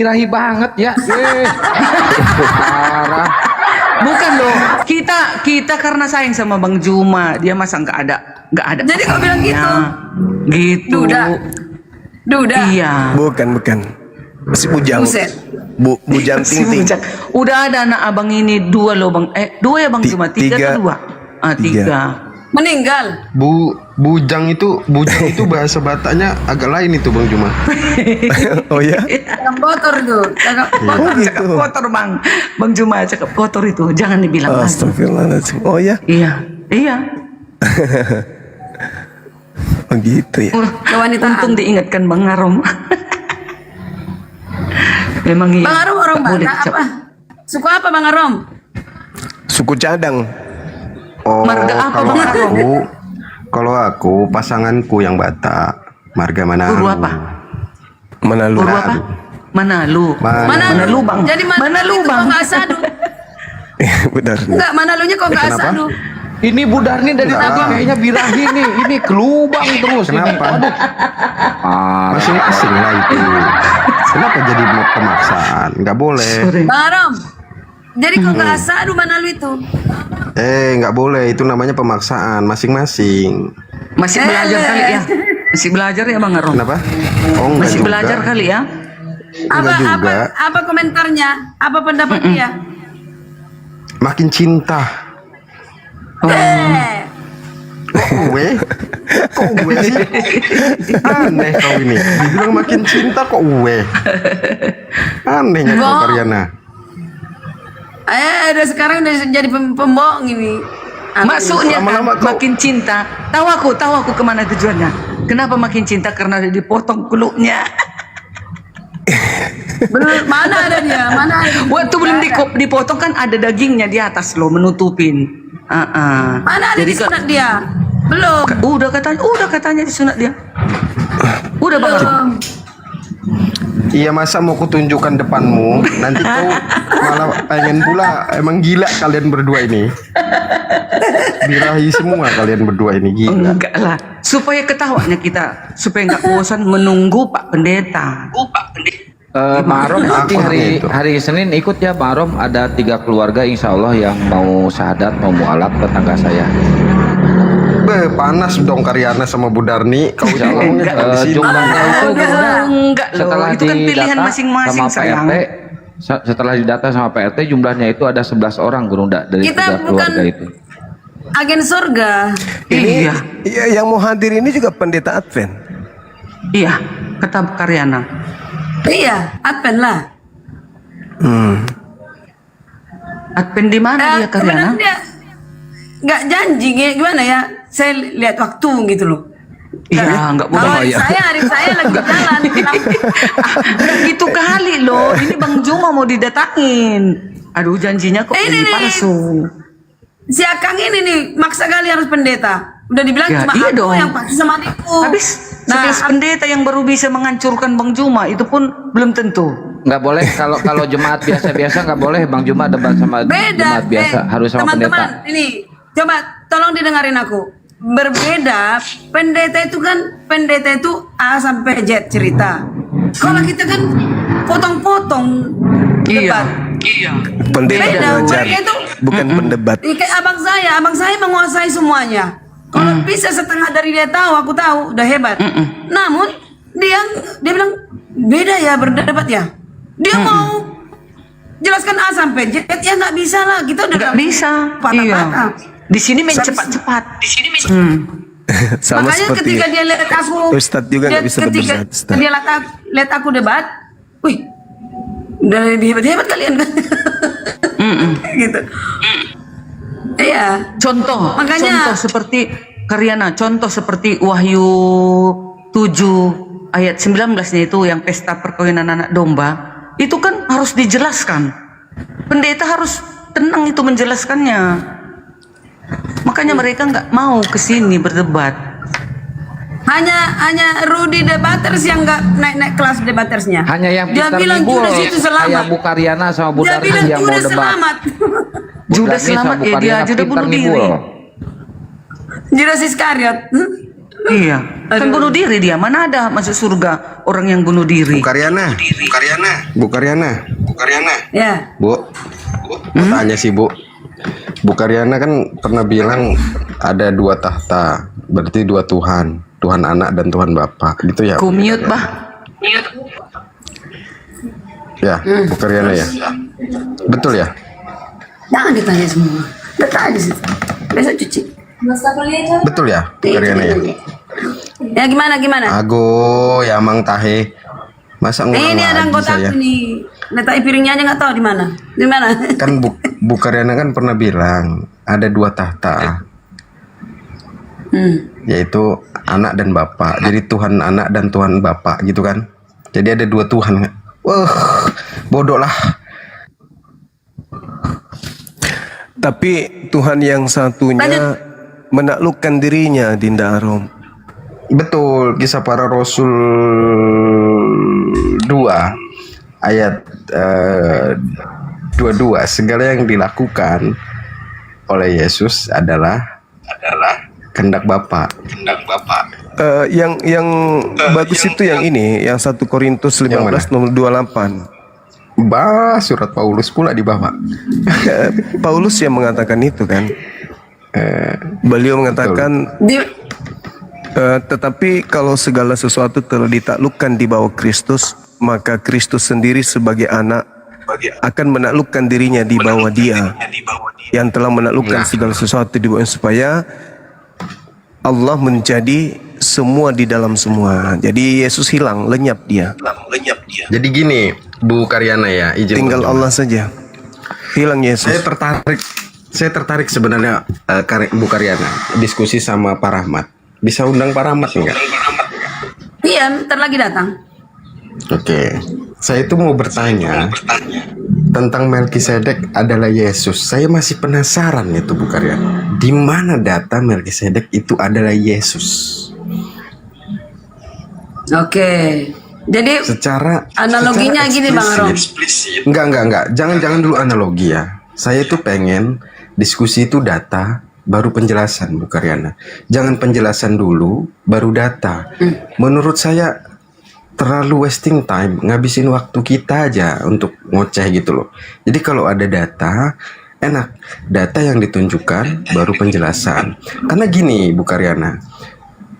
birahi banget ya. Parah. Bukan loh, kita karena sayang sama Bang Juma, dia masa nggak ada. Jadi kau bilang gitu? Gitu. Duda. Iya. Bukan. Masih bujang. Buset. Bujang ting. Udah ada anak abang ini 2 loh Bang. 2 ya Bang Juma? 3 atau 2? 3. Meninggal. Bujang itu bahasa Bataknya agak lain itu Bang Juma. Oh ya? Cakap kotor tuh. Cakap kotor. Cakap kotor Bang Juma, cakap kotor itu. Jangan dibilang lagi. Astagfirullahaladzim. Oh ya? Iya. Oh gitu ya. Kewanitaan. Untung diingatkan Bang Arom. Memang iya. Bang Arom orang Tak boleh Batak dicap. apa? Suku apa Bang Arom? Suku cadang. Oh, Marga apa, Bang Arom? Kalau aku pasanganku yang Batak, marga Manalu. Guru apa? Manalu. Guru apa? Manalu. Manalu Bang. Jadi Manalu itu Bang. kok nggak asadu? Benar. Enggak, Manalunya kok nggak Kenapa? asadu? Ini Budarni dari tadi kayaknya birahi nih. Ini kelubang terus. Kenapa? Ini. Aduh. Parah. Masing-masing lah itu. Kenapa jadi pemaksaan? Nggak boleh. Sorry. Bang Arom. Jadi kok nggak asadu Manalu itu? Nggak boleh. Itu namanya pemaksaan. Masing-masing. Masih belajar kali ya? Masih belajar ya Bang Arom? Kenapa? Oh, enggak Masih juga. belajar kali ya? Enggak juga. Apa komentarnya? Apa pendapat dia? Makin cinta. Kok gue sih? Aneh kau ini. Dibilang makin cinta kok gue. Anehnya kau Karyana. Udah sekarang udah jadi pembohong ini. Maksudnya kan Lama-lama kau- makin cinta. Tahu aku kemana tujuannya. Kenapa makin cinta? Karena udah dipotong kuluknya. Mana ada dia? Mana ada? Waktu belum dipotong kan ada dagingnya di atas loh, menutupin. Mana ada Jadi disunat dia? Belum. udah katanya disunat dia. Udah Bang Arom. Iya, masa mau kutunjukkan depanmu, nanti kau malah pengen pula. Emang gila kalian berdua ini. Birahi semua kalian berdua ini, gila. Enggak lah, supaya ketawanya kita, supaya nggak bosan menunggu Pak Pendeta. Pak Arom nanti Takut gitu. hari Senin ikut ya Pak Arom. Ada 3 keluarga insya Allah yang mau syahadat, mau mualaf tetangga saya. Panas dong Karyana sama Budarni. Kau Insya Allah ngomongnya di sini. jumlahnya itu Enggak loh, setelah itu kan pilihan didata masing-masing sama sayang. PRT, setelah didata sama PRT jumlahnya itu ada 11 orang Guru dari Kita 3 keluarga bukan- itu. Agen surga. Iya, Iya, yang mau hadir ini juga pendeta Advent. iya, kata Karyana. Iya, Advent lah. Advent di mana dia Karyana? Dia nggak janji gimana ya? Saya lihat waktu gitu loh. Iya, nggak Kalau boleh. hari saya lagi jalan. Nggak gitu kali loh. Ini Bang Juma mau didatangin. Aduh, janjinya kok Ini ini nih. palsu. Si Akang ini nih maksa kali harus pendeta. Udah dibilang Ya, cuma iya aku dong. yang paksa sama adikku. Habis Nah, sekelas pendeta yang baru bisa menghancurkan Bang Juma itu pun belum tentu. Nggak boleh kalau jemaat biasa-biasa nggak boleh Bang Juma debat sama beda. jemaat biasa, harus sama teman-teman, pendeta. ini coba tolong didengarin aku. Berbeda, pendeta itu A sampai Z cerita. Kalau kita kan potong-potong debat. Iya. Pendeta Beda, mengajar, mereka itu bukan pendebat. kayak abang saya menguasai semuanya. Kalau bisa setengah dari dia tahu, aku tahu, udah hebat. Namun dia bilang beda ya berdebat ya. Dia mau jelaskan A sampai Z, ya nggak bisa lah. Kita udah Nggak bisa. patah-patah. Iya. Di sini main cepat-cepat. Sama Makanya seperti ketika dia lihat aku, Ustadz juga nggak bisa ketika berdebat, Ustadz. dia lihat aku debat, wih, udah lebih hebat kalian kan? Gitu. Iya. Contoh Makanya- seperti Karyana, contoh seperti Wahyu 7 ayat 19-nya itu yang pesta perkawinan anak domba, itu kan harus dijelaskan. Pendeta harus tenang itu menjelaskannya. Makanya mereka nggak mau ke sini berdebat. Hanya Rudy debaters yang nggak naik kelas debatersnya. Hanya yang dia Peter bilang Nibul, Judas itu selamat. kayak Bu Karyana sama Bu Dia Darni bilang yang mau Judas debat. selamat. Judas Darni sama selamat Bu ya, dia Karyana, aja udah Peter bunuh Nibul. diri. Judas Iskariot. Iya, kan bunuh diri dia. Mana ada masuk surga orang yang bunuh diri? Bu Karyana. Ya. Bu, mau tanya sih Bu. Bu Karyana kan pernah bilang ada 2 tahta, berarti 2 Tuhan, Tuhan Anak dan Tuhan Bapa, gitu ya? Ku mute bah. Ya, Bu Karyana ya. Betul ya? Jangan ditanya semua. Letak aja situ. Besok cuci. Betul ya, Bu Karyana ya? Ya gimana? Ago, ya Mang Tahe. Masa ngulang Ini ada lagi anggota saya? aku nih. Letak piringnya aja nggak tahu di mana. Di mana? Kan Bu Karyana kan pernah bilang ada 2 tahta, yaitu Anak dan Bapa. Jadi Tuhan Anak dan Tuhan Bapa gitu kan. Jadi ada 2 Tuhan. Wah, bodoh lah. Tapi Tuhan yang satunya menaklukkan dirinya, Dinda Arom. Betul, Kisah Para Rasul 2 ayat 22, segala yang dilakukan oleh Yesus adalah kehendak Bapa. Yang bagus itu yang ini, yang 1 Korintus 15 nomor 28. Surat Paulus pula di bawah. Paulus yang mengatakan itu kan. Beliau mengatakan tetapi kalau segala sesuatu telah ditaklukkan di bawah Kristus, maka Kristus sendiri sebagai anak akan menaklukkan dirinya di bawah Dia yang telah menaklukkan segala sesuatu di bawah, supaya Allah menjadi semua di dalam semua. Jadi Yesus hilang, lenyap dia. Jadi gini, Bu Karyana ya, izin Tinggal berdoa. Allah saja. Hilang Yesus. Saya tertarik sebenarnya Bu Karyana diskusi sama Pak Rahmat. Bisa undang Pak Rahmat enggak? Iya, ntar lagi datang. Oke. Saya itu mau bertanya tentang Melkisedek adalah Yesus. Saya masih penasaran itu Bu Karyana. Di mana data Melkisedek itu adalah Yesus? Oke. Jadi Secara analoginya gini, Bang Arom. Enggak. Jangan dulu analogi ya. Saya tuh pengen diskusi itu data baru penjelasan Bu Karyana. Jangan penjelasan dulu baru data. Menurut saya terlalu wasting time, ngabisin waktu kita aja untuk ngoceh gitu loh. Jadi kalau ada data enak, data yang ditunjukkan baru penjelasan. Karena gini Bu Karyana,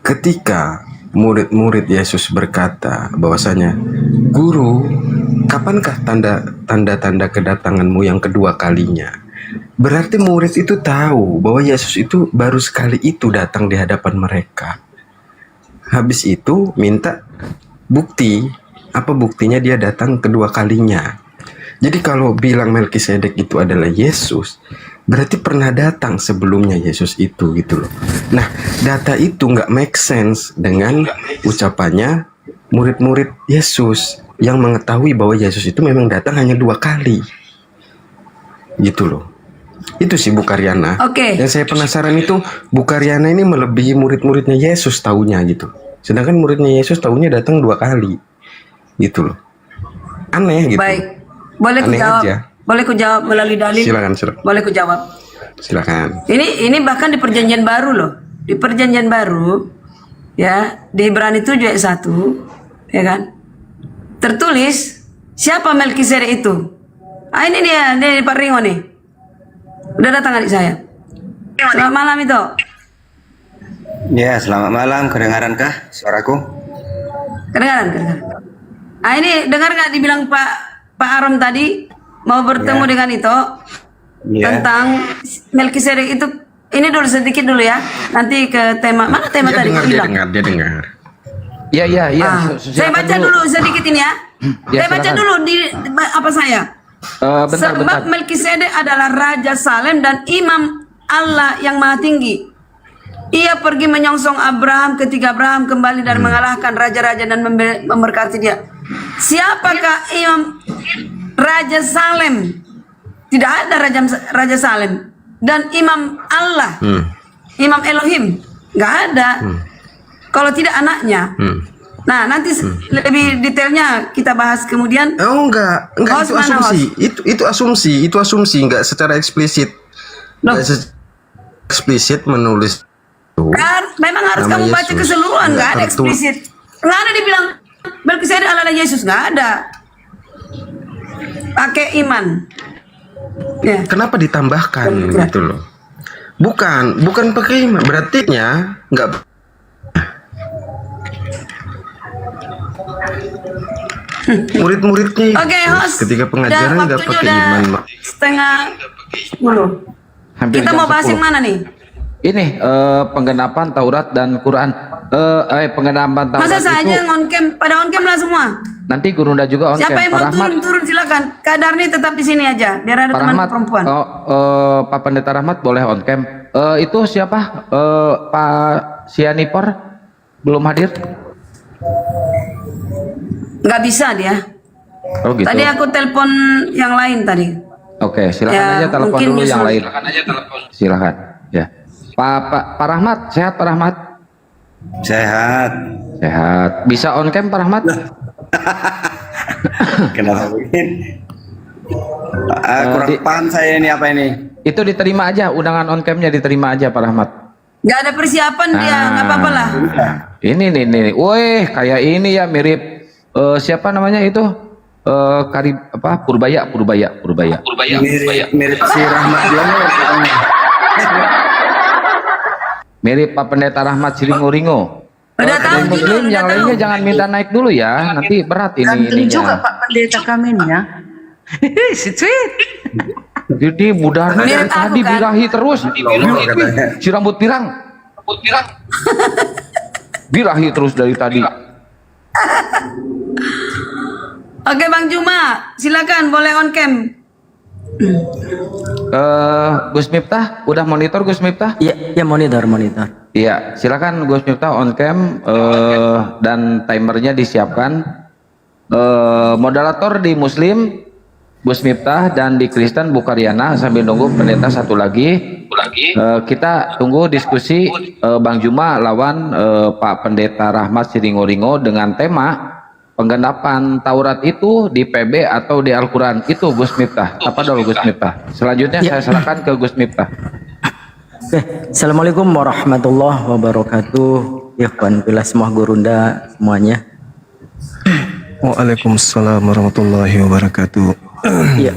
ketika murid-murid Yesus berkata bahwasanya, "Guru, kapankah tanda-tanda kedatanganmu yang kedua kalinya?" Berarti murid itu tahu bahwa Yesus itu baru sekali itu datang di hadapan mereka. Habis itu minta bukti. Apa buktinya dia datang kedua kalinya? Jadi kalau bilang Melkisedek itu adalah Yesus, berarti pernah datang sebelumnya Yesus itu gitu loh. Nah, data itu nggak make sense dengan ucapannya murid-murid Yesus yang mengetahui bahwa Yesus itu memang datang hanya 2 kali. Gitu loh. Itu sih Bu Karyana. Oke. Yang saya penasaran itu Bu Karyana ini melebihi murid-muridnya Yesus taunya gitu. Sedangkan muridnya Yesus taunya datang 2 kali. Gitu loh. Aneh gitu. Baik. Boleh ku Aneh jawab? aja. Boleh ku jawab melalui dalil? Silakan. Boleh ku jawab? Silakan. Ini bahkan di perjanjian baru loh. Di perjanjian baru ya, di Ibrani 7 ayat 1, ya kan? Tertulis siapa Melkisedek itu? Ah, ini dia Pak Ringo nih. Udah datang adik saya. Selamat malam itu. Ya, selamat malam. Kedengaran-kah suaraku? Kedengaran. Ah, ini dengar nggak dibilang Pak Arom tadi mau bertemu dengan itu tentang Melkisedek itu. Ini dulu sedikit dulu ya. Nanti ke tema mana tema tadi? Dia dengar. Iya. Saya baca dulu sedikit ini ya. Ya, Saya baca silakan. dulu di apa saya. Bentar. Sebab Melkisedek adalah Raja Salem dan Imam Allah yang Maha Tinggi. Ia pergi menyongsong Abraham ketika Abraham kembali dan mengalahkan raja-raja dan memberkati dia. Siapakah Imam Raja Salem? Tidak ada Raja Salem. Dan Imam Allah, Imam Elohim, nggak ada. Kalau tidak anaknya. Nah, nanti lebih detailnya kita bahas kemudian. Oh enggak itu asumsi. Itu asumsi enggak secara eksplisit. Loh. Enggak eksplisit menulis Memang harus Nama kamu baca Yesus. keseluruhan, nggak ada tertulis. eksplisit. Nggak ada dibilang Melkisedek ala Yesus, nggak ada. Pakai iman. Ya. Kenapa ditambahkan Ya. gitu loh? Bukan pakai iman. Berarti nya nggak. Murid-muridnya itu Oke, host. ketika pengajaran Udah, nggak waktunya pakai udah iman, Mak. setengah 10. Hampir Kita jam mau bahas 10. yang mana nih? Ini penggenapan Taurat dan Quran. Penggenapan Taurat Masa itu saja pada on cam lah semua. nanti Gurunda juga on Siapa cam. yang Pak mau Rahmat, turun silakan. Kak Darni tetap di sini aja, biar ada Pak teman Rahmat, perempuan. Pak Pendeta Rahmat boleh on cam. Itu siapa? Pak Sianipor belum hadir? Nggak bisa dia. Oh gitu. Tadi aku telepon yang lain tadi. Oke, silakan Ya, aja telepon mungkin dulu yang nyusul. lain. Silakan. Ya. Pak Rahmat, sehat Pak Rahmat? Sehat. Sehat. Bisa on cam Pak Rahmat? Kenapa begini? Kurang di- paham saya ini apa ini. Itu diterima aja, undangan on camnya diterima aja Pak Rahmat. Nggak ada persiapan dia, Nah. nggak apa-apa lah. Ini nih. Woi, kayak ini ya mirip siapa namanya itu? Purbaya. Mirip si Rahmat Diono. Mirip Pak Pendeta Rahmat Silingo-ringo. Udah tahu Yang juga, muslim udah yang tahu. lainnya jangan minta naik dulu ya, nanti berat Ganteng ininya. juga Pak Pendeta kami nih ya. Si sweet. Jadi budahnya dari Mirip aku, tadi kan? birahi terus. katanya. Si rambut pirang. Birahi terus dari tadi. Oke Bang Juma, silakan boleh on cam. Gus Miftah, udah monitor Gus Miftah? Ya monitor. Iya, silakan Gus Miftah on cam dan timernya disiapkan. Moderator di Muslim Gus Miftah dan di Kristen Bu Karyana sambil nunggu pendeta satu lagi. Kita tunggu diskusi Bang Juma lawan Pak Pendeta Rahmat Siringo-ringo dengan tema penggenapan Taurat itu di PB atau di Al-Quran. Itu Gus Miftah. Apa dulu Gus Miftah? Selanjutnya saya serahkan ke Gus Miftah. Oke, Assalamualaikum warahmatullahi wabarakatuh. Ikhwan fillah semua Gurunda semuanya. Waalaikumsalam warahmatullahi wabarakatuh. Iya.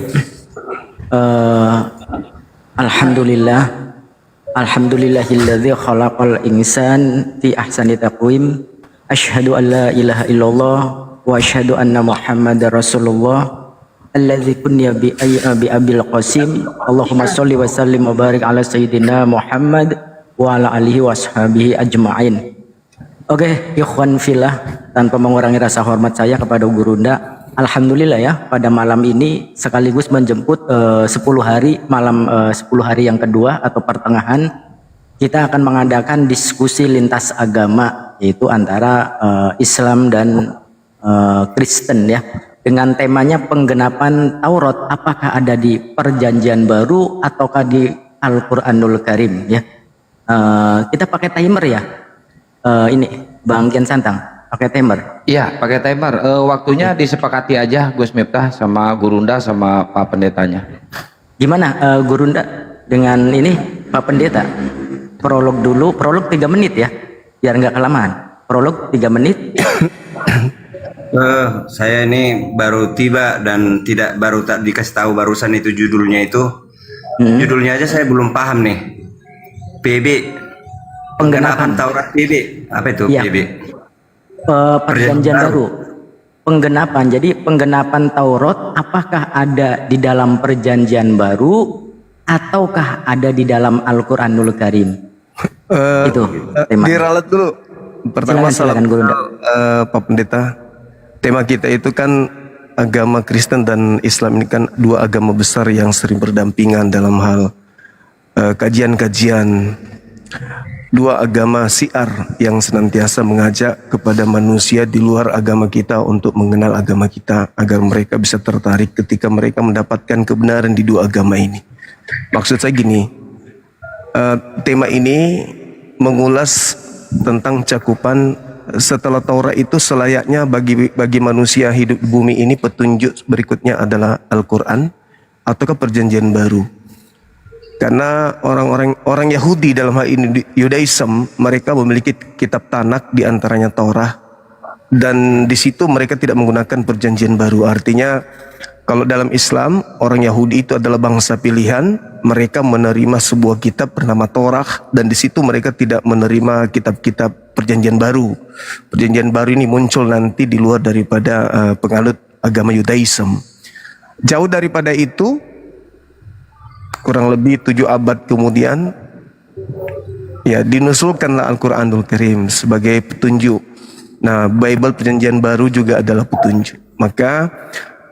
Alhamdulillahilladzi khalaqal insan fi ahsani taqwim. Asyhadu an la ilaha illallah wa asyhadu anna Muhammadar Rasulullah. Alladzi kunya bi abil qasim. Allahumma sholli wa sallim wa barik ala sayyidina Muhammad wa ala alihi wa ashabihi ajma'in. Oke, ikhwan fillah, tanpa mengurangi rasa hormat saya kepada Gurunda, alhamdulillah ya, pada malam ini sekaligus menjemput 10 hari malam 10 hari yang kedua atau pertengahan, kita akan mengadakan diskusi lintas agama, yaitu antara Islam dan Kristen ya, dengan temanya penggenapan Taurat, apakah ada di Perjanjian Baru ataukah di Al-Qur'anul Karim ya. Kita pakai timer ya. Ini Bang Kian Santang pakai timer. Iya, pakai timer. Waktunya disepakati aja Gus Miftah sama Gurunda sama Pak Pendetanya. Gimana Gurunda dengan ini Pak Pendeta? Prolog dulu, prolog 3 menit ya, biar nggak kelamaan. Prolog 3 menit. Saya ini baru tiba dan baru tak dikasih tahu barusan itu judulnya itu. Judulnya aja saya belum paham nih. PB. Penggenapan Taurat PB. Apa itu Ya. PB? Perjanjian baru. Penggenapan. Jadi penggenapan Taurat apakah ada di dalam Perjanjian Baru ataukah ada di dalam Al-Qur'anul Karim? Itu tema. Diralat dulu. Pertama Silakan, Gurunda. Pak Pendeta. Tema kita itu kan agama Kristen dan Islam ini kan dua agama besar yang sering berdampingan dalam hal kajian-kajian. Dua agama siar yang senantiasa mengajak kepada manusia di luar agama kita untuk mengenal agama kita agar mereka bisa tertarik ketika mereka mendapatkan kebenaran di dua agama ini. Maksud saya gini, tema ini mengulas tentang cakupan setelah Taurat itu selayaknya bagi manusia hidup di bumi ini petunjuk berikutnya adalah Al-Quran ataukah Perjanjian Baru. Karena orang Yahudi dalam hal ini Yudaism, mereka memiliki kitab Tanak, di antaranya Torah, dan di situ mereka tidak menggunakan perjanjian baru. Artinya kalau dalam Islam, orang Yahudi itu adalah bangsa pilihan, mereka menerima sebuah kitab bernama Torah, dan di situ mereka tidak menerima kitab-kitab perjanjian baru. Perjanjian baru ini muncul nanti di luar daripada penganut agama Yudaism. Jauh daripada itu, kurang lebih 7 abad kemudian, ya, dinusulkanlah Al-Quranul Karim sebagai petunjuk. Nah, Bible perjanjian baru juga adalah petunjuk. Maka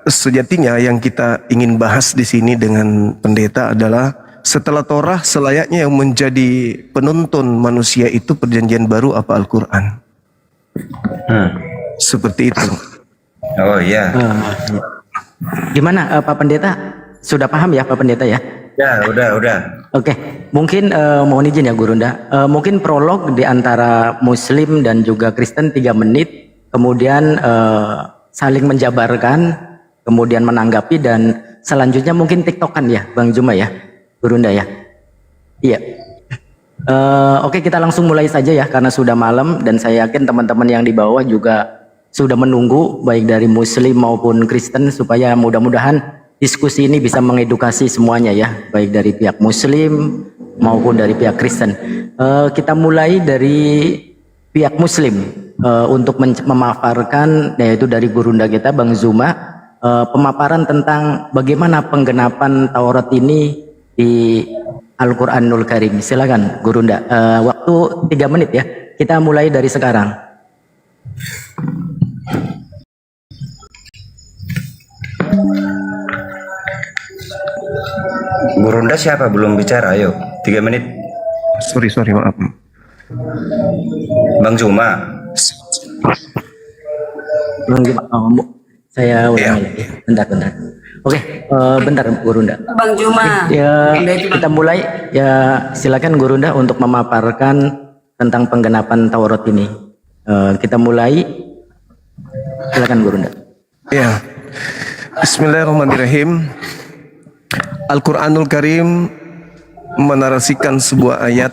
sejatinya yang kita ingin bahas di sini dengan pendeta adalah setelah Torah, selayaknya yang menjadi penuntun manusia itu perjanjian baru apa Al-Quran. Seperti itu. Oh iya. Gimana Pak Pendeta? Sudah paham ya Pak Pendeta ya? Ya, udah. Oke, mungkin mohon izin ya Gurunda. Mungkin prolog di antara Muslim dan juga Kristen 3 menit, kemudian saling menjabarkan, kemudian menanggapi, dan selanjutnya mungkin TikTokan ya, Bang Juma ya, Gurunda ya. Iya. Oke, kita langsung mulai saja ya, karena sudah malam dan saya yakin teman-teman yang di bawah juga sudah menunggu, baik dari Muslim maupun Kristen, supaya mudah-mudahan diskusi ini bisa mengedukasi semuanya ya, baik dari pihak Muslim maupun dari pihak Kristen. Kita mulai dari pihak Muslim untuk memaparkan, yaitu dari Gurunda kita Bang Zuma, pemaparan tentang bagaimana penggenapan Taurat ini di Al-Quranul Karim. Silakan Gurunda, waktu 3 menit ya, kita mulai dari sekarang. Gurunda siapa belum bicara? Ayo, 3 menit. Sorry, maaf. Bang Zuma. Bang Zuma, saya ulangi lagi. Bentar. Oke, bentar Gurunda. Bang Juma. Ya, kita mulai ya, silakan Gurunda untuk memaparkan tentang penggenapan Taurat ini. Kita mulai, silakan Gurunda. Ya, Bismillahirrahmanirrahim. Al-Quranul Karim menarasikan sebuah ayat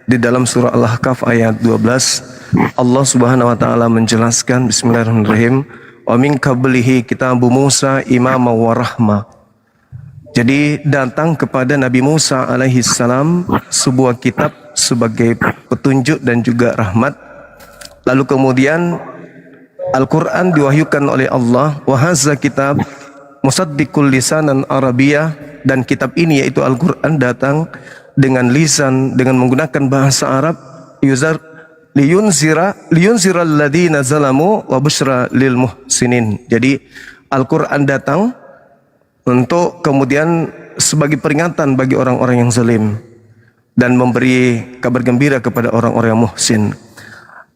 di dalam surah Al-Ahqaf ayat 12. Allah Subhanahu wa taala menjelaskan, Bismillahirrahmanirrahim, wa min qablihi kitabu Musa imama wa rahmah. Jadi datang kepada Nabi Musa alaihi salam sebuah kitab sebagai petunjuk dan juga rahmat. Lalu kemudian Al-Quran diwahyukan oleh Allah, wa hadza kitab musaddiqul lisanan Arabiyyah, dan kitab ini yaitu Al-Quran datang dengan lisan, dengan menggunakan bahasa Arab, liyunzira alladhina zalamu wa busyra lil muhsinin. Jadi Al-Quran datang untuk kemudian sebagai peringatan bagi orang-orang yang zalim dan memberi kabar gembira kepada orang-orang yang muhsin.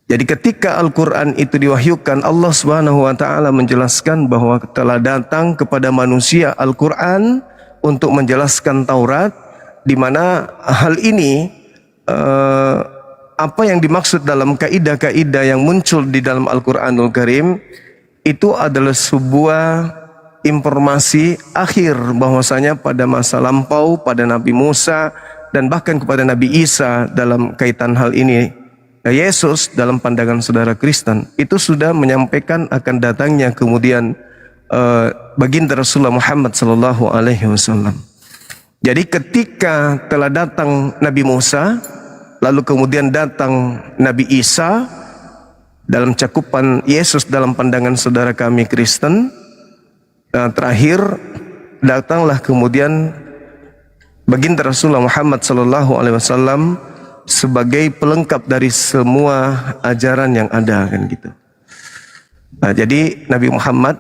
Jadi ketika Al-Quran itu diwahyukan, Allah Subhanahu wa taala menjelaskan bahwa telah datang kepada manusia Al-Quran untuk menjelaskan Taurat, di mana hal ini apa yang dimaksud dalam kaidah-kaidah yang muncul di dalam Al-Quranul Karim itu adalah sebuah informasi akhir bahwasanya pada masa lampau, pada Nabi Musa dan bahkan kepada Nabi Isa dalam kaitan hal ini, Yesus dalam pandangan saudara Kristen itu sudah menyampaikan akan datangnya kemudian baginda Rasulullah Muhammad sallallahu alaihi wasallam. Jadi ketika telah datang Nabi Musa, lalu kemudian datang Nabi Isa dalam cakupan Yesus dalam pandangan saudara kami Kristen, terakhir datanglah kemudian baginda Rasulullah Muhammad sallallahu alaihi wasallam sebagai pelengkap dari semua ajaran yang ada, kan gitu. Nah, jadi Nabi Muhammad,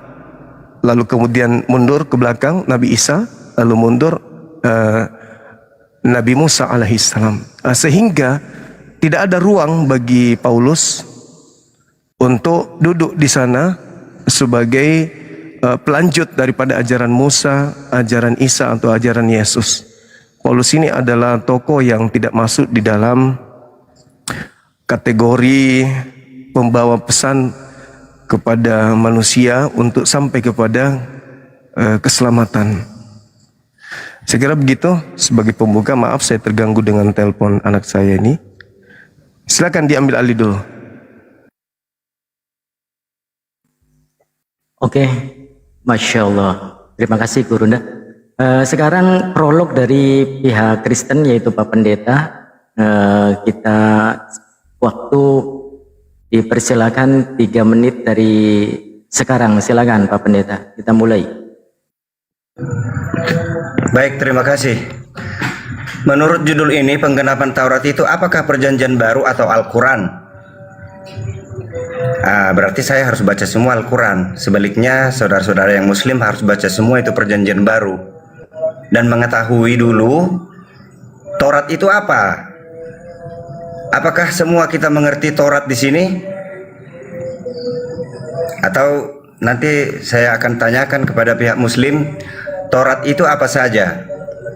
lalu kemudian mundur ke belakang Nabi Isa, lalu mundur Nabi Musa alaihissalam. Sehingga tidak ada ruang bagi Paulus untuk duduk di sana sebagai pelanjut daripada ajaran Musa, ajaran Isa atau ajaran Yesus. Paulus ini adalah tokoh yang tidak masuk di dalam kategori pembawa pesan kepada manusia untuk sampai kepada keselamatan. Saya kira begitu sebagai pembuka. Maaf saya terganggu dengan telepon anak saya ini. Silakan diambil alih dulu. Oke, Masya Allah. Terima kasih Gurunda. Sekarang prolog dari pihak Kristen yaitu Pak Pendeta. Kita waktu dipersilakan 3 menit dari sekarang. Silakan Pak Pendeta, kita mulai. Baik, terima kasih. Menurut judul ini, penggenapan Taurat itu apakah perjanjian baru atau Al-Quran? Berarti saya harus baca semua Al-Quran. Sebaliknya, saudara-saudara yang Muslim harus baca semua itu perjanjian baru. Dan mengetahui dulu, Taurat itu apa? Apakah semua kita mengerti Taurat di sini? Atau nanti saya akan tanyakan kepada pihak Muslim, Taurat itu apa saja?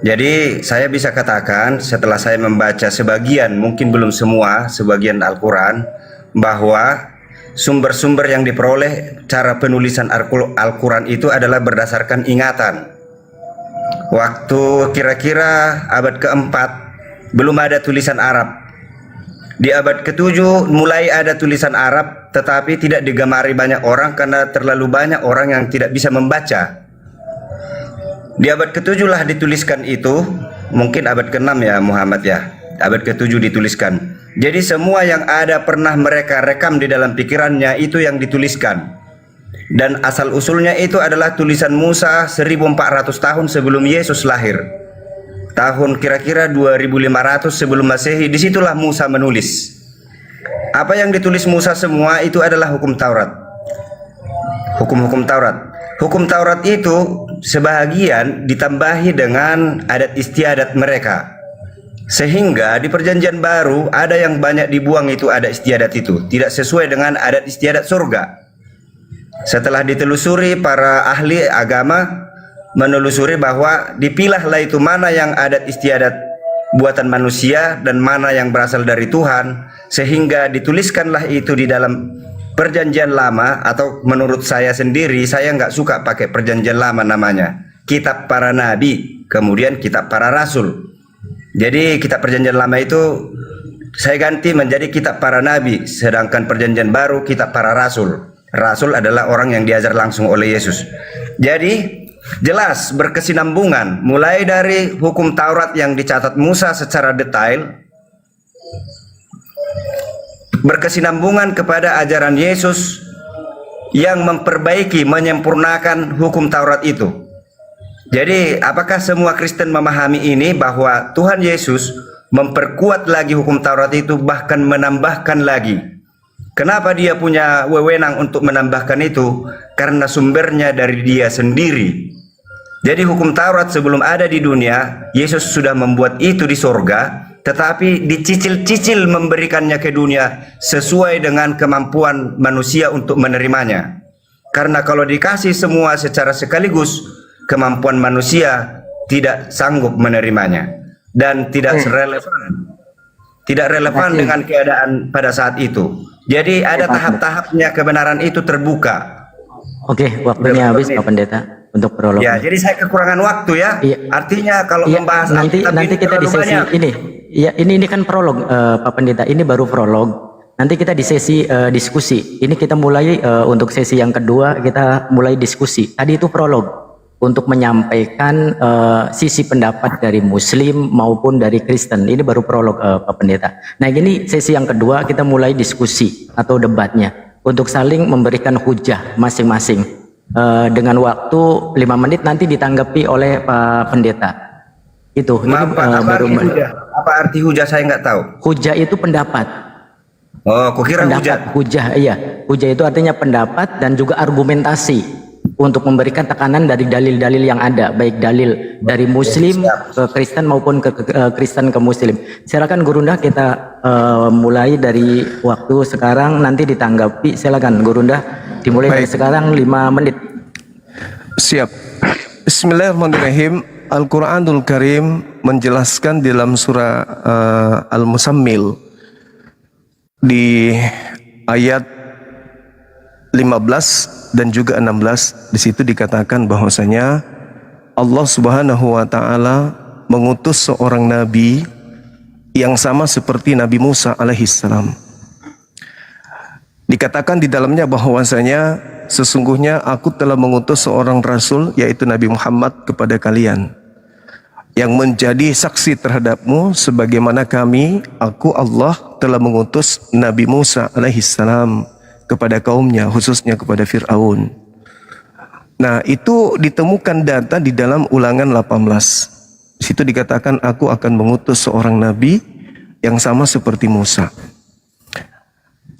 Jadi saya bisa katakan setelah saya membaca sebagian, mungkin belum semua, sebagian Al-Quran, bahwa sumber-sumber yang diperoleh cara penulisan Al-Quran itu adalah berdasarkan ingatan. Waktu kira-kira abad keempat belum ada tulisan Arab. Di abad ke-7 mulai ada tulisan Arab, tetapi tidak digemari banyak orang karena terlalu banyak orang yang tidak bisa membaca. Di abad ke-7 lah dituliskan itu, mungkin abad ke-6 ya Muhammad ya, abad ke-7 dituliskan. Jadi semua yang ada pernah mereka rekam di dalam pikirannya itu yang dituliskan. Dan asal usulnya itu adalah tulisan Musa 1400 tahun sebelum Yesus lahir. Tahun kira-kira 2500 sebelum Masehi, disitulah Musa menulis. Apa yang ditulis Musa semua itu adalah hukum Taurat. Hukum-hukum Taurat. Hukum Taurat itu sebahagian ditambahi dengan adat istiadat mereka. Sehingga di perjanjian baru ada yang banyak dibuang itu adat istiadat itu. Tidak sesuai dengan adat istiadat surga. Setelah ditelusuri para ahli agama menelusuri bahwa dipilahlah itu mana yang adat istiadat buatan manusia dan mana yang berasal dari Tuhan, sehingga dituliskanlah itu di dalam perjanjian lama. Atau menurut saya sendiri, saya nggak suka pakai perjanjian lama, namanya kitab para nabi, kemudian kitab para rasul. Jadi kitab perjanjian lama itu saya ganti menjadi kitab para nabi, sedangkan perjanjian baru kitab para rasul. Rasul adalah orang yang diajar langsung oleh Yesus. Jadi jelas berkesinambungan mulai dari hukum Taurat yang dicatat Musa secara detail, berkesinambungan kepada ajaran Yesus yang memperbaiki, menyempurnakan hukum Taurat itu. Jadi apakah semua Kristen memahami ini, bahwa Tuhan Yesus memperkuat lagi hukum Taurat itu, bahkan menambahkan lagi. Kenapa dia punya wewenang untuk menambahkan itu? Karena sumbernya dari dia sendiri. Jadi hukum Taurat sebelum ada di dunia, Yesus sudah membuat itu di sorga, tetapi dicicil-cicil memberikannya ke dunia sesuai dengan kemampuan manusia untuk menerimanya. Karena kalau dikasih semua secara sekaligus, kemampuan manusia tidak sanggup menerimanya dan tidak relevan. Tidak relevan dengan keadaan pada saat itu. Jadi ada tahap-tahapnya, kebenaran itu terbuka. Oke, waktunya habis Pak Pendeta untuk prolog. Ya, jadi saya kekurangan waktu ya. Iya. Artinya kalau membahas nanti kita di sesi banyak. ini. Ya, ini kan prolog Pak Pendeta. Ini baru prolog. Nanti kita di sesi diskusi. Ini kita mulai untuk sesi yang kedua, kita mulai diskusi. Tadi itu prolog untuk menyampaikan sisi pendapat dari Muslim maupun dari Kristen. Ini baru prolog Pak Pendeta. Nah ini sesi yang kedua, kita mulai diskusi atau debatnya untuk saling memberikan hujah masing-masing dengan waktu 5 menit, nanti ditanggapi oleh Pak Pendeta. Itu Maaf, apa arti hujah? Saya nggak tahu. Hujah itu pendapat. Oh, kukira hujah. Hujah, iya. Hujah itu artinya pendapat dan juga argumentasi untuk memberikan tekanan dari dalil-dalil yang ada, baik dalil dari Muslim ke Kristen maupun ke Kristen ke Muslim. Silakan Gurunda, kita mulai dari waktu sekarang, nanti ditanggapi. Silakan Gurunda, dimulai dari sekarang 5 menit. Siap. Bismillahirrahmanirrahim. Al-Quranul Karim menjelaskan dalam surah Al-Muzammil di ayat 15 dan juga 16, di situ dikatakan bahwasanya Allah Subhanahu wa taala mengutus seorang nabi yang sama seperti Nabi Musa alaihissalam. Dikatakan di dalamnya bahwasanya sesungguhnya aku telah mengutus seorang rasul yaitu Nabi Muhammad kepada kalian yang menjadi saksi terhadapmu sebagaimana aku Allah telah mengutus Nabi Musa alaihissalam kepada kaumnya, khususnya kepada Fir'aun. Nah, itu ditemukan data di dalam Ulangan 18. Di situ dikatakan aku akan mengutus seorang nabi yang sama seperti Musa.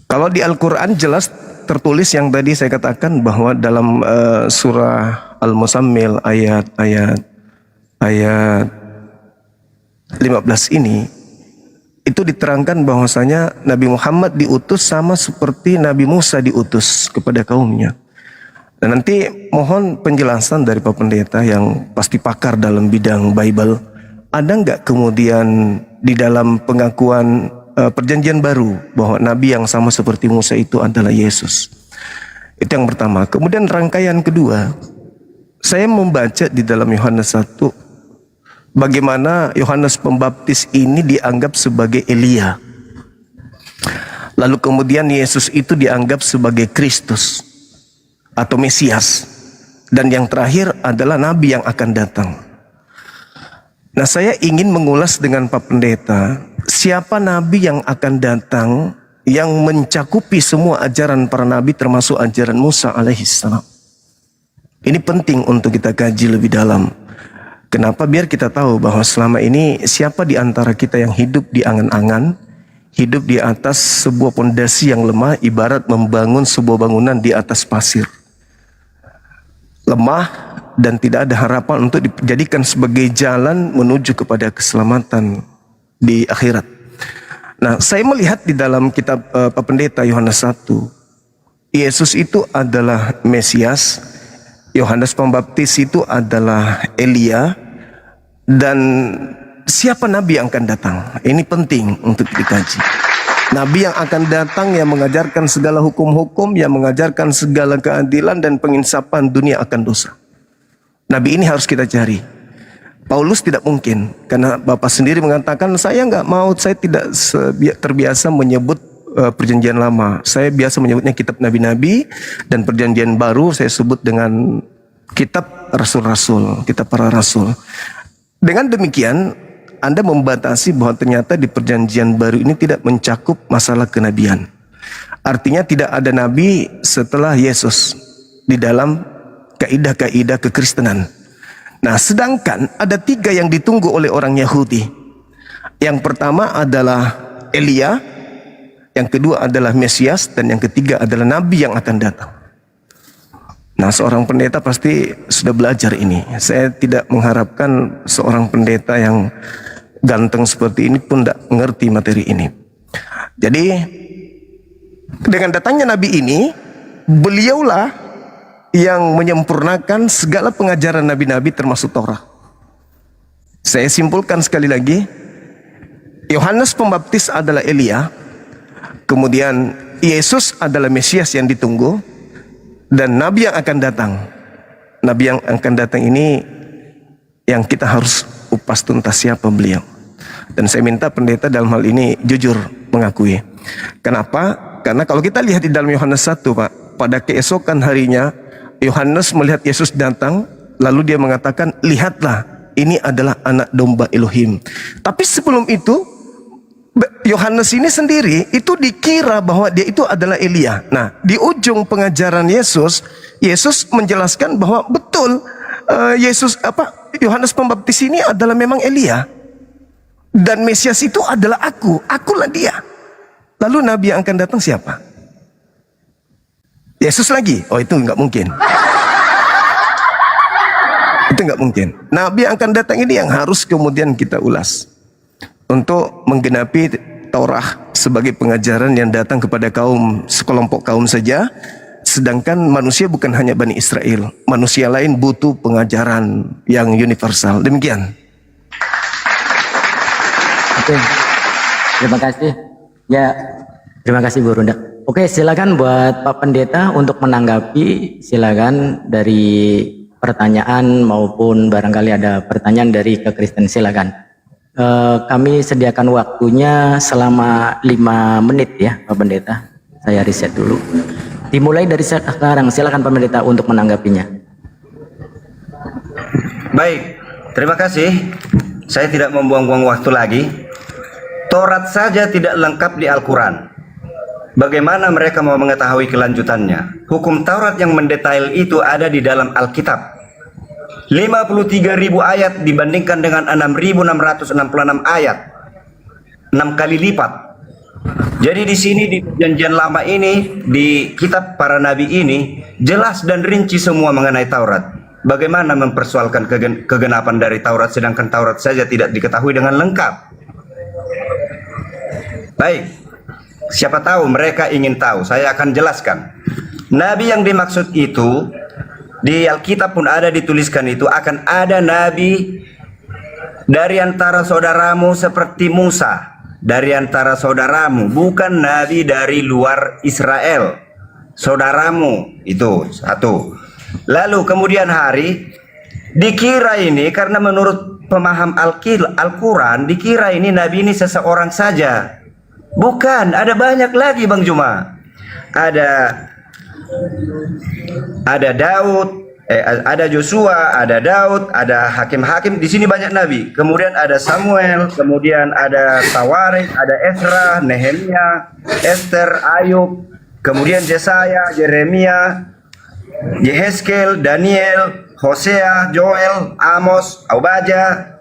Kalau di Al-Quran jelas tertulis yang tadi saya katakan bahwa dalam surah Al-Muzammil ayat 15 ini itu diterangkan bahwasanya Nabi Muhammad diutus sama seperti Nabi Musa diutus kepada kaumnya. Dan nanti mohon penjelasan dari Pak Pendeta yang pasti pakar dalam bidang Bible. Ada nggak kemudian di dalam pengakuan perjanjian baru bahwa Nabi yang sama seperti Musa itu adalah Yesus? Itu yang pertama. Kemudian rangkaian kedua, saya membaca di dalam Yohanes 1 bagaimana Yohanes Pembaptis ini dianggap sebagai Elia. Lalu kemudian Yesus itu dianggap sebagai Kristus atau Mesias. Dan yang terakhir adalah Nabi yang akan datang. Nah, saya ingin mengulas dengan Pak Pendeta, siapa Nabi yang akan datang yang mencakupi semua ajaran para Nabi termasuk ajaran Musa alaihissalam. Ini penting untuk kita kaji lebih dalam. Kenapa? Biar kita tahu bahwa selama ini siapa di antara kita yang hidup di angan-angan, hidup di atas sebuah pondasi yang lemah, ibarat membangun sebuah bangunan di atas pasir. Lemah dan tidak ada harapan untuk dijadikan sebagai jalan menuju kepada keselamatan di akhirat. Nah, saya melihat di dalam kitab Pak Pendeta Yohanes 1, Yesus itu adalah Mesias, Yohanes Pembaptis itu adalah Elia, dan siapa Nabi yang akan datang? Ini penting untuk dikaji. Nabi yang akan datang yang mengajarkan segala hukum-hukum, yang mengajarkan segala keadilan dan penginsapan dunia akan dosa. Nabi ini harus kita cari. Paulus tidak mungkin, karena Bapak sendiri mengatakan saya nggak mau, saya tidak terbiasa menyebut perjanjian lama. Saya biasa menyebutnya kitab nabi-nabi, dan perjanjian baru saya sebut dengan kitab rasul-rasul, kitab para rasul. Dengan demikian Anda membatasi bahwa ternyata di perjanjian baru ini tidak mencakup masalah kenabian. Artinya tidak ada nabi setelah Yesus di dalam kaidah-kaidah kekristenan. Nah, sedangkan ada 3 yang ditunggu oleh orang Yahudi. Yang pertama adalah Elia, yang kedua adalah Mesias, dan yang ketiga adalah Nabi yang akan datang. Nah, seorang pendeta pasti sudah belajar ini. Saya tidak mengharapkan seorang pendeta yang ganteng seperti ini pun tidak mengerti materi ini. Jadi, dengan datangnya Nabi ini, beliaulah yang menyempurnakan segala pengajaran nabi-nabi termasuk Taurat. Saya simpulkan sekali lagi, Yohanes Pembaptis adalah Elia, kemudian Yesus adalah Mesias yang ditunggu, dan Nabi yang akan datang. Nabi yang akan datang ini yang kita harus upas tuntas siapa beliau. Dan saya minta pendeta dalam hal ini jujur mengakui. Kenapa? Karena kalau kita lihat di dalam Yohanes 1, Pak, pada keesokan harinya Yohanes melihat Yesus datang, lalu dia mengatakan, lihatlah, ini adalah anak domba Elohim. Tapi sebelum itu, Yohanes ini sendiri itu dikira bahwa dia itu adalah Elia. Nah, di ujung pengajaran Yesus, Yesus menjelaskan bahwa betul Yohanes Pembaptis ini adalah memang Elia. Dan Mesias itu adalah akulah dia. Lalu Nabi yang akan datang siapa? Yesus lagi? Oh, itu nggak mungkin. Itu nggak mungkin. Nabi yang akan datang ini yang harus kemudian kita ulas untuk menggenapi Taurat sebagai pengajaran yang datang kepada sekelompok kaum saja. Sedangkan manusia bukan hanya Bani Israel, manusia lain butuh pengajaran yang universal. Demikian. Oke, terima kasih. Ya, terima kasih Bu Runda. Oke, silakan buat Pak Pendeta untuk menanggapi, silakan dari pertanyaan maupun barangkali ada pertanyaan dari Kekristen, silakan. Kami sediakan waktunya selama 5 menit ya Pak Pendeta. Saya riset dulu. Dimulai dari sekarang, silakan Pak Pendeta untuk menanggapinya. Baik, terima kasih. Saya tidak membuang-buang waktu lagi. Taurat saja tidak lengkap di Al-Quran. Bagaimana mereka mau mengetahui kelanjutannya? Hukum Taurat yang mendetail itu ada di dalam Alkitab. 53.000 ayat dibandingkan dengan 6.666 ayat. 6 kali lipat. Jadi di sini di Perjanjian Lama ini, di kitab para nabi ini, jelas dan rinci semua mengenai Taurat. Bagaimana mempersoalkan kegenapan dari Taurat sedangkan Taurat saja tidak diketahui dengan lengkap. Baik. Siapa tahu mereka ingin tahu, saya akan jelaskan. Nabi yang dimaksud itu, di Alkitab pun ada dituliskan itu, akan ada nabi dari antara saudaramu seperti Musa. Dari antara saudaramu, bukan nabi dari luar Israel. Saudaramu, itu satu. Lalu kemudian hari, dikira ini, karena menurut pemaham Al-Quran, dikira ini nabi ini seseorang saja. Bukan, ada banyak lagi Bang Juma. Ada Daud, ada Joshua, ada Daud, ada hakim-hakim. Di sini banyak nabi. Kemudian ada Samuel, kemudian ada Tawarik, ada Ezra, Nehemia, Esther, Ayub, kemudian Yesaya, Yeremia, Yehezkel, Daniel, Hosea, Joel, Amos, Obadya,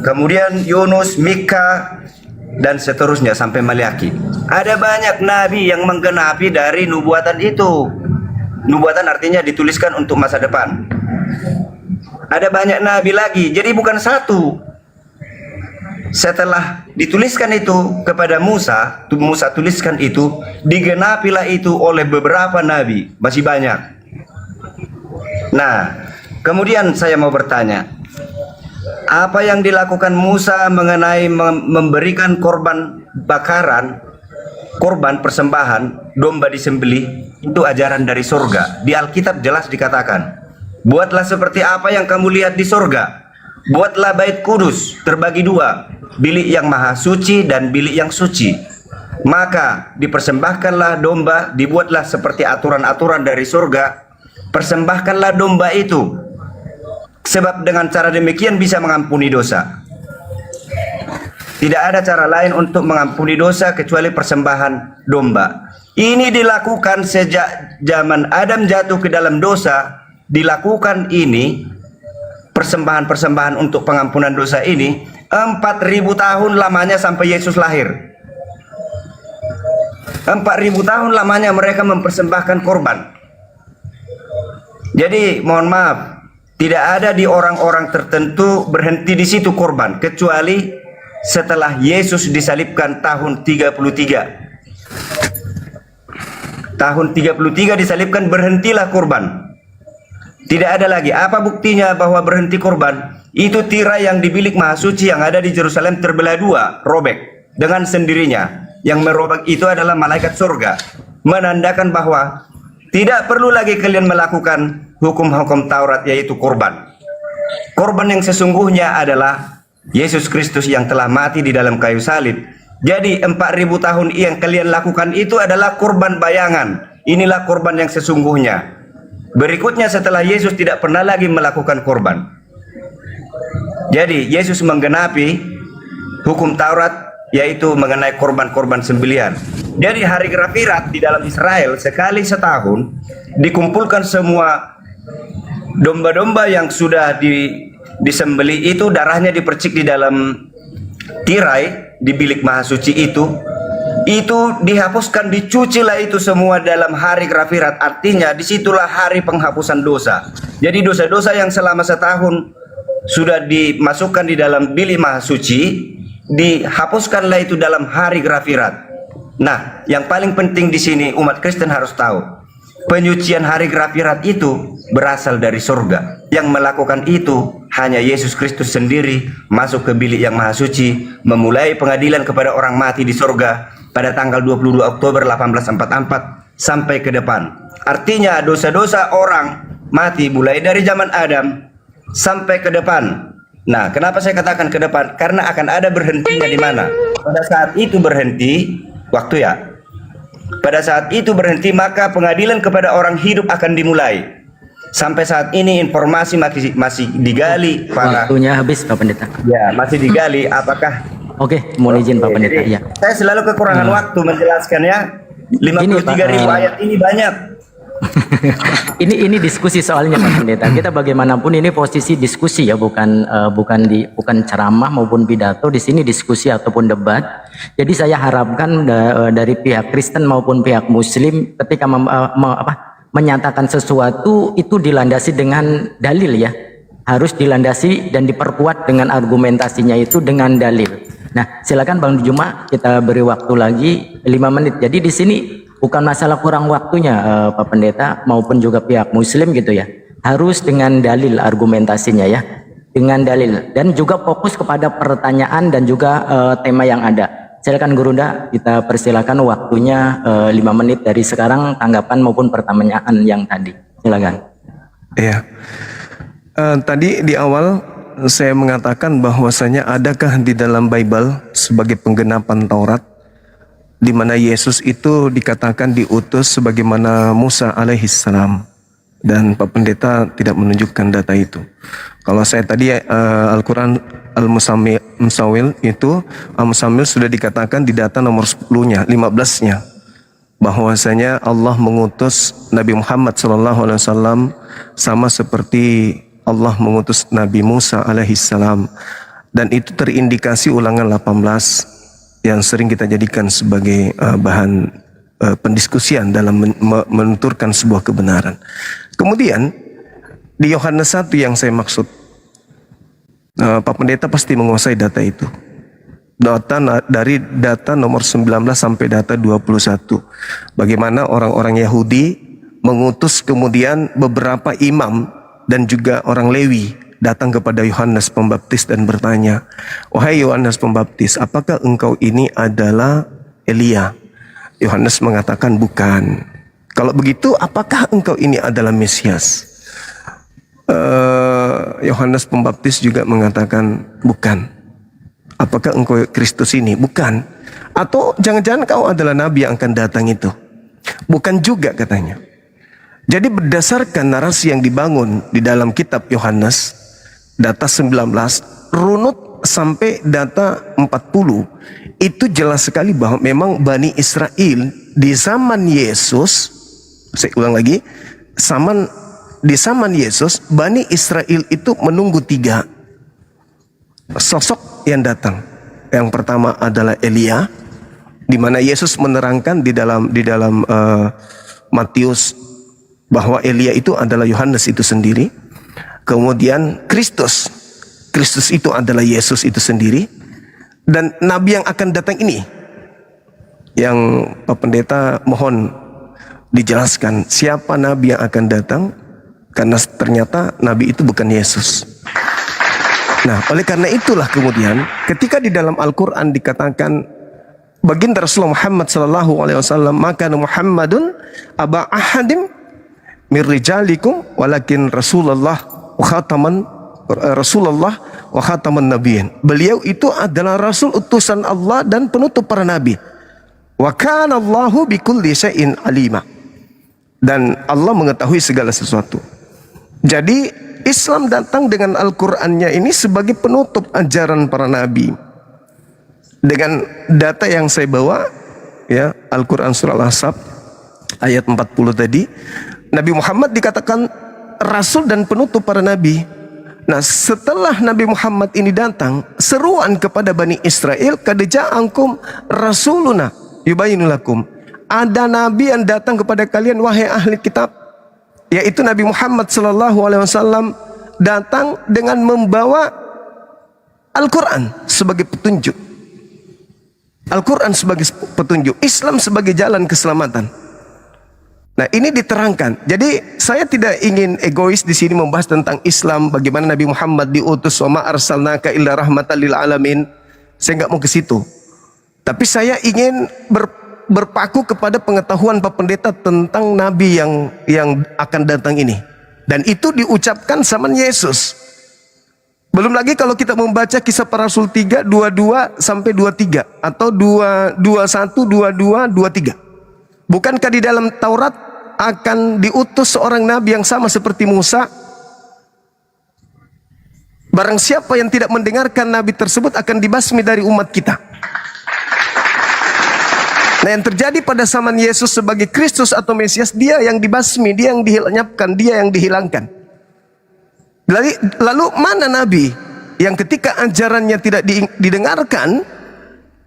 kemudian Yunus, Mika, dan seterusnya sampai Maliaki. Ada banyak nabi yang menggenapi dari nubuatan itu. Nubuatan artinya dituliskan untuk masa depan. Ada banyak nabi lagi, jadi bukan satu. Setelah dituliskan itu kepada Musa, Musa tuliskan itu, digenapilah itu oleh beberapa nabi, masih banyak. Nah, kemudian saya mau bertanya, apa yang dilakukan Musa mengenai memberikan korban bakaran, korban persembahan, domba disembelih, itu ajaran dari surga. Di Alkitab jelas dikatakan, buatlah seperti apa yang kamu lihat di surga. Buatlah bait kudus, terbagi dua, bilik yang maha suci dan bilik yang suci. Maka dipersembahkanlah domba, dibuatlah seperti aturan-aturan dari surga. Persembahkanlah domba itu. Sebab dengan cara demikian bisa mengampuni dosa. Tidak ada cara lain untuk mengampuni dosa kecuali persembahan domba. Ini dilakukan sejak zaman Adam jatuh ke dalam dosa. Dilakukan ini, persembahan-persembahan untuk pengampunan dosa ini, 4.000 tahun lamanya sampai Yesus lahir. 4.000 tahun lamanya mereka mempersembahkan korban. Jadi mohon maaf, tidak ada di orang-orang tertentu berhenti di situ korban, kecuali setelah Yesus disalibkan tahun 33. Tahun 33 disalibkan, berhentilah korban. Tidak ada lagi. Apa buktinya bahwa berhenti korban? Itu tirai yang di bilik maha suci yang ada di Yerusalem terbelah dua, robek dengan sendirinya. Yang merobek itu adalah malaikat surga, menandakan bahwa tidak perlu lagi kalian melakukan hukum-hukum Taurat, yaitu korban. Korban yang sesungguhnya adalah Yesus Kristus yang telah mati di dalam kayu salib. Jadi 4.000 tahun yang kalian lakukan itu adalah korban bayangan. Inilah korban yang sesungguhnya. Berikutnya setelah Yesus tidak pernah lagi melakukan korban. Jadi Yesus menggenapi hukum Taurat, yaitu mengenai korban-korban sembelihan. Jadi hari Grafirat di dalam Israel sekali setahun dikumpulkan semua domba-domba yang sudah disembeli itu, darahnya dipercik di dalam tirai di bilik maha suci itu dihapuskan, dicucilah itu semua dalam hari Grafirat. Artinya disitulah hari penghapusan dosa. Jadi dosa-dosa yang selama setahun sudah dimasukkan di dalam bilik maha suci, dihapuskanlah itu dalam hari Grafirat. Nah, yang paling penting di sini umat Kristen harus tahu, penyucian hari Grafirat itu berasal dari surga. Yang melakukan itu hanya Yesus Kristus sendiri, masuk ke bilik yang maha suci, memulai pengadilan kepada orang mati di surga pada tanggal 22 Oktober 1844 sampai ke depan. Artinya dosa-dosa orang mati mulai dari zaman Adam sampai ke depan. Nah, kenapa saya katakan ke depan? Karena akan ada berhentinya di mana? Pada saat itu berhenti waktu ya. Pada saat itu berhenti, maka pengadilan kepada orang hidup akan dimulai. Sampai saat ini informasi masih digali para. Waktunya habis Pak Pendeta. Ya, masih digali apakah. Oke, mohon izin Pak Pendeta. Jadi, Ya. saya selalu kekurangan waktu menjelaskannya. 53.000 ayat ini banyak. Ini diskusi soalnya Pak Pendeta. Kita bagaimanapun ini posisi diskusi ya, bukan ceramah maupun pidato. Di sini diskusi ataupun debat. Jadi saya harapkan dari pihak Kristen maupun pihak Muslim ketika menyatakan sesuatu itu dilandasi dengan dalil ya. Harus dilandasi dan diperkuat dengan argumentasinya itu dengan dalil. Nah, silakan Bang Juma, kita beri waktu lagi 5 menit. Jadi di sini bukan masalah kurang waktunya Pak Pendeta maupun juga pihak Muslim gitu ya. Harus dengan dalil argumentasinya ya. Dengan dalil dan juga fokus kepada pertanyaan dan juga tema yang ada. Silakan Gurunda, kita persilakan waktunya 5 menit dari sekarang, tanggapan maupun pertanyaan yang tadi. Silakan. Ya. Tadi di awal saya mengatakan bahwasanya adakah di dalam Bible sebagai penggenapan Taurat di mana Yesus itu dikatakan diutus sebagaimana Musa alaihissalam, dan Pak Pendeta tidak menunjukkan data itu. Kalau saya tadi Al-Quran Al-Musamil itu Al-Musamil sudah dikatakan di data nomor 10-nya, 15-nya bahwasanya Allah mengutus Nabi Muhammad SAW sama seperti Allah mengutus Nabi Musa alaihissalam, dan itu terindikasi Ulangan 18 yang sering kita jadikan sebagai bahan pendiskusian dalam menuturkan sebuah kebenaran. Kemudian di Yohanes 1 yang saya maksud, Pak Pendeta pasti menguasai data itu. Dari data nomor 19 sampai data 21. Bagaimana orang-orang Yahudi mengutus kemudian beberapa imam dan juga orang Lewi datang kepada Yohanes Pembaptis dan bertanya, "Wahai Yohanes Pembaptis, apakah engkau ini adalah Elia?" Yohanes mengatakan, "Bukan." "Kalau begitu, apakah engkau ini adalah Mesias?" Yohanes Pembaptis juga mengatakan, "Bukan." "Apakah engkau Kristus ini?" "Bukan." "Atau jangan-jangan kau adalah nabi yang akan datang itu?" "Bukan juga," katanya. Jadi berdasarkan narasi yang dibangun di dalam kitab Yohanes, data 19, runut sampai data 40, itu jelas sekali bahwa memang Bani Israel di zaman Yesus, saya ulang lagi, di zaman Yesus, Bani Israel itu menunggu 3 sosok yang datang. Yang pertama adalah Elia, di mana Yesus menerangkan di dalam Matius bahwa Elia itu adalah Yohanes itu sendiri. Kemudian Kristus itu adalah Yesus itu sendiri. Dan nabi yang akan datang ini, yang Pak Pendeta mohon dijelaskan siapa nabi yang akan datang, karena ternyata nabi itu bukan Yesus. Nah, oleh karena itulah kemudian ketika di dalam Al-Quran dikatakan baginda Rasulullah Muhammad SAW, "Maka Muhammadun aba ahadim min rijalikum walakin Rasulullah wa khataman nabiyyin." Beliau itu adalah rasul utusan Allah dan penutup para nabi. Wa kana Allahu bikulli syai'in alima. Dan Allah mengetahui segala sesuatu. Jadi Islam datang dengan Al-Qur'annya ini sebagai penutup ajaran para nabi. Dengan data yang saya bawa ya, Al-Qur'an surah Al-Ahzab ayat 40 tadi, Nabi Muhammad dikatakan rasul dan penutup para nabi. Nah, setelah Nabi Muhammad ini datang, seruan kepada Bani Israel, "Qad ja'akum rasuluna yubayyinu lakum." Ada nabi yang datang kepada kalian wahai ahli kitab, yaitu Nabi Muhammad SAW datang dengan membawa Al-Quran sebagai petunjuk. Al-Quran sebagai petunjuk, Islam sebagai jalan keselamatan. Nah, ini diterangkan. Jadi saya tidak ingin egois di sini membahas tentang Islam, bagaimana Nabi Muhammad diutus, wa ma arsalnaka illa rahmatan lil alamin. Saya nggak mau ke situ. Tapi saya ingin berpaku kepada pengetahuan Pak Pendeta tentang Nabi yang akan datang ini. Dan itu diucapkan zaman Yesus. Belum lagi kalau kita membaca Kisah Para Rasul 3, 22 sampai 23 atau 21, 22, 23. Bukankah di dalam Taurat akan diutus seorang nabi yang sama seperti Musa? Barang siapa yang tidak mendengarkan nabi tersebut akan dibasmi dari umat kita. Nah, yang terjadi pada zaman Yesus sebagai Kristus atau Mesias, dia yang dibasmi, dia yang dilenyapkan, dia yang dihilangkan. Lalu mana nabi yang ketika ajarannya tidak didengarkan,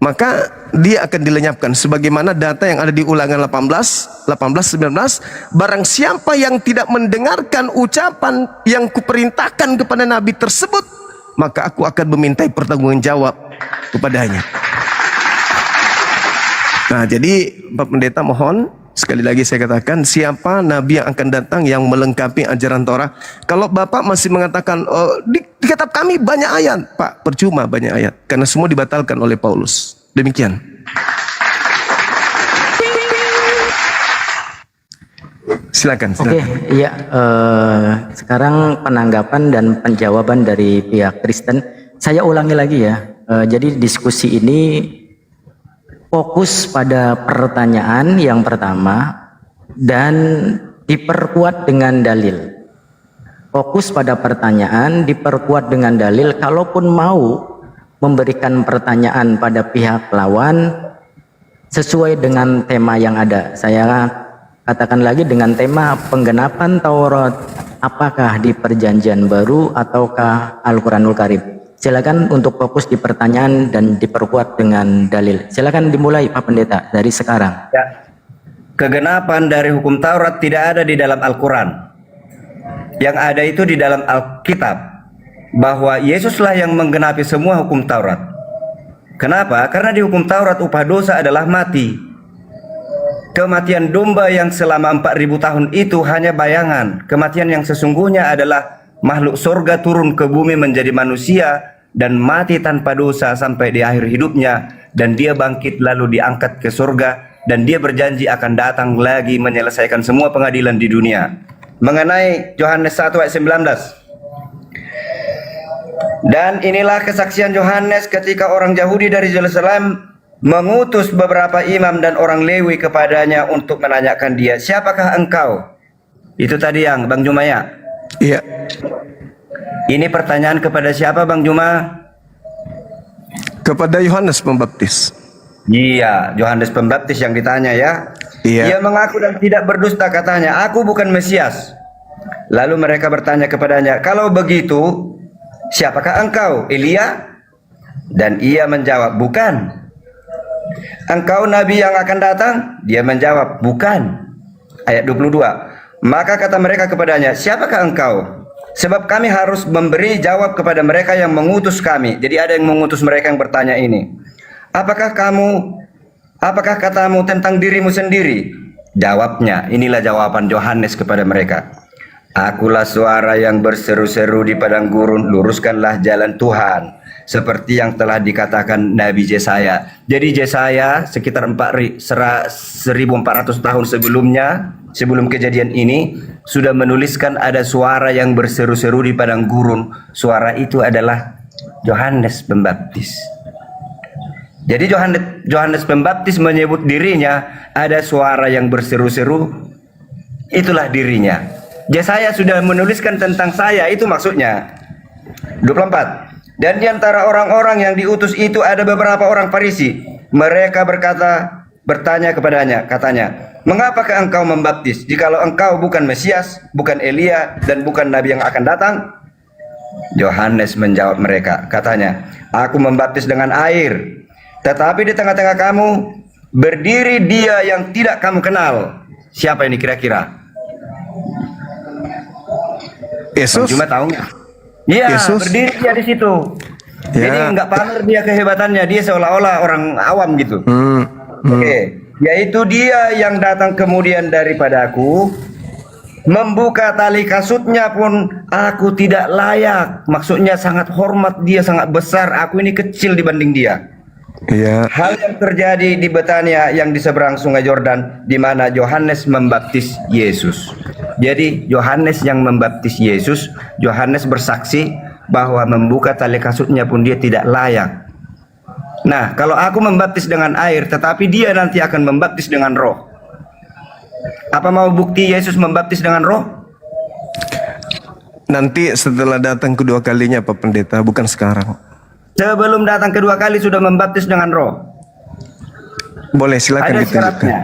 maka dia akan dilenyapkan. Sebagaimana data yang ada di Ulangan 18, 19, barang siapa yang tidak mendengarkan ucapan yang kuperintahkan kepada nabi tersebut, maka aku akan memintai pertanggungjawab kepadanya. Nah, jadi Pak Pendeta mohon, sekali lagi saya katakan, siapa nabi yang akan datang yang melengkapi ajaran Torah? Kalau Bapak masih mengatakan, oh, di kitab kami banyak ayat, Pak, percuma banyak ayat, karena semua dibatalkan oleh Paulus. Demikian. Silakan. Oke, iya. Sekarang penanggapan dan penjawaban dari pihak Kristen. Saya ulangi lagi ya. Jadi diskusi ini fokus pada pertanyaan yang pertama dan diperkuat dengan dalil. Fokus pada pertanyaan, diperkuat dengan dalil. Kalaupun mau memberikan pertanyaan pada pihak lawan sesuai dengan tema yang ada. Saya katakan lagi dengan tema penggenapan Taurat, apakah di Perjanjian Baru ataukah Al-Quranul Karim. Silakan untuk fokus di pertanyaan dan diperkuat dengan dalil. Silakan dimulai Pak Pendeta dari sekarang. Ya. Kegenapan dari hukum Taurat tidak ada di dalam Al-Quran. Yang ada itu di dalam Alkitab. Bahwa Yesuslah yang menggenapi semua hukum Taurat. Kenapa? Karena di hukum Taurat upah dosa adalah mati. Kematian domba yang selama 4000 tahun itu hanya bayangan. Kematian yang sesungguhnya adalah makhluk surga turun ke bumi menjadi manusia dan mati tanpa dosa sampai di akhir hidupnya, dan dia bangkit lalu diangkat ke surga, dan dia berjanji akan datang lagi menyelesaikan semua pengadilan di dunia. Mengenai Yohanes 1 ayat 19. Dan inilah kesaksian Yohanes ketika orang Yahudi dari Yerusalem mengutus beberapa imam dan orang Lewi kepadanya untuk menanyakan dia, siapakah engkau? Itu tadi yang Bang Jumaya. Iya. Ini pertanyaan kepada siapa Bang Juma? Kepada Yohanes Pembaptis. Iya, Yohanes Pembaptis yang ditanya ya. Iya. Ia mengaku dan tidak berdusta, katanya, aku bukan Mesias. Lalu mereka bertanya kepadanya, kalau begitu siapakah engkau? Elia? Dan ia menjawab, bukan. Engkau nabi yang akan datang? Dia menjawab, bukan. Ayat 22. Maka kata mereka kepadanya, siapakah engkau? Sebab kami harus memberi jawab kepada mereka yang mengutus kami. Jadi ada yang mengutus mereka yang bertanya ini. Apakah katamu tentang dirimu sendiri? Jawabnya, inilah jawaban Yohanes kepada mereka. Akulah suara yang berseru-seru di padang gurun, luruskanlah jalan Tuhan, seperti yang telah dikatakan Nabi Yesaya. Jadi Yesaya sekitar 1400 tahun sebelumnya, sebelum kejadian ini, sudah menuliskan ada suara yang berseru-seru di padang gurun. Suara itu adalah Yohanes Pembaptis. Jadi Yohanes Pembaptis menyebut dirinya ada suara yang berseru-seru, itulah dirinya. Yesaya sudah menuliskan tentang saya, itu maksudnya. 24. Dan di antara orang-orang yang diutus itu ada beberapa orang Farisi. Mereka bertanya kepadanya, katanya, mengapakah engkau membaptis, jikalau engkau bukan Mesias, bukan Elia, dan bukan Nabi yang akan datang? Yohanes menjawab mereka, katanya, aku membaptis dengan air, tetapi di tengah-tengah kamu berdiri dia yang tidak kamu kenal. Siapa ini kira-kira? Yesus. Cuma tahu nggak? Iya, berdiri dia di situ. Ya. Jadi nggak pamer dia kehebatannya, dia seolah-olah orang awam gitu. Oke. Yaitu dia yang datang kemudian daripadaku, membuka tali kasutnya pun aku tidak layak. Maksudnya sangat hormat dia, sangat besar. Aku ini kecil dibanding dia. Ya, Hal yang terjadi di Betania yang di seberang Sungai Yordan, di mana Yohanes membaptis Yesus. Jadi Yohanes yang membaptis Yesus, Yohanes bersaksi bahwa membuka tali kasutnya pun dia tidak layak. Nah, kalau aku membaptis dengan air, tetapi dia nanti akan membaptis dengan roh. Apa mau bukti Yesus membaptis dengan roh? nanti setelah datang kedua kalinya Pak Pendeta, bukan sekarang. Sebelum datang kedua kali sudah membaptis dengan roh. Boleh, silakan Ada ditunjukkan. syaratnya.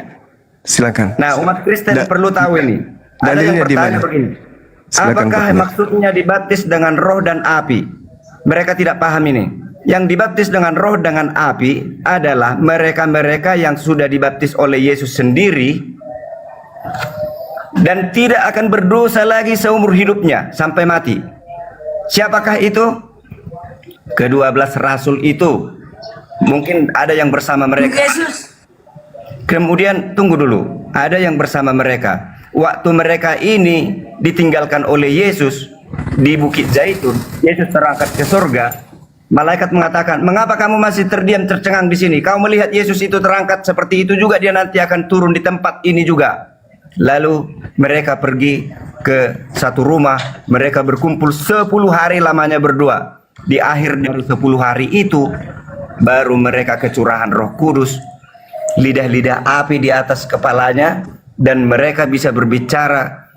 Silakan. Nah, umat Kristen perlu tahu ini. Ada yang dalilnya di bertanya mana? begini. Silakan, Apakah Pak Pendeta. maksudnya dibaptis dengan roh dan api? Mereka tidak paham ini. Yang dibaptis dengan roh dengan api adalah mereka-mereka yang sudah dibaptis oleh Yesus sendiri dan tidak akan berdosa lagi seumur hidupnya sampai mati. Siapakah itu? Ke-12 rasul itu. Mungkin ada yang bersama mereka. Yesus. Kemudian tunggu dulu, ada yang bersama mereka. Waktu mereka ini ditinggalkan oleh Yesus di Bukit Zaitun, Yesus terangkat ke surga. Malaikat mengatakan, mengapa kamu masih terdiam tercengang di sini? Kau melihat Yesus itu terangkat seperti itu juga, dia nanti akan turun di tempat ini juga. Lalu mereka pergi ke satu rumah, mereka berkumpul 10 hari lamanya berdua. Di akhir dari 10 hari itu, baru mereka kecurahan Roh Kudus, lidah-lidah api di atas kepalanya, dan mereka bisa berbicara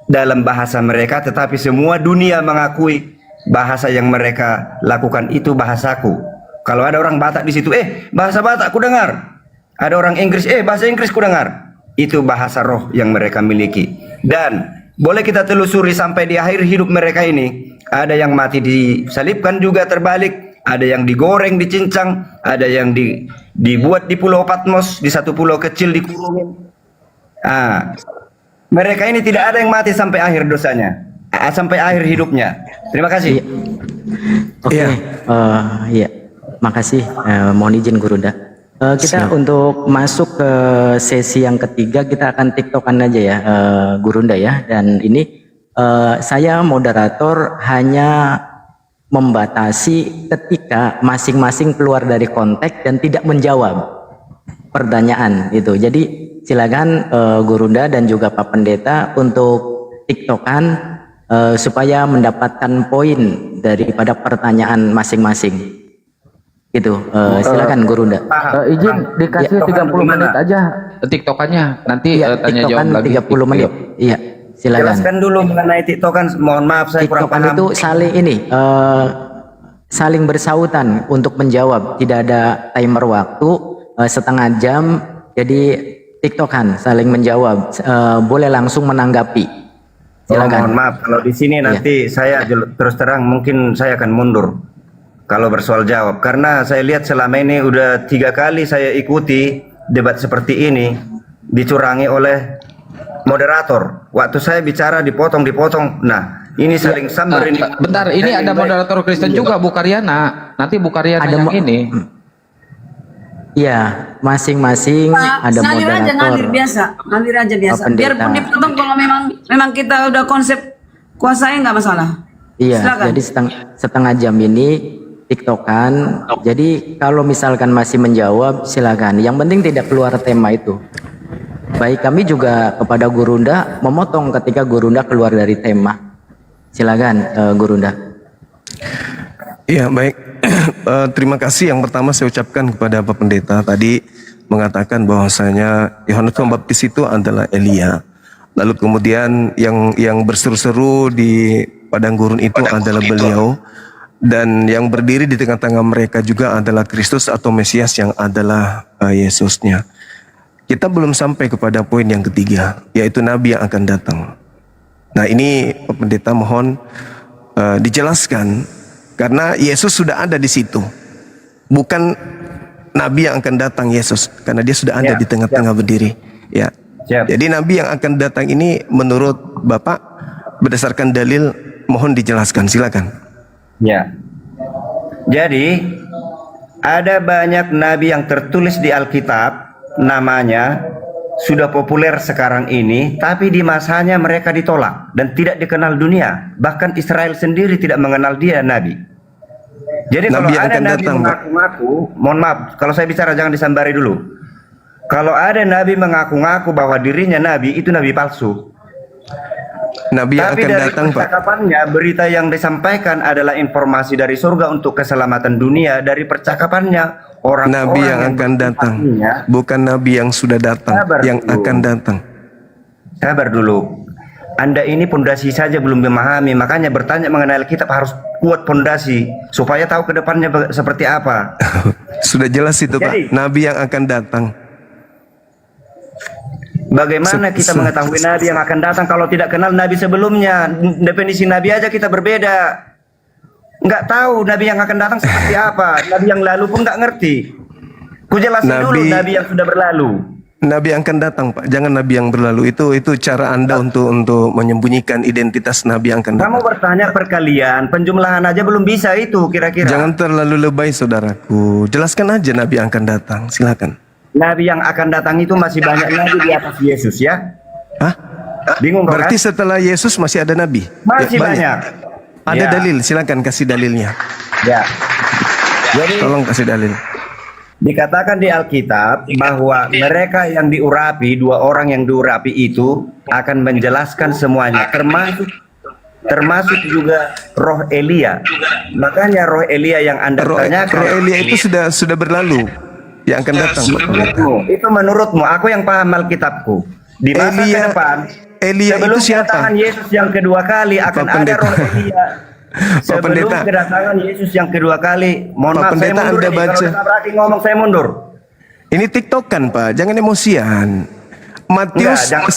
dalam bahasa mereka, tetapi semua dunia mengakui bahasa yang mereka lakukan itu bahasaku. Kalau ada orang Batak di situ, bahasa Batak ku dengar. Ada orang Inggris, bahasa Inggris ku dengar. Itu bahasa roh yang mereka miliki. Dan boleh kita telusuri sampai di akhir hidup mereka ini, ada yang mati disalibkan juga terbalik, ada yang digoreng, dicincang, ada yang dibuat di Pulau Patmos, di satu pulau kecil dikurungin. Mereka ini tidak ada yang mati sampai akhir dosanya, sampai akhir hidupnya. Terima kasih. Oke, Iya. iya, makasih. Mohon izin Gurunda. Kita untuk masuk ke sesi yang ketiga, kita akan tiktokan aja ya, Gurunda ya. Dan ini saya moderator hanya membatasi ketika masing-masing keluar dari konteks dan tidak menjawab pertanyaan itu. Jadi silakan Gurunda dan juga Pak Pendeta untuk tiktokan supaya mendapatkan poin daripada pertanyaan masing-masing. Gitu. Silakan Gurunda. Izin dikasih 30 menit aja tiktokannya, nanti Iya, tanya jawab tiktokan lagi. 30 menit. Iya, silakan. Jelaskan dulu mengenai tiktokan. Mohon maaf saya kurang TikTokan paham. itu saling ini saling bersautan untuk menjawab, tidak ada timer waktu, setengah jam. Jadi TikTokan saling menjawab, boleh langsung menanggapi. Silakan. Mohon maaf kalau di sini nanti saya terus terang mungkin saya akan mundur kalau bersoal jawab, karena saya lihat selama ini udah 3 kali saya ikuti debat seperti ini dicurangi oleh moderator. Waktu saya bicara dipotong. Nah, ini saling sambar ini. Bentar, ini ada moderator Kristen juga, Bu Karyana. Nanti Bu Karyana Ada yang mo- ini. Iya, masing-masing ada Ngalir aja, moderator. ngalir aja biasa. Pendeta. Biarpun dipotong kalau memang kita udah konsep kuasain nggak masalah. Iya, Silakan. jadi setengah jam ini TikTokan. Jadi kalau misalkan masih menjawab, silakan. Yang penting tidak keluar tema itu. Baik, kami juga kepada Gurunda memotong ketika Gurunda keluar dari tema. Silakan Gurunda. Iya, baik. Terima kasih. Yang pertama saya ucapkan kepada Pak Pendeta tadi mengatakan bahwasanya Yohanes Pembaptis itu adalah Elia. Lalu kemudian yang berseru-seru di padang gurun itu adalah beliau, dan yang berdiri di tengah-tengah mereka juga adalah Kristus atau Mesias yang adalah Yesusnya. Kita belum sampai kepada poin yang ketiga, yaitu Nabi yang akan datang. Nah, ini Pak Pendeta mohon dijelaskan, karena Yesus sudah ada di situ. Bukan Nabi yang akan datang Yesus, karena dia sudah ada Ya, di tengah-tengah berdiri. Ya. Siap. Jadi Nabi yang akan datang ini menurut Bapak berdasarkan dalil, mohon dijelaskan, silakan. Ya. Jadi ada banyak nabi yang tertulis di Alkitab, namanya sudah populer sekarang ini, tapi di masanya mereka ditolak dan tidak dikenal dunia. Bahkan Israel sendiri tidak mengenal dia nabi. Jadi kalau Nabi yang ada akan nabi datang, Pak. mengaku-ngaku, mohon maaf, kalau saya bicara jangan disambari dulu. Kalau ada nabi mengaku-ngaku bahwa dirinya nabi, itu nabi palsu. Nabi yang Tapi akan dari datang, Pak. percakapannya, berita yang disampaikan adalah informasi dari surga untuk keselamatan dunia. Dari percakapannya, orang Nabi yang akan datang, bukan Nabi yang sudah datang, Sabar yang dulu. akan datang. Sabar dulu. Anda ini pondasi saja belum memahami, makanya bertanya mengenai Alkitab harus kuat pondasi supaya tahu ke depannya seperti apa. Sudah jelas itu, Jadi- Pak. Nabi yang akan datang. Bagaimana kita mengetahui nabi yang akan datang kalau tidak kenal nabi sebelumnya? Definisi nabi aja kita berbeda. Nggak tahu nabi yang akan datang seperti apa. Nabi yang lalu pun nggak ngerti. Ku jelasin dulu nabi yang sudah berlalu. Nabi yang akan datang, Pak. Jangan Nabi yang berlalu. Itu cara Anda untuk menyembunyikan identitas Nabi yang akan datang. Kamu bertanya perkalian, penjumlahan aja belum bisa itu kira-kira. Jangan terlalu lebay, saudaraku. Jelaskan aja Nabi yang akan datang. Silakan. Nabi yang akan datang itu masih banyak nabi di atas Yesus ya. Hah? Bingung kau Berarti kan? setelah Yesus masih ada Nabi? Masih Ya, banyak. Ada Ya. dalil. Silakan kasih dalilnya. Ya. Jadi Tolong kasih dalil. dikatakan di Alkitab bahwa mereka yang diurapi, dua orang yang diurapi itu akan menjelaskan semuanya, termasuk juga roh Elia. Makanya roh Elia yang Anda Roh tanyakan Elia itu sudah berlalu. Yang akan datang, Pak. itu menurutmu, aku yang paham Alkitabku. Di masa ke depan, Elia sebelum itu siapa? kedatangan Yesus yang kedua kali akan Pak ada Pendeta. roh Elia. Sebelum Pendeta. kedatangan Yesus yang kedua kali, mohon Pak maaf saya Pendeta, mundur Anda nih. baca. Kalau ditabrakin ngomong saya mundur. Ini TikTokan, Pak. Jangan emosian. Matius Enggak,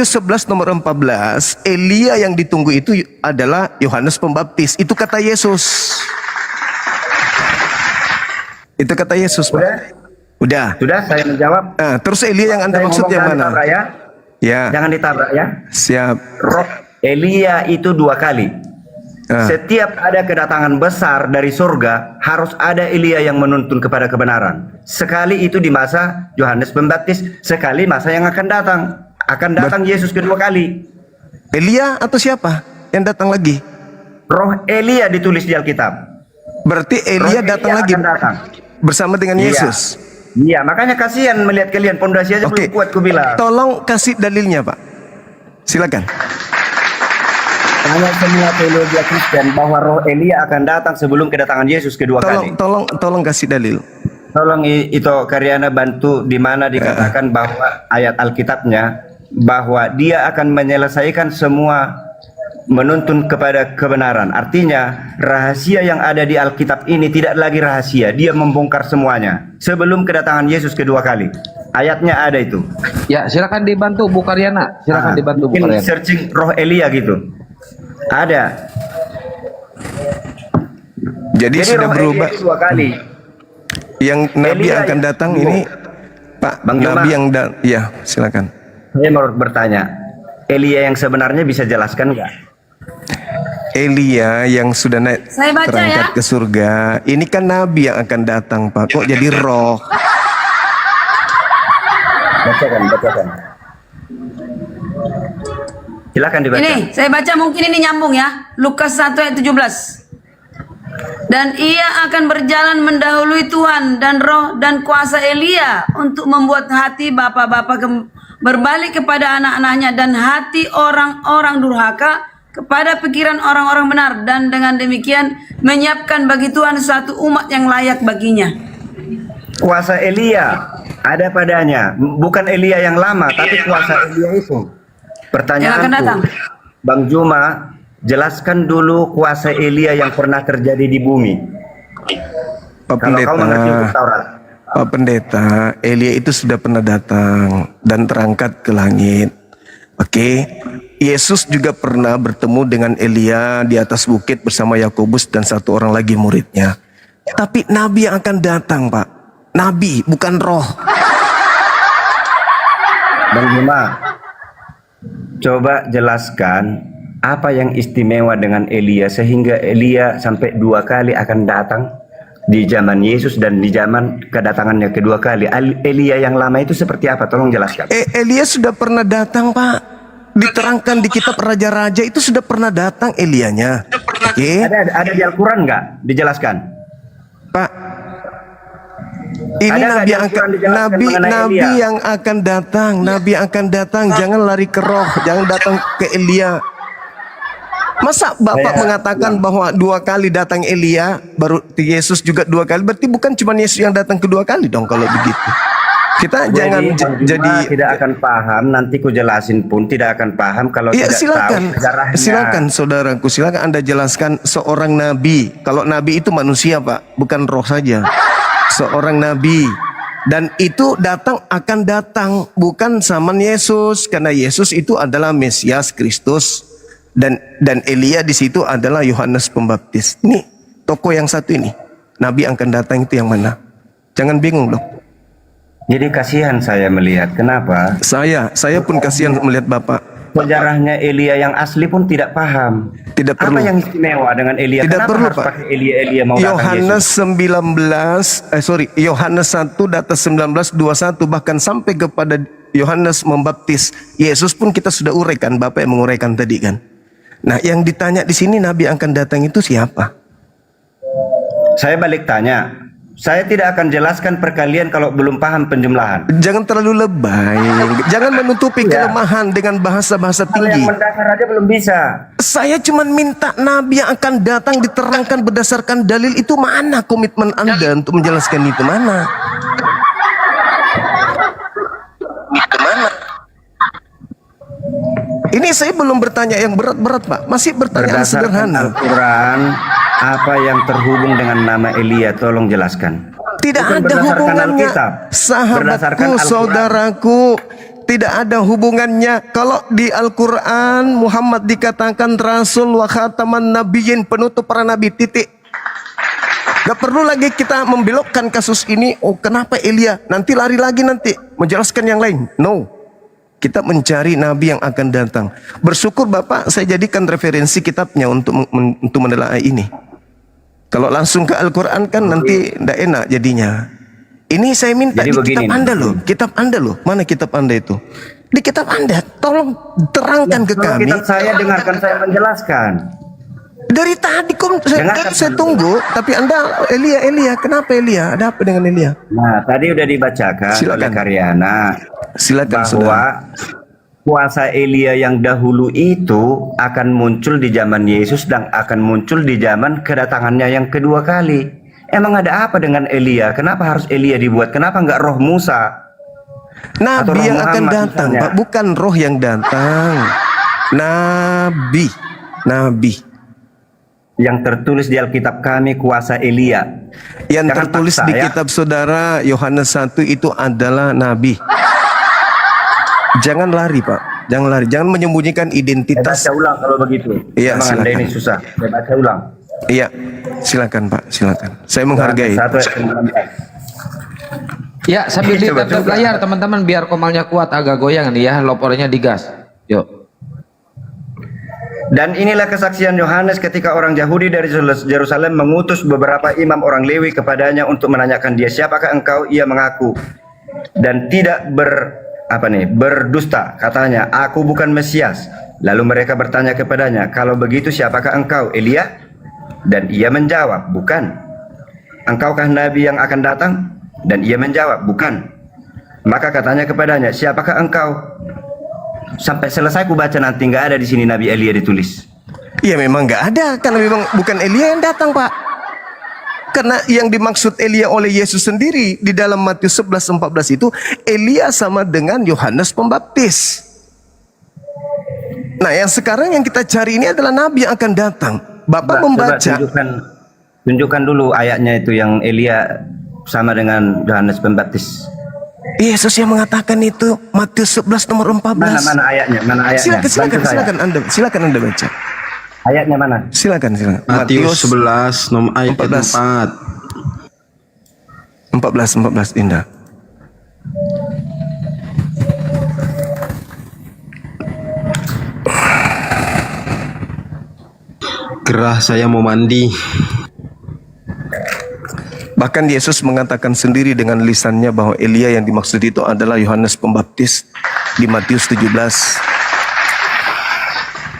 11 nomor 14, Elia yang ditunggu itu adalah Yohanes Pembaptis. Itu kata Yesus. Itu kata Yesus, Pak. Udah. Sudah saya menjawab. Nah, terus Elia yang Anda Saya maksud ngomong yang jangan mana? ditabrak ya. Ya, Jangan ditabrak ya. siap. Roh Elia itu dua kali. Ah. Setiap ada kedatangan besar dari surga, harus ada Elia yang menuntun kepada kebenaran. Sekali itu di masa Yohanes Pembaptis, sekali masa yang akan datang. Akan datang Yesus kedua kali. Elia atau siapa yang datang lagi? Roh Elia ditulis di Alkitab. Berarti Elia Roh datang lagi akan datang. bersama dengan Iya. Yesus. Iya, makanya kasihan melihat kalian pondasi aja Oke, belum kuat ku bilang. tolong kasih dalilnya, Pak. Silakan. Tanya semua teologi Kristen bahwa roh Elia akan datang sebelum kedatangan Yesus kedua kali. Tolong kasih dalil. Tolong itu Karyana bantu di mana dikatakan bahwa ayat Alkitabnya bahwa dia akan menyelesaikan semua, menuntun kepada kebenaran. Artinya rahasia yang ada di Alkitab ini tidak lagi rahasia, dia membongkar semuanya sebelum kedatangan Yesus kedua kali. Ayatnya ada itu. Ya, silakan dibantu Bu Karyana. Silakan dibantu Bu Mungkin Karyana. searching roh Elia gitu. Ada. Jadi sudah roh berubah. Elia itu dua kali. Yang Nabi Elia akan yang datang tunggu. ini, Pak. Bang Nabi Joma. yang ya, silakan. Saya mau bertanya, Elia yang sebenarnya bisa jelaskan nggak? Elia yang sudah naik Saya baca terangkat ya. ke surga. Ini kan Nabi yang akan datang, Pak. Kok jadi roh? Bacakan. Silakan dibaca. Ini saya baca mungkin ini nyambung ya. Lukas 1 ayat 17. Dan ia akan berjalan mendahului Tuhan dan roh dan kuasa Elia untuk membuat hati bapak-bapak berbalik kepada anak-anaknya dan hati orang-orang durhaka kepada pikiran orang-orang benar, dan dengan demikian menyiapkan bagi Tuhan suatu umat yang layak baginya. Kuasa Elia ada padanya, bukan Elia yang lama, tapi kuasa Elia itu. Yang akan datang. Pertanyaanku, Bang Juma, jelaskan dulu kuasa Elia yang pernah terjadi di bumi. Pak Kalau kau mengerti Pendeta, hukum Taurat. Pak Pendeta, Elia itu sudah pernah datang dan terangkat ke langit. Oke. Yesus juga pernah bertemu dengan Elia di atas bukit bersama Yakobus dan satu orang lagi muridnya. Tapi Nabi yang akan datang, Pak. Nabi, bukan roh. Bang Juma, coba jelaskan apa yang istimewa dengan Elia sehingga Elia sampai dua kali akan datang di zaman Yesus dan di zaman kedatangannya kedua kali. Elia yang lama itu seperti apa? Tolong jelaskan. Elia sudah pernah datang, Pak. Diterangkan di kitab Raja-Raja itu sudah pernah datang Elianya. Oke, Ada di Al-Quran nggak dijelaskan? Pak. Ini Ada nggak nabi di yang Al-Quran dijelaskan mengenai nabi Elia? yang akan datang, nabi yang akan datang. Jangan lari ke roh, jangan datang ke Elia. Masa Bapak mengatakan bahwa 2 kali datang Elia, baru Yesus juga 2 kali, berarti bukan cuma Yesus yang datang kedua kali dong kalau begitu. Kita jangan jadi tidak akan paham, nanti ku jelasin pun tidak akan paham kalau Iya, tidak silakan. tahu sejarahnya. Silakan saudaraku, silakan Anda jelaskan seorang nabi. Kalau nabi itu manusia, Pak, bukan roh saja. Seorang nabi, dan itu akan datang bukan zaman Yesus, karena Yesus itu adalah Mesias Kristus, dan Elia di situ adalah Yohanes Pembaptis. Nih, tokoh yang satu ini, nabi akan datang itu yang mana? Jangan bingung loh. Jadi kasihan saya melihat kenapa Saya pun kasihan melihat Bapak. sejarahnya Elia yang asli pun tidak paham. Tidak perlu. Apa yang istimewa dengan Elia? Tidak Kenapa perlu, harus Pak. pakai Elia mau datang Yohanes Yesus? Yohanes 1 data 19:21 bahkan sampai kepada Yohanes membaptis Yesus pun kita sudah uraikan, Bapak yang menguraikan tadi kan. Nah, yang ditanya di sini nabi akan datang itu siapa? Saya balik tanya. Saya tidak akan jelaskan perkalian kalau belum paham penjumlahan. Jangan terlalu lebay. Jangan menutupi kelemahan dengan bahasa-bahasa Hal yang tinggi. mendasar aja belum bisa. Saya cuma minta nabi yang akan datang diterangkan berdasarkan dalil itu. Mana komitmen Anda untuk menjelaskan itu? Mana? Ini saya belum bertanya yang berat-berat, Pak. Masih bertanya yang Berdasarkan sederhana. Al-Quran, apa yang terhubung dengan nama Elia? Tolong jelaskan. Tidak Bukan ada berdasarkan hubungannya, Alkitab. sahabatku, Berdasarkan Al-Quran. saudaraku. Tidak ada hubungannya. Kalau di Al-Quran Muhammad dikatakan Rasul wa khataman nabiyyin, penutup para nabi, titik. Gak perlu lagi kita membelokkan kasus ini. Oh, kenapa Elia? Nanti lari lagi nanti menjelaskan yang lain. No. Kita mencari nabi yang akan datang. Bersyukur Bapak saya jadikan referensi kitabnya untuk menelaah ini. Kalau langsung ke Al-Quran kan nanti tidak enak jadinya. Ini saya minta Jadi di begini kitab nih. Anda loh. Kitab Anda loh. Mana kitab Anda itu? Di kitab Anda. Tolong terangkan ke Kalau kami. kitab saya dengarkan saya menjelaskan. Dari tadi Dengarkan saya dulu. tunggu. Tapi Anda Elia. Kenapa Elia? Ada apa dengan Elia? Nah, tadi udah dibacakan Silakan. oleh Karyana Silakan bahwa saudara. kuasa Elia yang dahulu itu akan muncul di zaman Yesus dan akan muncul di zaman kedatangannya yang kedua kali. Emang ada apa dengan Elia? Kenapa harus Elia dibuat? Kenapa nggak roh Musa? Atau Nabi roh yang akan Muhammad datang, misalnya? Pak, bukan roh yang datang. Nabi Yang tertulis di Alkitab kami kuasa Elia. yang Jangan tertulis paksa, di ya. kitab saudara Yohanes 1 itu adalah nabi. Jangan lari, Pak. Jangan lari. Jangan menyembunyikan Saya identitas. baca ulang kalau begitu. Iya, Emang Anda silakan. ini susah. Saya baca ulang. Iya, silakan Pak, silakan. Saya menghargai. 1:19. Ya, sambil Coba, ditatap coba. layar teman-teman biar komalnya kuat, agak goyang nih ya, lopornya digas. Yuk. Dan inilah kesaksian Yohanes ketika orang Yahudi dari Yerusalem mengutus beberapa imam orang Lewi kepadanya untuk menanyakan dia, siapakah engkau? Ia mengaku dan tidak berdusta. Katanya, aku bukan Mesias. Lalu mereka bertanya kepadanya, kalau begitu siapakah engkau? Elia? Dan ia menjawab, bukan. Engkaukah nabi yang akan datang? Dan ia menjawab, bukan. Maka katanya kepadanya, siapakah engkau? Sampai selesai ku baca nanti, nggak ada di sini Nabi Elia ditulis. Iya memang nggak ada, karena memang bukan Elia yang datang, Pak. Karena yang dimaksud Elia oleh Yesus sendiri di dalam Matius 11:14 itu Elia sama dengan Yohanes Pembaptis. Nah, yang sekarang yang kita cari ini adalah nabi yang akan datang. Bapak Coba membaca. tunjukkan dulu ayatnya itu yang Elia sama dengan Yohanes Pembaptis. Yesus yang mengatakan itu Matius 11 nomor 14. Mana ayatnya? Mana ayatnya? Bantu saya. Silakan Anda baca. Ayatnya mana? Silakan. Matius 11 nomor ayat 14. 14 Indah. Gerah saya mau mandi. Bahkan Yesus mengatakan sendiri dengan lisannya bahwa Elia yang dimaksud itu adalah Yohanes Pembaptis di Matius 17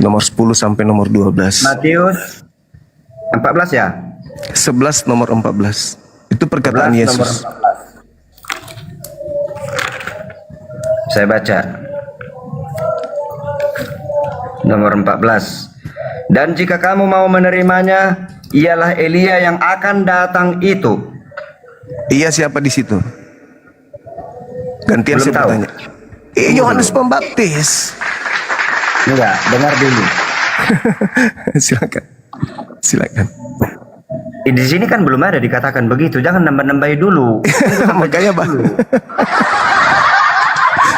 nomor 10 sampai nomor 12. Matius 14 ya? 11 nomor 14. Itu perkataan 11 nomor Yesus. 14. Saya baca. Nomor 14. Dan jika kamu mau menerimanya, ialah Elia yang akan datang itu. Iya, siapa di situ? Gantian Belum saya tahu. bertanya. Yohanes Pembaptis. Enggak, dengar dulu. Silakan. Silakan. Di sini kan belum ada dikatakan begitu. Jangan nambah-nambahi dulu. Makanya Pak.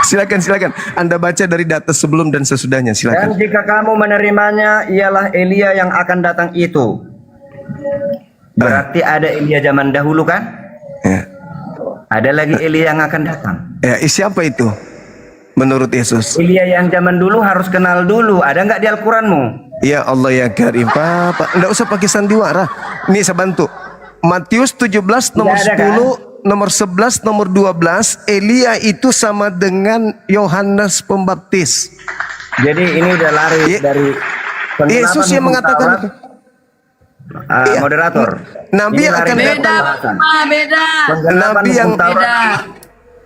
Silakan. Anda baca dari data sebelum dan sesudahnya. Dan Silakan. jika kamu menerimanya, ialah Elia yang akan datang itu. Berarti ada Elia zaman dahulu kan? Ya. Ada lagi Elia yang akan datang. Ya, siapa itu? Menurut Yesus. Elia yang zaman dulu harus kenal dulu. Ada nggak di Al-Quranmu? Ya Allah ya Karim. Pak, enggak usah pakai sandiwara. Nih saya bantu. Matius 17 nomor Tidak ada, 10, nomor 11, nomor 12, Elia itu sama dengan Yohanes Pembaptis. Jadi ini udah lari Ye- dari Yesus yang hukum mengatakan Taurat. Iya. Moderator. Nabi Ini yang lari akan dari Beda, pembahasan. beda. Penggelapan Nabi hukum yang Taurat. Beda.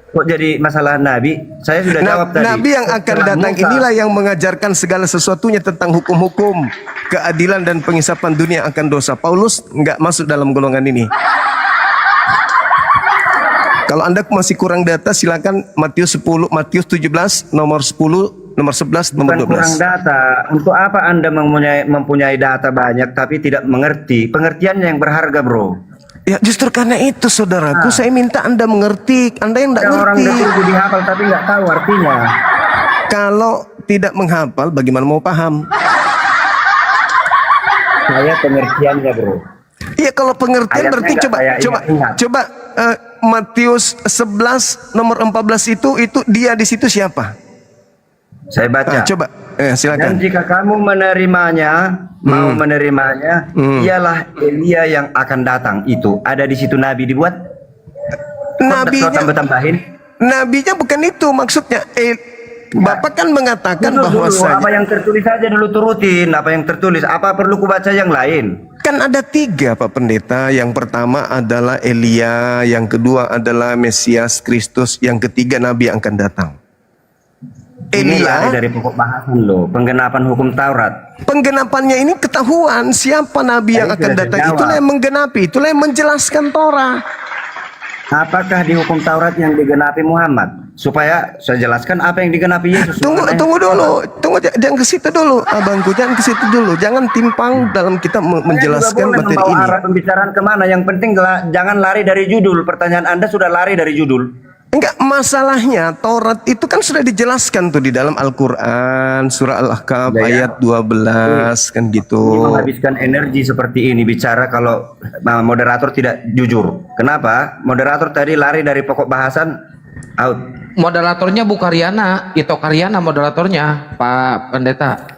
Kok jadi masalah Nabi? Saya sudah jawab tadi. Nabi yang akan Setelah datang Musa, inilah yang mengajarkan segala sesuatunya tentang hukum-hukum, keadilan dan pengisapan dunia akan dosa. Paulus nggak masuk dalam golongan ini. Kalau Anda masih kurang data, silakan Matius 17 nomor 10, nomor 11, nomor bukan kurang 12. data. Untuk apa Anda mempunyai data banyak tapi tidak mengerti? Pengertiannya yang berharga, bro. Ya justru karena itu saudaraku, saya minta Anda mengerti. Anda yang tidak Ada orang ngerti. udah dihafal tapi nggak tahu artinya. Kalau tidak menghafal, bagaimana mau paham? Saya pengertiannya, bro. Iya, kalau pengertian Ayatnya berarti nggak saya ingat. coba Matius 11 nomor 14 itu dia di situ siapa? Saya baca. Coba Dan silakan. jika kamu menerimanya, mau menerimanya, ialah Elia yang akan datang itu. Ada di situ Nabi dibuat? Nabinya Tambah-tambahin. nabinya bukan itu maksudnya. Bapak kan mengatakan Dulu, bahwasanya apa yang tertulis aja dulu turutin. Apa yang tertulis? Apa perlu kubaca yang lain? kan ada 3 Pak Pendeta. Yang pertama adalah Elia, yang kedua adalah Mesias Kristus, yang ketiga Nabi yang akan datang. Ini lari Elia, dari pokok bahasan loh. Penggenapan hukum Taurat. penggenapannya ini ketahuan siapa Nabi yang Tadi akan sudah datang. dijawab. Itulah yang menggenapi, itulah yang menjelaskan Torah. Apakah di hukum Taurat yang digenapi Muhammad? Supaya saya jelaskan apa yang digenapi Yesus. Tunggu dulu, jangan ke situ dulu, abangku, jangan ke situ dulu, jangan timpang dalam kita menjelaskan materi ini. Arah pembicaraan kemana? Yang penting jangan lari dari judul. Pertanyaan Anda sudah lari dari judul. Enggak, masalahnya Taurat itu kan sudah dijelaskan tuh di dalam Al-Quran, surah Al-Ahqaf Ya, ya. ayat 12 kan Ini gitu. menghabiskan energi seperti ini bicara kalau moderator tidak jujur. Kenapa? Moderator tadi lari dari pokok bahasan out. Moderatornya Bu Karyana, Ito Karyana moderatornya, Pak Pendeta.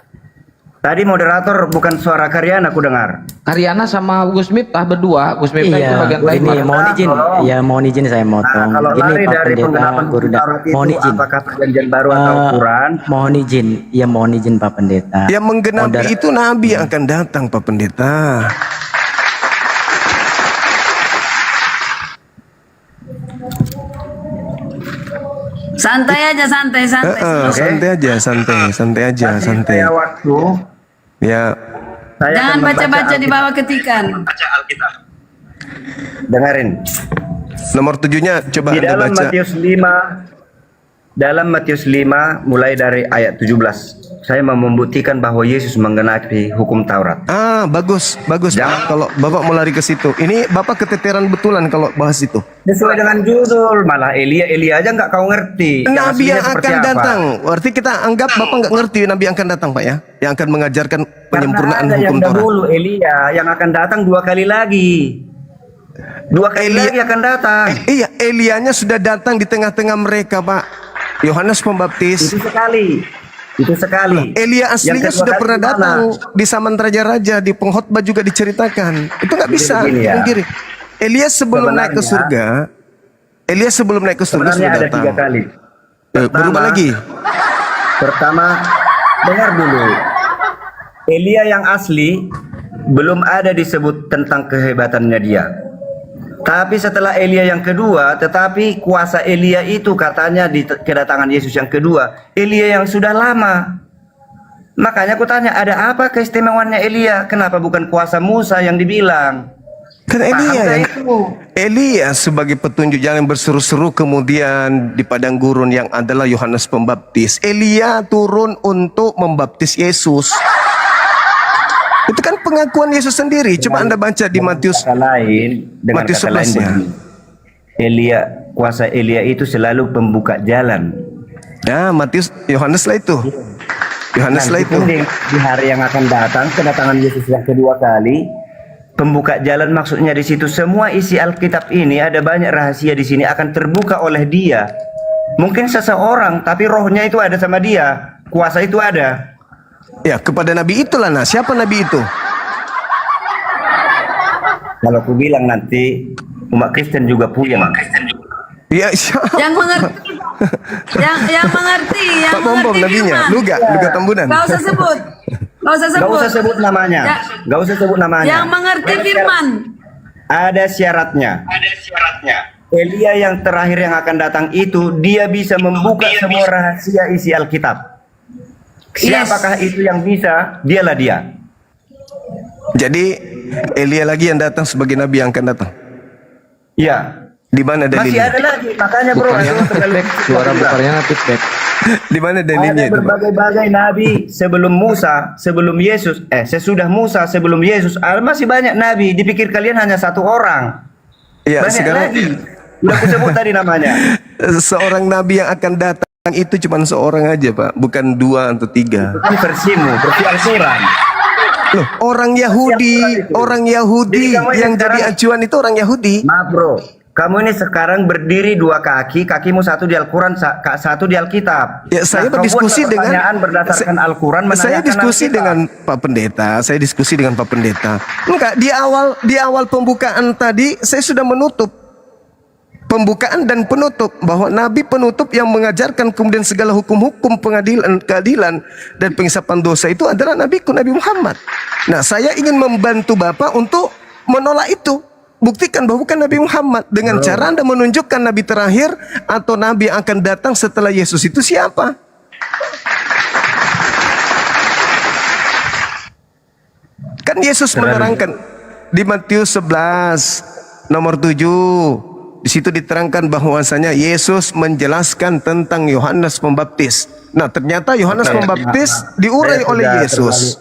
Tadi moderator bukan suara Karyana aku dengar. Karyana sama Gus Miftah berdua. Gus Miftah itu Iya, bagian ini timur. mohon izin. Tolong. Ya, mohon izin saya motong. Nah, kalau Ini lari Pak dari Pendeta penggenapan hukum Gurda, Taurat itu mohon izin. apakah perjanjian baru atau Quran? Ya, Mohon izin. Ya, mohon izin Pak Pendeta. Yang menggenapi Modera- itu Nabi yang akan datang Pak Pendeta. Santai aja, santai. Santai aja, santai aja, Kasih santai. saya waktu. Ya, Saya Jangan akan membaca baca-baca di Alkitab. bawah ketikan. Baca Alkitab. Dengerin. nomor 7-nya coba Di Anda dalam baca. Matius 5 mulai dari ayat 17. Saya mau membuktikan bahwa Yesus menggenapi hukum Taurat. Bagus, bagus Pak. Jangan. Kalau Bapak mau lari ke situ. Ini Bapak keteteran betulan kalau bahas itu. Sesuai dengan judul, malah Elia aja nggak kau ngerti. Nabi aslinya yang seperti akan apa. datang. Berarti kita anggap Bapak nggak ngerti Nabi yang akan datang Pak ya. Yang akan mengajarkan penyempurnaan Karena ada hukum yang Taurat. dahulu Elia yang akan datang 2 kali lagi. 2 kali Elia- lagi akan datang. Iya, Elianya sudah datang di tengah-tengah mereka Pak. Yohanes Pembaptis. Itu sekali. Elia aslinya Yang kedua sudah kali pernah di mana? datang di Saman Raja-Raja, di pengkhotbah juga diceritakan. Itu nggak bisa begini ya. dipungkiri. Elia sebelum naik ke surga, sudah Sebenarnya ada datang. 3 kali. Berubah lagi. Pertama, dengar dulu. Elia yang asli belum ada disebut tentang kehebatannya dia. Tapi setelah Elia yang kedua, tetapi kuasa Elia itu katanya di kedatangan Yesus yang kedua, Elia yang sudah lama. Makanya aku tanya, ada apa keistimewaannya Elia? Kenapa bukan kuasa Musa yang dibilang? Kan Elia Paham yang itu? Elia sebagai petunjuk jalan berseru-seru, kemudian di padang gurun yang adalah Yohanes Pembaptis. Elia turun untuk membaptis Yesus. Itu kan pengakuan Yesus sendiri. Coba Anda baca di Matius Kata lain, dengan Matius kata lain 11 -nya. Elia, kuasa Elia itu selalu pembuka jalan. Ya, Matius, Yohanes lah itu. Yohanes lah Nanti itu. pun di hari yang akan datang, kedatangan Yesus yang kedua kali, pembuka jalan maksudnya di situ semua isi Alkitab ini, ada banyak rahasia di sini akan terbuka oleh dia. Mungkin seseorang, tapi rohnya itu ada sama dia, kuasa itu ada. Ya, kepada Nabi itulah. Nah, siapa Nabi itu? Kalau aku bilang nanti umat Kristen juga punya. Ya, Yang mengerti, yang mengerti, yang Pak Bom mengerti nabinya. firman. Luga Tambunan. Gak usah sebut. Gak usah Gak sebut. usah sebut namanya. Ya. Gak usah sebut namanya. Yang mengerti firman. Ada syaratnya. Elia yang terakhir yang akan datang itu, dia bisa membuka semua rahasia isi Alkitab. Siapakah itu yang bisa? Dialah dia. Jadi Elia lagi yang datang sebagai nabi yang akan datang. Ya. Di mana Masih dalilnya? ada lagi. Makanya bro. Bukarnya feedback, suara bukarnya feedback. Di mana dalilnya Ada itu? Pak? berbagai-bagai nabi sebelum Musa, sebelum Yesus, sesudah Musa, sebelum Yesus. Masih banyak nabi. Dipikir kalian hanya satu orang. Ya, Banyak sekarang lagi. Udah aku sebut tadi namanya. seorang nabi yang akan datang itu cuma seorang aja, Pak, bukan 2 atau 3. Ini versimu, versi Al-Quran. Loh, orang Yahudi Jadi kamu yang sekarang- jadi acuan itu orang Yahudi. Maaf bro, kamu ini sekarang berdiri 2 kaki, kakimu satu di Al-Quran, satu di Alkitab. Ya, saya kau berdiskusi buat pertanyaan dengan berdasarkan Al-Quran, saya menanyakan diskusi Alkitab. dengan Pak Pendeta, saya diskusi dengan Pak Pendeta. Enggak, di awal pembukaan tadi saya sudah menutup pembukaan dan penutup bahwa nabi penutup yang mengajarkan kemudian segala hukum-hukum keadilan dan pengisapan dosa itu adalah nabiku, Nabi Muhammad. Nah, saya ingin membantu Bapak untuk menolak itu. Buktikan bahwa bukan Nabi Muhammad dengan cara Anda menunjukkan nabi terakhir atau nabi yang akan datang setelah Yesus itu siapa? Kan Yesus menerangkan di Matius 11 nomor 7. Di situ diterangkan bahwasanya Yesus menjelaskan tentang Yohanes Pembaptis. Nah, ternyata Yohanes Pembaptis diurai oleh Yesus.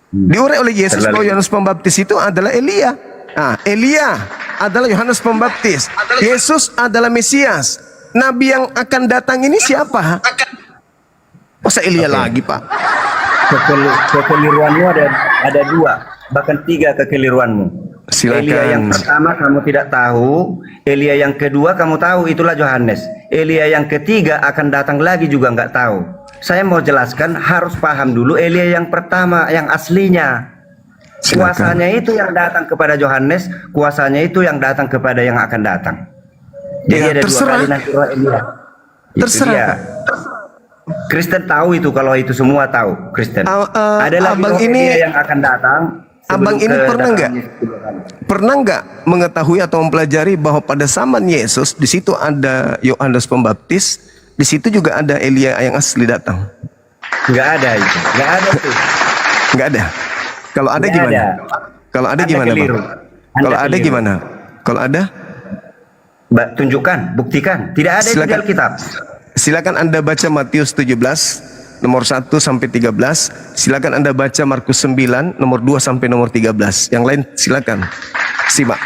Diurai oleh Yesus bahwa Yohanes Pembaptis itu adalah Elia. Nah, Elia adalah Yohanes Pembaptis. Yesus adalah Mesias. Nabi yang akan datang ini siapa? Masa Elia lagi, Pak? Kekeliruanmu ada 2, bahkan 3 kekeliruanmu. Silakan. Elia yang pertama kamu tidak tahu, Elia yang kedua kamu tahu, itulah Yohanes. Elia yang ketiga akan datang lagi juga nggak tahu. Saya mau jelaskan, harus paham dulu Elia yang pertama, yang aslinya. Silakan. Kuasanya itu yang datang kepada Yohanes, kuasanya itu yang datang kepada yang akan datang. Jadi Ya, ada terserah. 2 kali nanti roh Elia. Itu Terserah, dia. Pak. Kristen tahu itu, kalau itu semua tahu Kristen. Ada lagi Abang roh ini- Elia yang akan datang. Abang sebelum ini pernah kedatangan nggak? Yesus kedua kali. Pernah nggak mengetahui atau mempelajari bahwa pada zaman Yesus di situ ada Yohanes Pembaptis, di situ juga ada Elia yang asli datang? Nggak ada itu, nggak ada tuh. Nggak ada. Kalau ada Nggak gimana? ada. Kalau ada Anda gimana, keliru. Bang? Anda Kalau ada keliru. gimana? Kalau ada, Tunjukkan, buktikan. Tidak ada itu di Silakan. Alkitab. silakan Anda baca Matius 17 nomor 1 sampai 13. Silakan Anda baca Markus 9 nomor 2 sampai nomor 13. Yang lain silakan. Simak.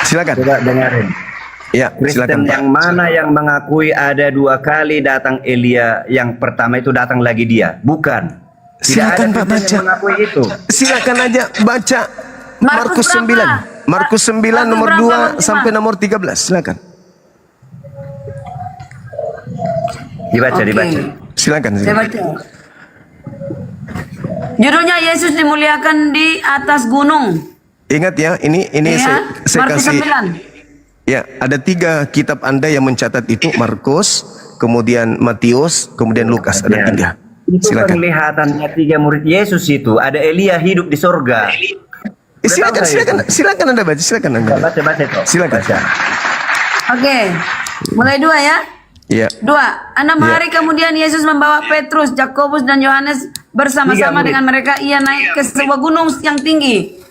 Silakan. Coba dengarin. Ya, silakan, Kristen Pak. yang mana yang mengakui ada 2 kali datang Elia, yang pertama itu datang lagi dia? Bukan. Tidak Silakan, ada Pak, Kristen baca. yang mengakui itu. Silakan aja baca Markus Markus 9. berapa? Markus 9 Markus nomor berapa, 2 Bang Jima? sampai nomor 13. Silakan. Dibaca, Oke. dibaca. Silakan. Saya silakan. baca. Judulnya Yesus dimuliakan di atas gunung. Ingat ya, ini Ya, saya Markus kasih 9. ya, ada 3 kitab Anda yang mencatat itu, Markus, kemudian Matius, kemudian Lukas, ada Ya. 3. Itu Silakan. penglihatannya 3 murid Yesus itu. Ada Elia hidup di sorga. Silakan Anda baca, silakan Anda. Baca itu. Silakan. Oke. Mulai 2 ya. Iya. 2. 6 hari kemudian Yesus membawa Petrus, Yakobus dan Yohanes bersama-sama dengan mereka. Ia naik ke sebuah gunung yang tinggi.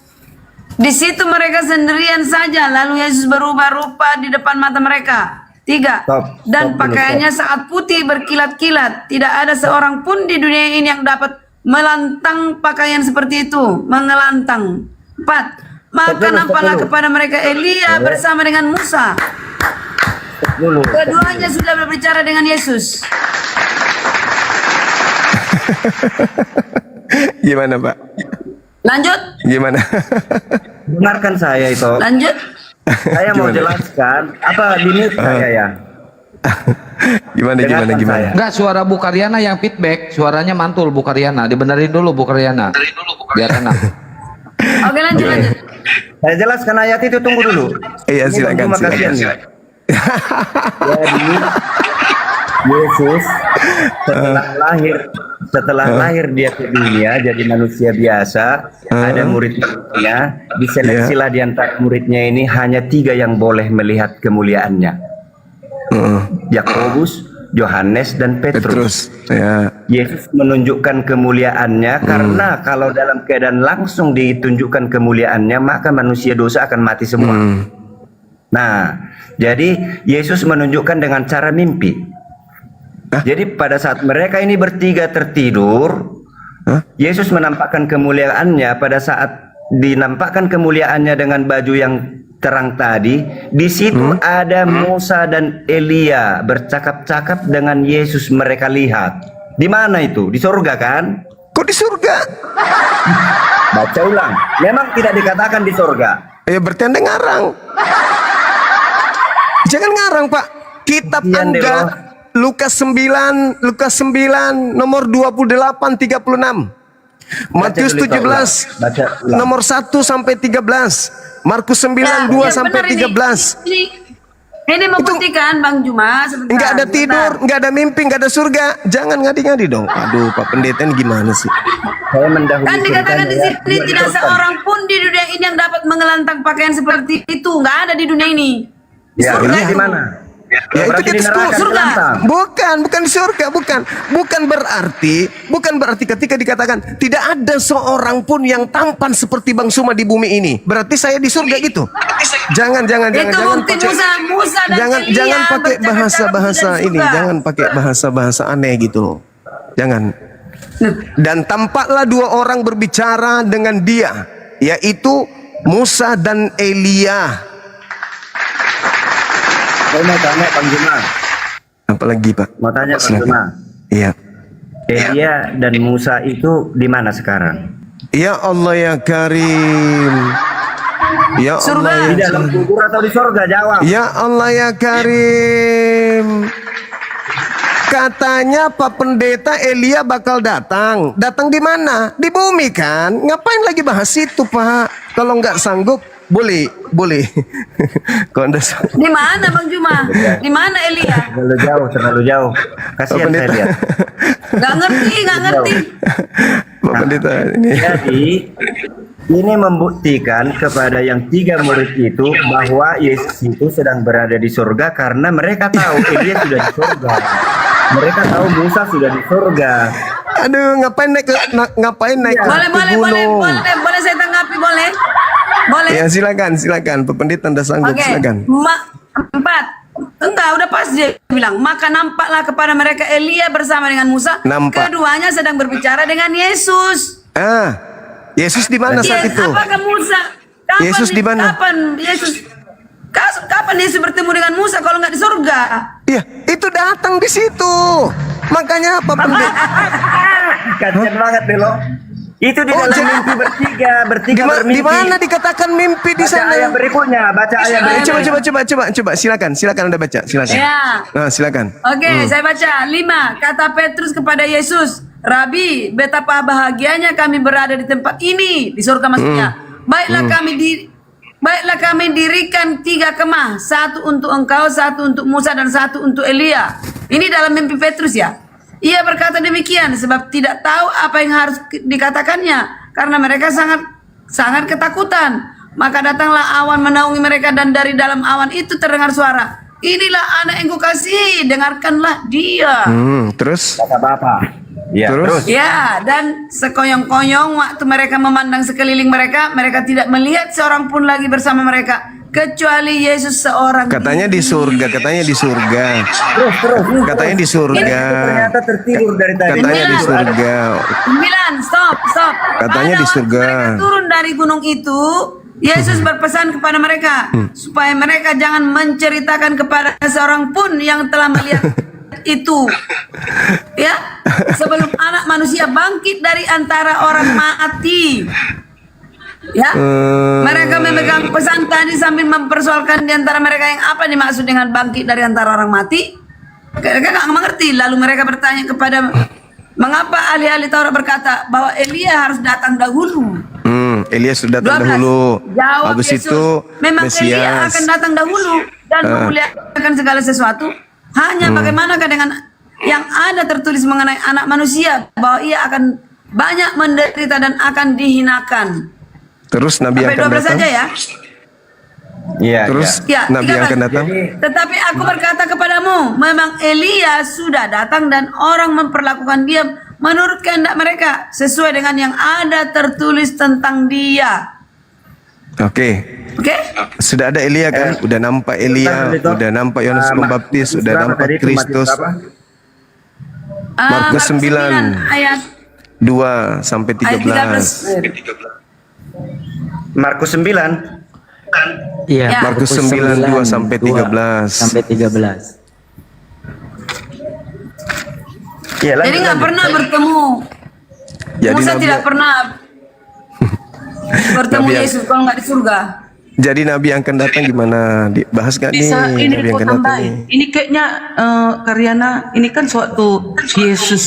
Di situ mereka sendirian saja. Lalu Yesus berubah rupa di depan mata mereka. 3. Dan pakaiannya sangat putih berkilat-kilat. Tidak ada seorang pun di dunia ini yang dapat melantang pakaian seperti itu. Mengelantang. 4. Maka nampaklah kepada mereka Elia bersama dengan Musa. Keduanya sudah berbicara dengan Yesus. Gimana, Pak? Lanjut. Gimana? Dengarkan saya itu. Lanjut. Saya mau jelaskan apa di saya ya. Gimana? Saya. Enggak, suara Bu Karyana yang feedback, suaranya mantul Bu Karyana. Dibenerin dulu Bu Karyana. Biar enak. Oke, lanjut. Saya jelaskan ayat itu, tunggu dulu. Iya, silakan. Jadi Yesus setelah lahir dia ke dunia jadi manusia biasa, ada murid-muridnya, diseleksilah di antara muridnya ini hanya 3 yang boleh melihat kemuliaannya. Yakobus, Yohanes dan Petrus. Ya. Yesus menunjukkan kemuliaannya karena kalau dalam keadaan langsung ditunjukkan kemuliaannya maka manusia dosa akan mati semua. Nah, jadi Yesus menunjukkan dengan cara mimpi. Jadi pada saat mereka ini bertiga tertidur, Yesus menampakkan kemuliaannya. Pada saat dinampakkan kemuliaannya dengan baju yang terang tadi, di situ ada Musa dan Elia bercakap-cakap dengan Yesus. Mereka lihat. Di mana itu? Di surga kan? Kok di surga? Baca ulang. Memang tidak dikatakan di surga. Ya berarti Anda ngarang. Jangan ngarang, Pak. Kitab Anda Lukas 9 nomor 28 36. Matius 17 nomor 1 sampai 13. Markus 9 2 sampai 13. Ini membuktikan Bang Juma sebentar. Enggak ada tidur, enggak ada mimpi, enggak ada surga. Jangan ngadi-ngadi dong. Aduh, Pak Pendeta ini gimana sih? Saya mendahului. Kan dikatakan di sini tidak seorang pun di dunia ini yang dapat mengelantang pakaian seperti itu. Enggak ada di dunia ini. Ya, ini di mana? Ya itu Berarti di kita neraka, surga. dilantang. Bukan di surga, bukan berarti ketika dikatakan tidak ada seorang pun yang tampan seperti Bang Suma di bumi ini. Berarti saya di surga gitu. Jangan Itu bukti Musa dan Elia jangan pakai bahasa-bahasa bercakap-cakap ini, di surga. jangan pakai bahasa-bahasa aneh gitu loh. Jangan. Dan tampaklah 2 orang berbicara dengan dia, yaitu Musa dan Elia. Saya mau tanya Bang Juma. Apalagi, Pak? Mau tanya Bang Silakan. Juma. Iya. Elia dan Musa itu di mana sekarang? Ya Allah ya Karim. Ya Surga. Allah Di ya, dalam kubur atau di surga? Jawab. ya Allah ya Karim. Katanya Pak Pendeta Elia bakal datang. Datang di mana? Di bumi kan? Ngapain lagi bahas itu, Pak? Kalau nggak sanggup, boleh. Kalau Anda sanggup. Di mana Bang Juma? Di mana Elia? Terlalu jauh. Kasihan saya lihat. Nggak ngerti. Pak Pendeta ini. Jadi ini membuktikan kepada yang 3 murid itu bahwa Yesus itu sedang berada di surga karena mereka tahu Elia sudah di surga. Mereka tahu Musa sudah di surga. Aduh, ngapain naik ke gunung? Boleh saya tanggapi, boleh? Boleh. Ya silakan Pak Pendeta, Anda sanggup, Oke. silakan. 4. Enggak, udah pas dia bilang. Maka nampaklah kepada mereka Elia bersama dengan Musa. Nampak. Keduanya sedang berbicara dengan Yesus. Yesus di mana saat itu? Apakah Musa? Yesus di mana? Kapan Yesus bertemu dengan Musa kalau nggak di surga? Iya, itu datang di situ. Makanya apa Pendeta? Kasihan banget deh lo. Itu di dalam mimpi bertiga bermimpi. Di mana dikatakan mimpi di Baca sana? ayat berikutnya, baca ayat berikutnya. Coba, silakan Anda baca, silakan. Ya. Nah, silakan. Oke, saya baca 5. Kata Petrus kepada Yesus, Rabi, betapa bahagianya kami berada di tempat ini, di surga maksudnya. Baiklah kami dirikan 3 kemah, 1 untuk engkau, 1 untuk Musa dan 1 untuk Elia. Ini dalam mimpi Petrus ya. Ia berkata demikian sebab tidak tahu apa yang harus dikatakannya karena mereka sangat sangat ketakutan. Maka datanglah awan menaungi mereka dan dari dalam awan itu terdengar suara, inilah anak yang kukasihi, dengarkanlah dia. Terus? Kata Bapak. Ya, Terus? Ya, dan sekoyong-koyong waktu mereka memandang sekeliling mereka, mereka tidak melihat seorang pun lagi bersama mereka, kecuali Yesus seorang. Katanya di surga, katanya di surga. Katanya di surga. Ternyata tertidur dari tadi. Katanya di surga. 9, stop. Katanya Pada di waktu surga. mereka turun dari gunung itu, Yesus berpesan kepada mereka supaya mereka jangan menceritakan kepada seorang pun yang telah melihat itu, ya, sebelum anak manusia bangkit dari antara orang mati. Ya, mereka memegang pesan tadi sambil mempersoalkan di antara mereka yang apa dimaksud dengan bangkit dari antara orang mati. Mereka nggak mengerti. Lalu mereka bertanya kepada, mengapa ahli-ahli Taurat berkata bahwa Elia harus datang dahulu? Elia sudah 12. datang dahulu. Jawab Habis Yesus, itu memang Elia Mesias. akan datang dahulu dan memuliakan segala sesuatu. Hanya bagaimanakah dengan yang ada tertulis mengenai anak manusia, bahwa ia akan banyak menderita dan akan dihinakan. Terus Nabi yang Sampai akan 12 datang. saja ya. Iya. Terus Ya, Nabi yang 13. akan datang. Tetapi aku berkata kepadamu, memang Elia sudah datang dan orang memperlakukan dia menurut kehendak mereka, sesuai dengan yang ada tertulis tentang dia. Oke. Oke? Sudah ada Elia kan? Udah nampak Elia, udah nampak Yohanes Pembaptis, udah nampak Kristus. Markus 9 ayat 2 sampai ayat 13. 13. Markus 9. Iya, Ya. Markus 9 2 sampai 13. sampai 13. Iya, lanjut, Jadi nggak lanjut. pernah bertemu. Jadi Musa Nabi- tidak pernah bertemu Nabi yang- Yesus kalau nggak di surga. Jadi Nabi yang akan datang gimana? Dibahas gak nih? Bisa ini Nabi yang kau akan datang tambahin. nih? Ini kayaknya Karyana, ini kan suatu Yesus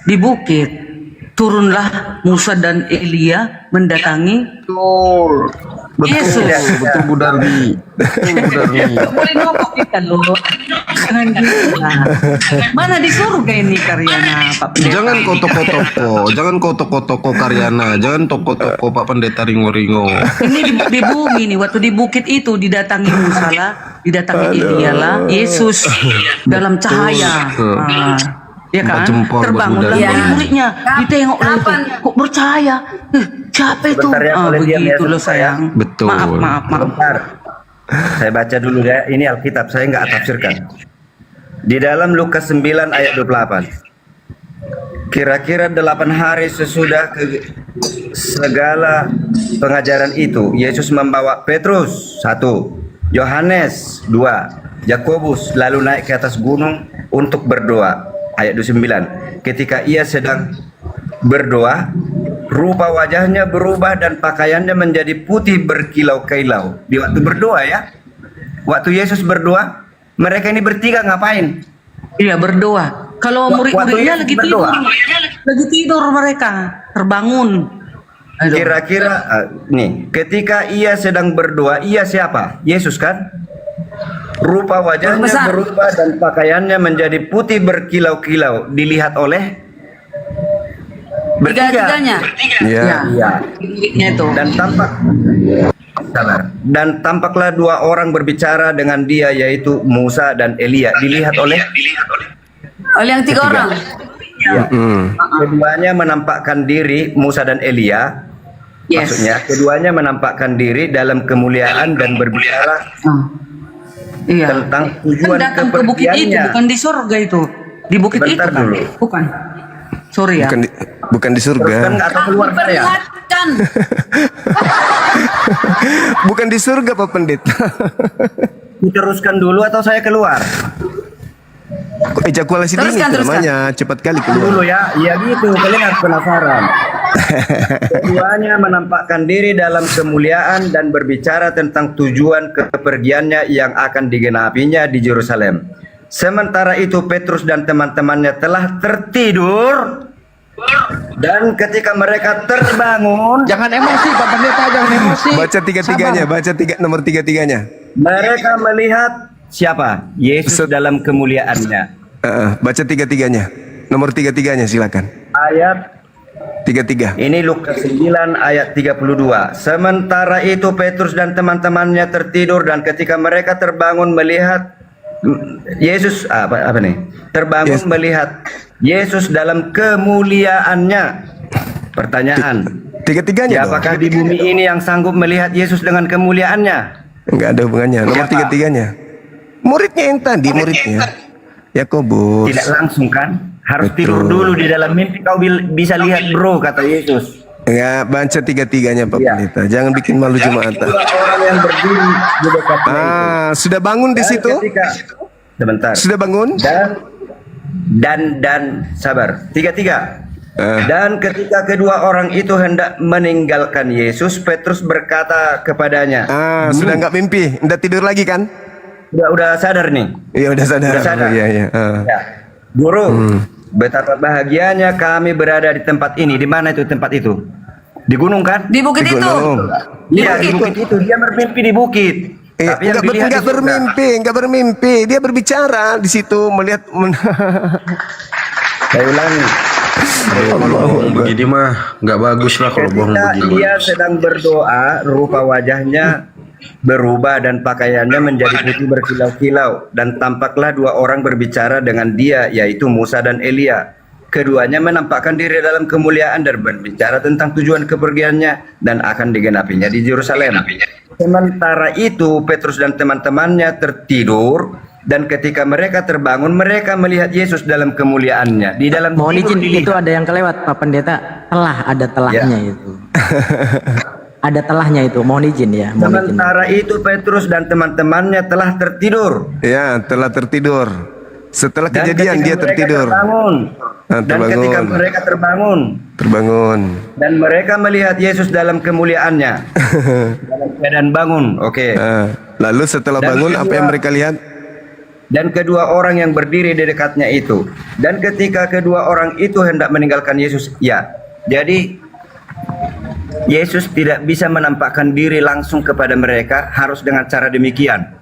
di bukit. Turunlah Musa dan Elia mendatangi Betul. Yesus. Betul Bu Darmi. Betul Bu Darmi. Nggak boleh ngomong kita loh. Jangan gitu lah. Mana di surga ini Karyana Pak Pendeta? Jangan kau toko-toko Karyana, jangan toko-toko Pak Pendeta Ringo-Ringo. Ini di bumi nih, waktu di bukit itu didatangi Musa lah, didatangi Elia lah, Yesus dalam cahaya. Ya kan? Empat jempol buat Terbangunlah budaya. murid-muridnya, ditengok lah itu, Kapan? kok bercahaya? Siapa itu? Sebentar ya, boleh diam ya, Begitu loh sebentar ya. sayang. Betul. Maaf. Bentar. Saya baca dulu ya. Ini Alkitab, saya nggak tafsirkan. Di dalam Lukas 9 ayat 28. Kira-kira 8 hari sesudah segala pengajaran itu, Yesus membawa Petrus 1, Yohanes 2, Yakobus lalu naik ke atas gunung untuk berdoa. Ayat 29. Ketika ia sedang berdoa, rupa wajahnya berubah dan pakaiannya menjadi putih berkilau-kilau. Di waktu berdoa ya. Waktu Yesus berdoa, mereka ini bertiga ngapain? Iya berdoa. Kalau murid-muridnya Yesus lagi tidur, berdoa. lagi tidur mereka, terbangun. Aduh. Kira-kira nih, ketika ia sedang berdoa, ia siapa? Yesus kan? Rupa wajahnya Besar. berubah dan pakaiannya menjadi putih berkilau-kilau. Dilihat oleh bertiga. Tiga-tiganya. Iya. Ya, Iya. muridnya itu. Dan tampaklah dua orang berbicara dengan dia, yaitu Musa dan Elia. Dilihat oleh Oleh yang tiga orang. ya. Keduanya menampakkan diri, Musa dan Elia. Yes. Maksudnya keduanya menampakkan diri dalam kemuliaan dan berbicara Iya. tentang Kan tujuan datang ke bukit itu, kepergiannya. bukan di surga itu. Di bukit Bentar itu kan? dulu. Bukan. Sorry ya. Bukan di Terus kan surga. nggak tahu keluar saya. Diperlihatkan. Bukan di surga Pak Pendeta. Diteruskan dulu atau saya keluar? Kok ejakulasi dini Teruskan, itu teruskan. namanya, cepat kali Dulu keluar. ya, iya gitu. Kalian harus penasaran. Keduanya menampakkan diri dalam kemuliaan dan berbicara tentang tujuan kepergiannya yang akan digenapinya di Yerusalem. Sementara itu Petrus dan teman-temannya telah tertidur, dan ketika mereka terbangun, Jangan emosi Pak Pendeta, jangan emosi. Baca tiga-tiganya, baca nomor tiga-tiganya. mereka melihat siapa? Yesus dalam kemuliaannya. Baca tiga-tiganya. Nomor tiga-tiganya silakan. Ayat 33. Ini Lukas 9 ayat 32. Sementara itu Petrus dan teman-temannya tertidur, dan ketika mereka terbangun melihat Yesus terbangun Yes. melihat Yesus dalam kemuliaannya. Pertanyaan, 33-nya dong. siapakah di bumi ini yang sanggup melihat Yesus dengan kemuliaannya? Enggak ada hubungannya. Nomor Siapa? 33-nya. Muridnya yang tadi, muridnya. Yakobus. Tidak langsung kan? Harus Betul. tidur dulu di dalam mimpi kau bisa lihat bro, kata Yesus. Enggak, baca 33-nya Pak Iya. Pendeta. Jangan bikin malu jemaat. Dua orang yang berdiri di dekatnya itu. Sudah bangun di Dan situ? sebentar. Sudah bangun? Dan sabar. 33. Ah. Dan ketika kedua orang itu hendak meninggalkan Yesus, Petrus berkata kepadanya, Sudah nggak mimpi, udah tidur lagi kan? udah sadar nih. Iya, udah sadar. Udah sadar. Oh, iya, iya. Ya. Guru, betapa bahagianya kami berada di tempat ini. Di mana itu tempat itu? Di gunung kan? Di bukit Di itu. gunung. Iya, di bukit itu. Dia bermimpi di bukit. Tapi yang dilihat di surga. Enggak bermimpi. Dia berbicara di situ melihat Saya ulangi. Kalau bohong begini mah nggak bagus lah kalau bohong Ketika begini. dia sedang berdoa, rupa wajahnya berubah dan pakaiannya menjadi putih berkilau-kilau, dan tampaklah dua orang berbicara dengan dia, yaitu Musa dan Elia. Keduanya menampakkan diri dalam kemuliaan dan berbicara tentang tujuan kepergiannya dan akan digenapinya di Yerusalem. Sementara itu Petrus dan teman-temannya tertidur, dan ketika mereka terbangun mereka melihat Yesus dalam kemuliaannya. Di dalam Mohon tidur izin, dilihat. itu ada yang kelewat Pak Pendeta. Ada telahnya Ya. itu. Ada telahnya itu. Mohon izin ya. Mohon izin. Sementara itu Petrus dan teman-temannya telah tertidur. ya telah tertidur. Setelah Dan kejadian ketika dia mereka tertidur. terbangun, dan Terbangun. ketika mereka terbangun Terbangun. dan mereka melihat Yesus dalam kemuliaannya, dalam keadaan bangun, oke. Lalu setelah Dan bangun apa kedua- yang mereka lihat? Dan kedua orang yang berdiri di dekatnya itu. Dan ketika kedua orang itu hendak meninggalkan Yesus, ya. Jadi Yesus tidak bisa menampakkan diri langsung kepada mereka, harus dengan cara demikian.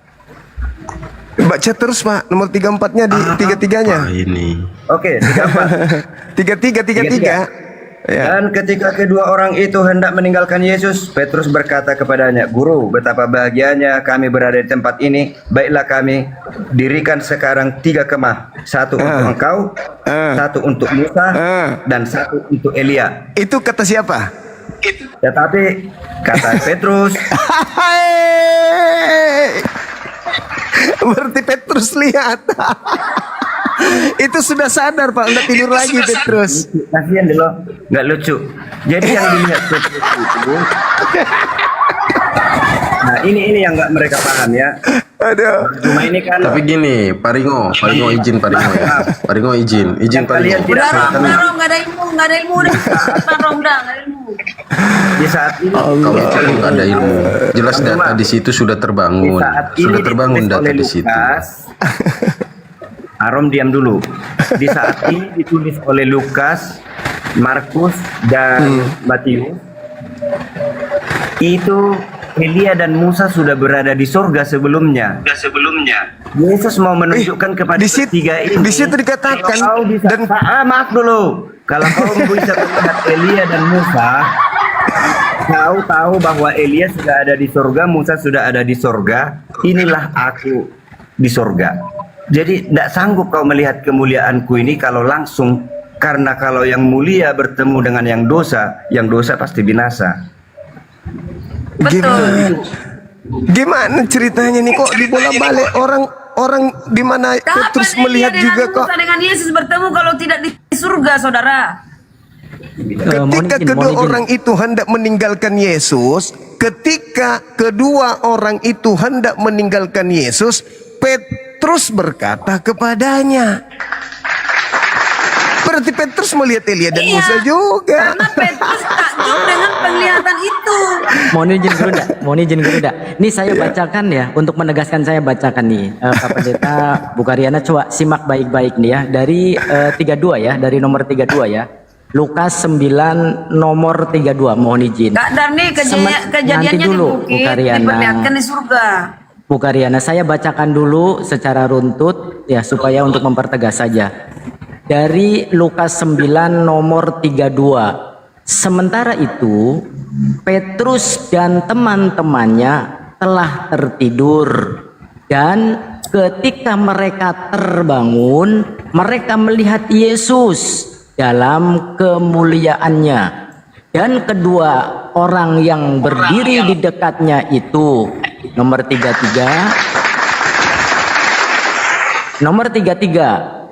Baca terus Pak, nomor 34-nya di 33-nya. Ini. Oke, 34. 33. Ya. Dan ketika kedua orang itu hendak meninggalkan Yesus, Petrus berkata kepadanya, "Guru, betapa bahagianya kami berada di tempat ini. Baiklah, kami dirikan sekarang 3 kemah. Satu untuk engkau, satu untuk Musa, dan satu untuk Elia." Itu kata siapa? Tetapi kata Petrus, Berarti Petrus lihat. Itu sudah sadar Pak, udah tidur lagi Petrus. kasihan deh lo, nggak lucu. Jadi yang dilihat Petrus itu, nah ini yang nggak mereka paham ya. Aduh. Cuma ini kan. Tapi gini, Paringo izin Paringo ya. Paringo izin Yang kalian Paringo. Udah tidak Rom, nggak ada ilmu udah. Cepetan, Rom, udah nggak ada ilmu. di saat ini. Kalau aku nggak ada ilmu, jelas data di situ sudah Di terbangun, saat ini sudah terbangun ditulis data oleh di situ. Lukas. Arom diam dulu. Di saat ini ditulis oleh Lukas, Markus, dan Matius. Itu Elia dan Musa sudah berada di surga sebelumnya. Yesus mau menunjukkan kepada di situ- ketiga ini. di situ dikatakan, kalau kau bisa, dan- maaf dulu. Kalau kau bisa melihat Elia dan Musa, kau tahu bahwa Elia sudah ada di surga, Musa sudah ada di surga. Inilah aku di surga. Jadi tidak sanggup kau melihat kemuliaanku ini kalau langsung, karena kalau yang mulia bertemu dengan yang dosa pasti binasa. Gimana ceritanya nih kok dibolak-balik orang di mana Petrus Kapan melihat Elia juga dengan kok Musa dengan Yesus bertemu kalau tidak di surga, saudara? ketika kedua orang itu hendak meninggalkan Yesus, Petrus berkata kepadanya. Berarti Petrus melihat Elia dan Iya, Musa juga. Karena Petrus takjub dengan penglihatan itu. Mohon izin guru dak. Ini saya bacakan ya, untuk menegaskan saya bacakan nih. Pak Pendeta Bukariana, coba simak baik-baik nih ya. Dari 32 ya, dari nomor 32 ya. Lukas 9 nomor 32, mohon izin. Kak Darni, Nanti kejadiannya dulu, di bukit, Bukariana. diperlihatkan di surga. Bukariana, saya bacakan dulu secara runtut ya, supaya untuk mempertegas saja. Dari Lukas 9 nomor 32. Sementara itu, Petrus dan teman-temannya telah tertidur, dan ketika mereka terbangun, mereka melihat Yesus dalam kemuliaannya, dan kedua orang yang berdiri di dekatnya itu, nomor 33,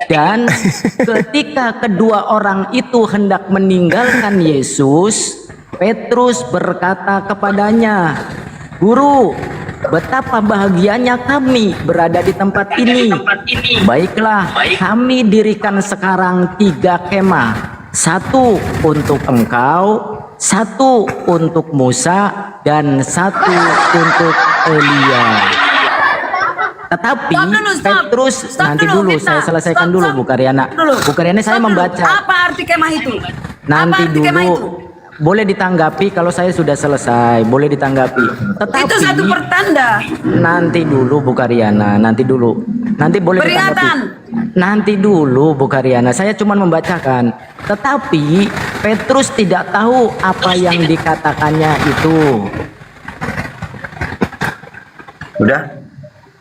dan ketika kedua orang itu hendak meninggalkan Yesus, Petrus berkata kepadanya, "Guru, betapa bahagianya kami berada di tempat ini. Baiklah, kami dirikan sekarang 3 kemah. 1 untuk engkau, 1 untuk Musa, dan 1 untuk Elia." Tetapi Stop dulu, stop. Petrus, Stop nanti dulu, dulu Vita. saya selesaikan Stop, dulu stop. Bu Karyana. Dulu. Bu Karyana, saya Stop dulu. membaca. Apa arti kemah itu? Nanti Apa arti kemah dulu. itu? Boleh ditanggapi kalau saya sudah selesai, boleh ditanggapi. Tetapi Itu satu pertanda. nanti dulu Bu Karyana, nanti dulu. Nanti boleh Peringatan. ditanggapi. Nanti dulu Bu Karyana, saya cuma membacakan. Tetapi Petrus tidak tahu apa yang dikatakannya itu. Udah?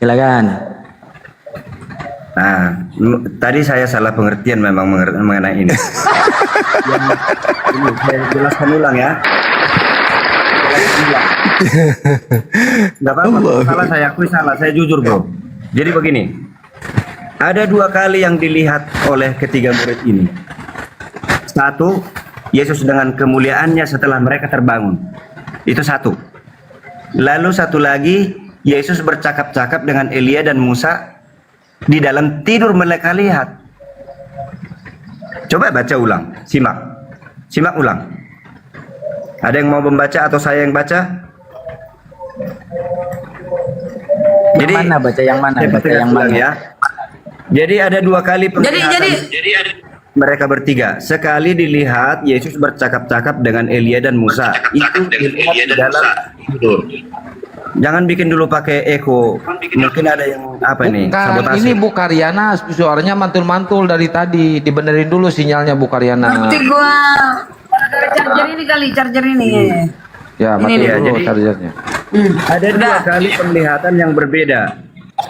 Silakan. Nah, tadi saya salah pengertian memang mengenai ini. Ini saya jelaskan ulang ya. Gak apa-apa, salah saya akui salah, saya jujur bro. Jadi begini, ada 2 kali yang dilihat oleh ketiga murid ini. 1, Yesus dengan kemuliaannya setelah mereka terbangun. Itu 1. Lalu 1 lagi, Yesus bercakap-cakap dengan Elia dan Musa di dalam tidur mereka lihat. Coba baca ulang, simak ulang. Ada yang mau membaca atau saya yang baca? Yang mana baca yang mana? saya Baca yang ulang mana? ya. Jadi ada 2 kali penglihatan. Mereka bertiga. Sekali dilihat Yesus bercakap-cakap dengan Elia dan Musa. Itu dilihat di dalam tidur. Jangan bikin dulu pakai echo. Mungkin ada yang apa nih? Bukan, Sabotase. ini Bu Karyana suaranya mantul-mantul dari tadi. Dibenerin dulu sinyalnya Bu Karyana. Nanti gua charger ini kali, charger ini. Ya, Ini matiin dia, dulu jadi- chargernya. Ada 2 kali penglihatan yang berbeda.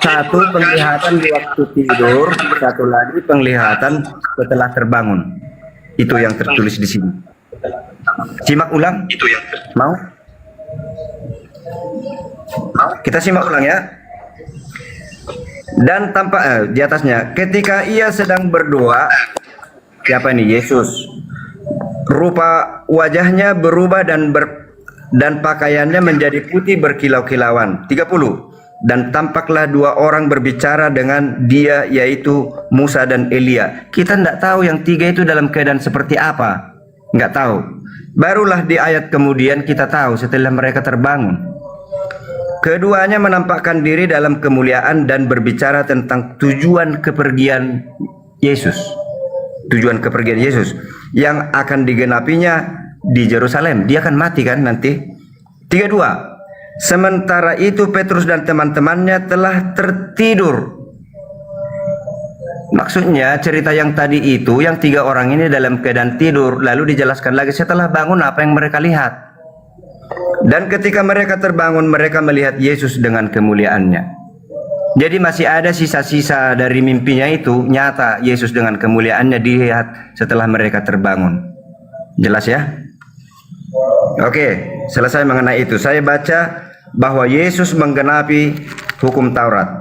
1 penglihatan di waktu tidur, 1 lagi penglihatan setelah terbangun. Itu yang tertulis di sini. Simak ulang. Itu yang mau? Kita simak ulang ya. Dan tampak di atasnya, ketika ia sedang berdoa, siapa ini? Yesus. Rupa wajahnya berubah dan pakaiannya menjadi putih berkilau-kilauan. 30. Dan tampaklah 2 orang berbicara dengan dia, yaitu Musa dan Elia. Kita tidak tahu yang 3 itu dalam keadaan seperti apa. Nggak tahu. Barulah di ayat kemudian kita tahu setelah mereka terbangun. Keduanya menampakkan diri dalam kemuliaan dan berbicara tentang tujuan kepergian Yesus. Tujuan kepergian Yesus yang akan digenapinya di Yerusalem. Dia akan mati kan nanti. 32. Sementara itu Petrus dan teman-temannya telah tertidur. Maksudnya cerita yang tadi itu, yang 3 orang ini dalam keadaan tidur, lalu dijelaskan lagi setelah bangun apa yang mereka lihat. Dan ketika mereka terbangun, mereka melihat Yesus dengan kemuliaannya. Jadi masih ada sisa-sisa dari mimpinya itu, nyata Yesus dengan kemuliaannya dilihat setelah mereka terbangun. Jelas ya? Oke, selesai mengenai itu. Saya baca bahwa Yesus menggenapi hukum Taurat.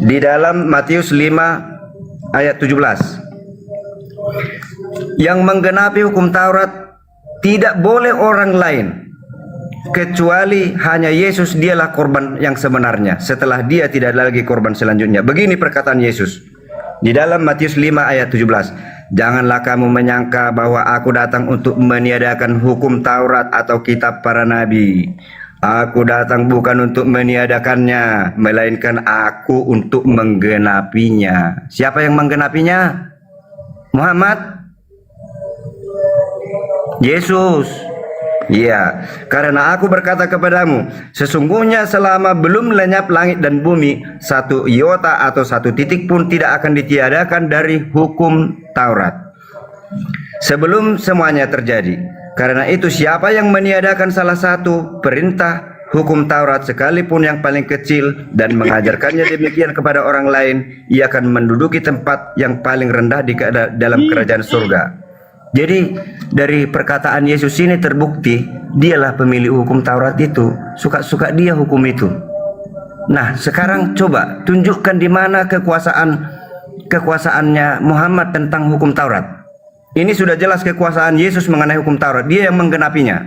Di dalam Matius 5 ayat 17. Yang menggenapi hukum Taurat tidak boleh orang lain kecuali hanya Yesus, dialah korban yang sebenarnya. Setelah dia tidak ada lagi korban selanjutnya. Begini perkataan Yesus di dalam Matius 5 ayat 17. Janganlah kamu menyangka bahwa aku datang untuk meniadakan hukum Taurat atau kitab para nabi. Aku datang bukan untuk meniadakannya, melainkan aku untuk menggenapinya. Siapa yang menggenapinya? Muhammad? Yesus. Iya, karena aku berkata kepadamu, sesungguhnya selama belum lenyap langit dan bumi, 1 iota atau 1 titik pun tidak akan ditiadakan dari hukum Taurat sebelum semuanya terjadi. Karena itu siapa yang meniadakan salah satu perintah hukum Taurat sekalipun yang paling kecil dan mengajarkannya demikian kepada orang lain, ia akan menduduki tempat yang paling rendah di dalam kerajaan surga. Jadi dari perkataan Yesus ini terbukti dialah pemilik hukum Taurat itu, suka-suka dia hukum itu. Nah, sekarang coba tunjukkan di mana kekuasaannya Muhammad tentang hukum Taurat. Ini sudah jelas kekuasaan Yesus mengenai hukum Taurat, dia yang menggenapinya.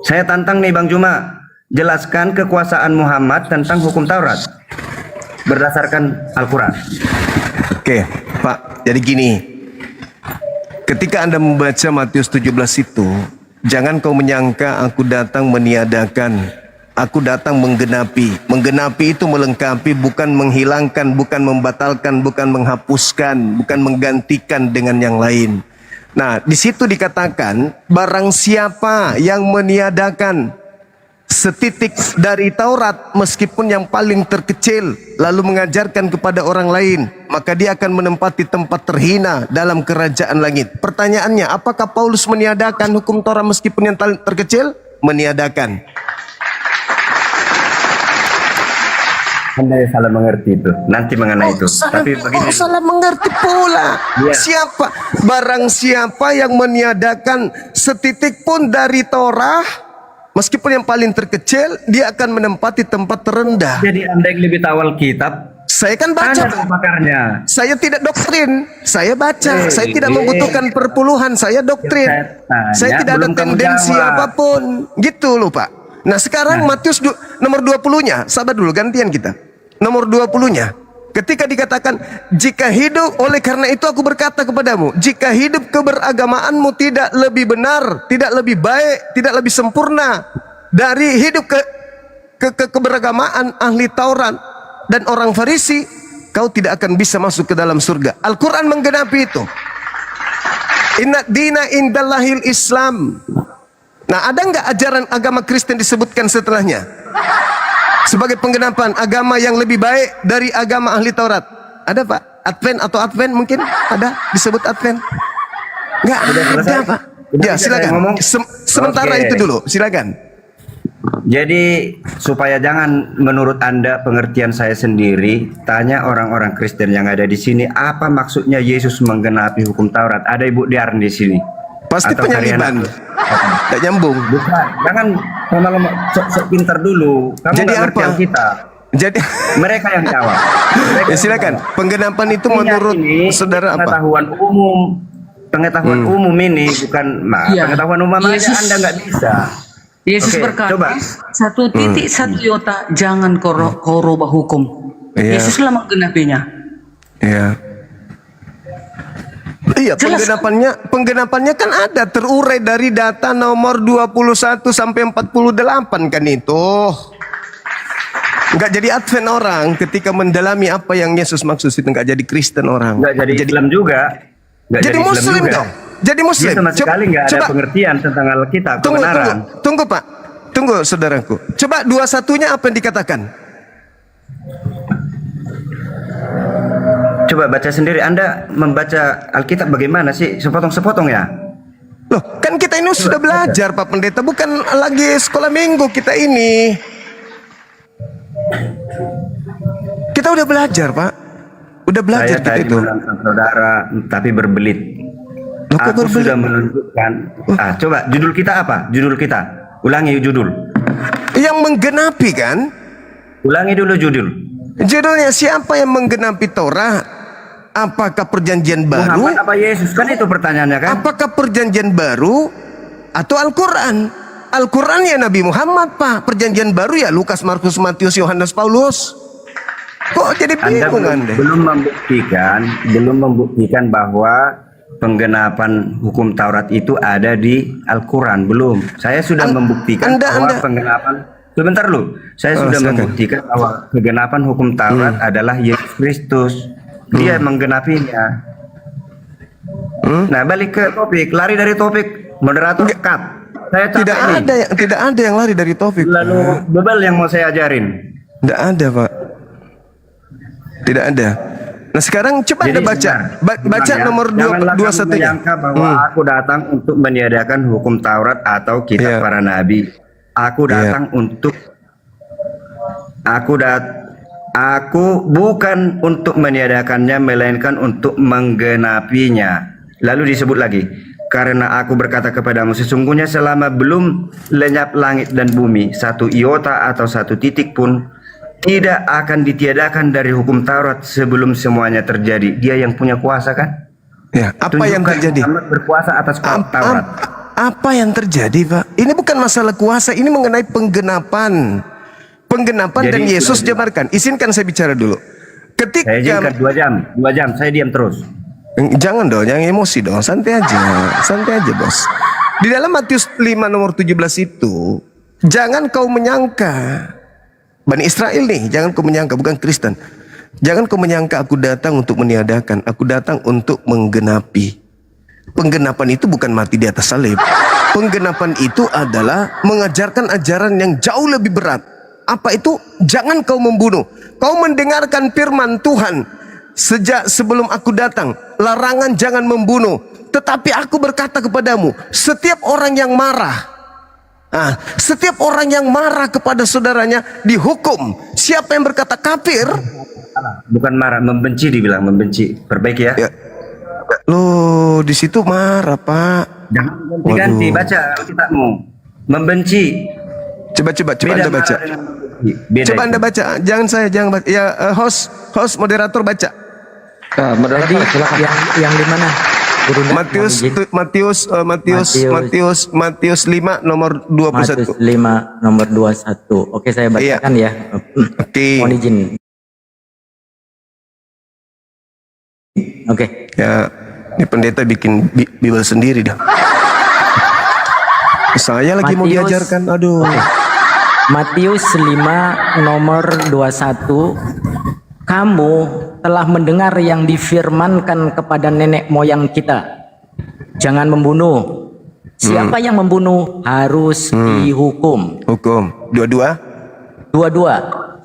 Saya tantang nih Bang Juma, jelaskan kekuasaan Muhammad tentang hukum Taurat berdasarkan Al-Quran. Oke, Pak. Jadi gini, ketika Anda membaca Matius 17 itu, jangan kau menyangka aku datang meniadakan, aku datang menggenapi. Menggenapi itu melengkapi, bukan menghilangkan, bukan membatalkan, bukan menghapuskan, bukan menggantikan dengan yang lain. Nah, di situ dikatakan barang siapa yang meniadakan setitik dari Taurat meskipun yang paling terkecil lalu mengajarkan kepada orang lain, maka dia akan menempati tempat terhina dalam kerajaan langit. Pertanyaannya, apakah Paulus meniadakan hukum Taurat meskipun yang terkecil? Meniadakan. Anda salah mengerti itu. Nanti mengenai itu. Tapi begini. Salah mengerti pula. Ya. Siapa? Barang siapa yang meniadakan setitik pun dari Torah, meskipun yang paling terkecil, dia akan menempati tempat terendah. Jadi Anda yang lebih tahu Alkitab, Saya kan baca. tanya pakarnya. Saya tidak doktrin. Saya baca. Saya tidak membutuhkan perpuluhan. Saya doktrin. Saya tidak ada belum kamu tendensi jawab. apapun. Gitu loh Pak. Nah sekarang Matius nomor 20-nya. Sabar dulu, gantian kita. Nomor 20-nya. Ketika dikatakan, jika hidup, oleh karena itu aku berkata kepadamu, jika hidup keberagamaanmu tidak lebih benar, tidak lebih baik, tidak lebih sempurna dari hidup keberagamaan ahli Taurat dan orang Farisi, kau tidak akan bisa masuk ke dalam surga. Al-Quran menggenapi itu. Inna dina indallahil Islam. Nah, ada nggak ajaran agama Kristen disebutkan setelahnya sebagai penggenapan agama yang lebih baik dari agama ahli Taurat? Ada Pak? Advent atau Advent mungkin? Ada disebut Advent? Nggak ada Pak. Ya silakan. Sementara Oke. itu dulu, silakan. Jadi supaya jangan menurut Anda pengertian saya sendiri, tanya orang-orang Kristen yang ada di sini apa maksudnya Yesus menggenapi hukum Taurat. Ada Ibu Diarn di sini. Pasti Atau penyaliban. kalian- Tak nyambung. Bukan, jangan lama-lama sok pintar dulu. Kamu Jadi nggak ngerti apa? Alkitab. Jadi Mereka yang jawab. ya silakan. Penggenapan itu Artinya menurut ini saudara apa? pengetahuan umum. Pengetahuan umum ini bukan Iya. pengetahuan umum aja Yesus- Anda nggak bisa. Yesus Oke, berkata, coba. 1 iota jangan kau rubah hukum. Iya. Yesuslah menggenapinya. Iya. Iya, Jelas. penggenapannya kan ada terurai dari data nomor 21 sampai 48 kan itu. Enggak jadi Advent orang ketika mendalami apa yang Yesus maksud itu, enggak jadi Kristen orang. Nggak jadi Islam juga. Nggak jadi Islam Muslim juga. dong. Jadi Muslim. Dia sama sekali nggak ada coba, pengertian tentang Alkitab, tunggu, kebenaran. tunggu Pak. Tunggu saudaraku. Coba 21-nya apa yang dikatakan? Coba baca sendiri. Anda membaca Alkitab bagaimana sih? Sepotong-sepotong ya? Loh, kan kita ini sudah belajar Pak Pendeta, bukan lagi sekolah minggu kita ini. Kita udah belajar Pak. Udah belajar Saya kita tadi itu. menantang saudara, tapi berbelit. Loh, kok Aku berbelit? sudah menunjukkan. Coba judul kita apa? Judul kita. Ulangi judul. Yang menggenapi kan? Ulangi dulu judul. Judulnya siapa yang menggenapi Taurat? Apakah perjanjian baru? Muhammad apa Yesus? Kan itu pertanyaannya kan? Apakah perjanjian baru atau Al-Quran? Al-Quran ya Nabi Muhammad Pak. Perjanjian baru ya Lukas, Markus, Matius, Yohanes, Paulus. Kok jadi Anda bingung Anda? belum membuktikan bahwa penggenapan hukum Taurat itu ada di Al-Quran. Belum. Saya sudah membuktikan bahwa penggenapan. Sebentar lu. Saya sudah silakan. membuktikan bahwa penggenapan hukum Taurat adalah Yesus Kristus. Dia menggenapinya. Nah, balik ke topik. Lari dari topik. Moderator cut. Saya capek nih. Tidak ada yang lari dari topik. Lalu bebel yang mau saya ajarin. Tidak ada Pak. Tidak ada. Nah sekarang coba Jadi Anda baca, sebentar, baca ya, nomor janganlah kamu 21-nya. menyangka bahwa aku datang untuk meniadakan hukum Taurat atau kitab Iya. para nabi. Aku datang untuk aku bukan untuk meniadakannya, melainkan untuk menggenapinya. Lalu disebut lagi, karena aku berkata kepadamu, sesungguhnya selama belum lenyap langit dan bumi, satu iota atau satu titik pun tidak akan ditiadakan dari hukum Taurat sebelum semuanya terjadi. Dia yang punya kuasa kan? Ya, apa yang Tunjukkan terjadi? Muhammad berkuasa atas Taurat. Apa yang terjadi, Pak? Ini bukan masalah kuasa, ini mengenai penggenapan. Penggenapan Jadi, dan Yesus jabarkan. Izinkan saya bicara dulu. Ketika Saya izinkan 2 jam, saya diam terus. Jangan dong, jangan emosi dong, santai aja bos. Di dalam Matius 5 nomor 17 itu, jangan kau menyangka, Bani Israel nih, jangan kau menyangka, bukan Kristen. Jangan kau menyangka aku datang untuk meniadakan, aku datang untuk menggenapi. Penggenapan itu bukan mati di atas salib. Penggenapan itu adalah mengajarkan ajaran yang jauh lebih berat. Apa itu? Jangan kau membunuh. Kau mendengarkan firman Tuhan sejak sebelum aku datang, larangan jangan membunuh. Tetapi aku berkata kepadamu, setiap orang yang marah, setiap orang yang marah kepada saudaranya dihukum. Siapa yang berkata kafir? Bukan marah, membenci dibilang, membenci. Perbaiki ya. Ya. Loh, di situ marah, Pak. Jangan ganti-ganti, Waduh. baca Alkitabmu. Membenci. Coba Anda baca. marah dengan membenci. Beda Coba itu. Anda baca. Jangan saya, jangan baca. Ya, host moderator baca. Moderator, Tadi silakan. yang di mana? Gurunda, Matius 5 nomor 21. Matius 5 nomor 21. Oke, saya bacakan ya. Oke. Mohon izin. Oke. Ya, ini pendeta bikin Bible sendiri dah. Saya lagi mau Matius. diajarkan. Aduh. Matius 5 nomor 21. Kamu telah mendengar yang difirmankan kepada nenek moyang kita. Jangan membunuh. Siapa yang membunuh harus dihukum. Hukum. Dua-dua.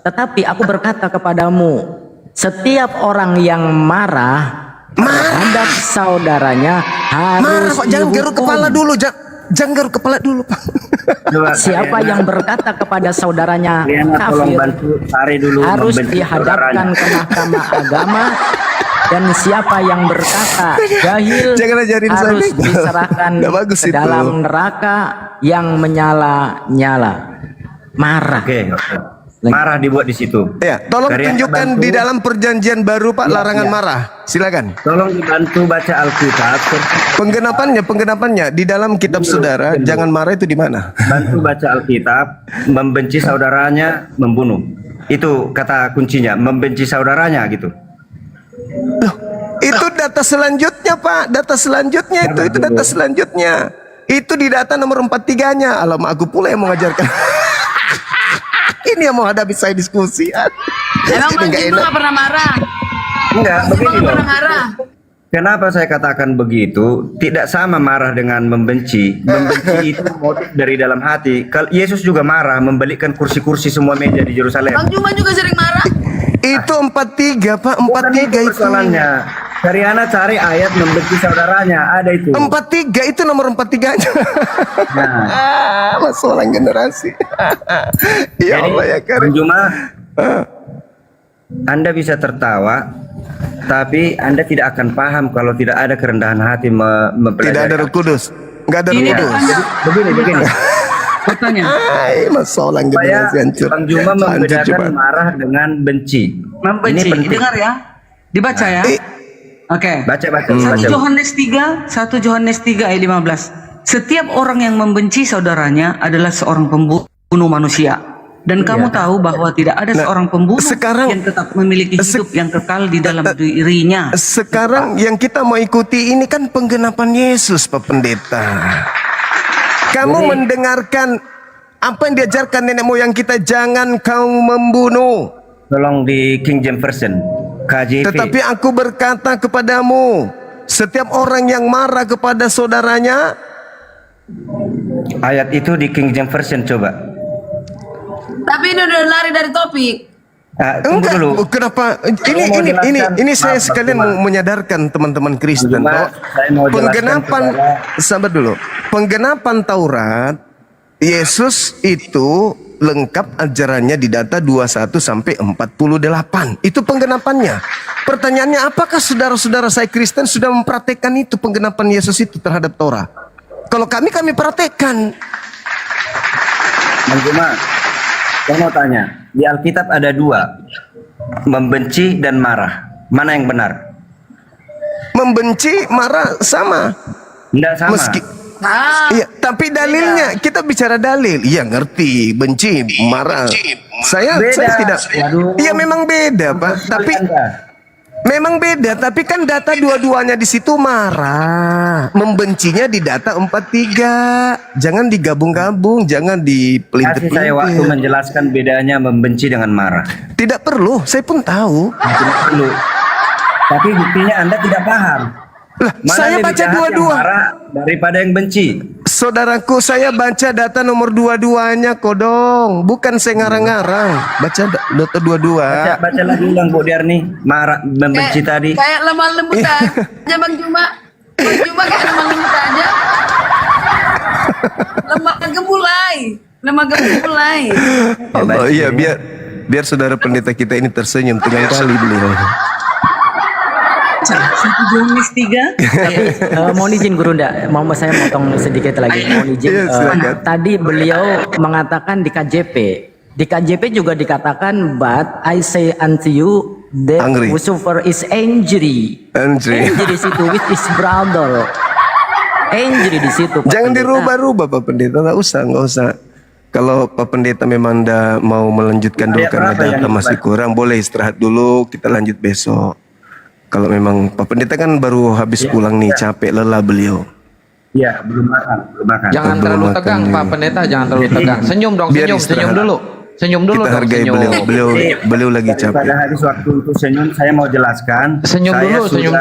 Tetapi aku berkata kepadamu, setiap orang yang marah terhadap saudaranya Marah harus kok, jangan garuk dihukum. kepala dulu. Jangan garuk kepala dulu, Pak. Coba, Siapa yang berkata kepada saudaranya Riana, tolong kafir bantu Sari dulu harus membenci dihadapkan saudaranya. ke mahkamah agama, dan siapa yang berkata jahil Jangan ajarin saya harus begal. diserahkan Nggak bagus ke itu. dalam neraka yang menyala-nyala. Marah. Oke. Marah dibuat di situ. Ya, tolong Riana, tunjukkan bantu. di dalam perjanjian baru, Pak, larangan marah. Silakan. Tolong dibantu baca Alkitab. Penggenapannya di dalam kitab saudara, jangan marah itu di mana? Bantu baca Alkitab, membenci saudaranya, membunuh. Itu kata kuncinya, membenci saudaranya gitu. Loh, itu data selanjutnya, Pak. Data selanjutnya itu data selanjutnya. Itu di data nomor 43-nya. Alamak, aku pula yang mengajarkan. Ini yang mau hadapi saya diskusi. Emang Ini Bang nggak Jimbo enak. gak pernah marah? Enggak, begini Gak loh. pernah marah? Kenapa saya katakan begitu? Tidak sama marah dengan membenci. Membenci itu motif dari dalam hati. Kalau Yesus juga marah membalikkan kursi-kursi semua meja di Yerusalem. Bang Jumbo juga sering marah? Itu 43, Pak. Bukan 43 itu itu. persoalannya. Cariana cari ayat membenci saudaranya, ada itu. 43 itu nomor 43-nya. Nah, Masalah generasi. Ya Allah ya Bang Karim. Juma, Anda bisa tertawa, tapi Anda tidak akan paham kalau tidak ada kerendahan hati mempelajari. Tidak ada Roh Kudus. Enggak ada Roh Ini Kudus. tanya, Begini. bertanya. Hai, masalah Saya generasi hancur. Bang Juma Hancur membedakan coba. marah dengan benci. Membenci. Ini penting. Dengar ya. Dibaca ya. Oke. Baca. 1 Yohanes 3 ayat 15. Setiap orang yang membenci saudaranya adalah seorang pembunuh manusia. Dan kamu tahu bahwa tidak ada seorang pembunuh sekarang- yang tetap memiliki hidup yang kekal di dalam dirinya. Sekarang yang kita mau ikuti ini kan penggenapan Yesus, Pak Pendeta. Kamu mendengarkan apa yang diajarkan nenek moyang kita, jangan kau membunuh. Tolong di King James Version, KJV. Tetapi aku berkata kepadamu, setiap orang yang marah kepada saudaranya, Ayat itu di King James Version coba. Tapi ini udah lari dari topik. Tunggu Enggak, dulu. kenapa mau jelaskan, ini saya maaf, sekalian mau menyadarkan teman-teman Kristen Cuma bahwa saya mau jelaskan penggenapan sabar dulu. Penggenapan Taurat Yesus itu lengkap ajarannya di data 21 sampai 48. Itu penggenapannya. Pertanyaannya, apakah saudara-saudara saya Kristen sudah mempraktekkan itu penggenapan Yesus itu terhadap Taurat? Kalau kami praktekkan. Bang Juma, saya mau tanya, di Alkitab ada 2, membenci dan marah. Mana yang benar? Membenci, marah sama. Tidak sama. Meski iya, tapi dalilnya kita bicara dalil. Iya ngerti, benci, marah. Saya tidak. Waduh. Iya memang beda, Pak. Tapi Anda. memang beda, tapi kan data dua-duanya di situ marah. Membencinya di data 43. Jangan digabung-gabung, jangan Kasih saya waktu dipelintir-pelintir. menjelaskan bedanya membenci dengan marah. Tidak perlu, saya pun tahu. Tidak perlu. Tapi buktinya Anda tidak paham. Lah, Mana saya lebih baca jahat yang dua-dua. marah daripada yang benci. Saudaraku, saya baca data nomor dua-duanya kodong. Bukan saya ngarang-ngarang. Baca data dua-dua. Baca lagi ulang Bu Diarni, marah membenci tadi. Kayak lemah lembut aja Bang Juma. Bang Juma kayak lemah lembut aja. Lemah gemulai. Lemah gemulai. Allah, iya biar saudara pendeta kita ini tersenyum tengah kali beliau. 1, 2, 3. Mohon izin Gurunda, mau saya motong sedikit lagi. Mohon izin. Iya, silakan. Tadi beliau mengatakan di KJP. Di KJP juga dikatakan, but I say unto you that Angry. whosoever is angry. Angry. Angry di situ with his brother. Angry di situ. Pak Jangan Pendeta. dirubah-rubah Pak Pendeta, nggak usah. Kalau Pak Pendeta memang anda mau melanjutkan dulu Ayat karena berapa yang data masih dibaca? kurang, boleh istirahat dulu, kita lanjut besok. Kalau memang Pak Pendeta kan baru habis pulang nih, capek lelah beliau. Iya, belum makan. Jangan Belum terlalu makan tegang juga. Pak Pendeta, jangan terlalu tegang. Senyum dong, Biar senyum istirahat. dulu. Senyum dulu Kita dong, hargai senyum. beliau lagi Pada capek. habis waktu untuk senyum, saya mau jelaskan. Senyum Saya senyum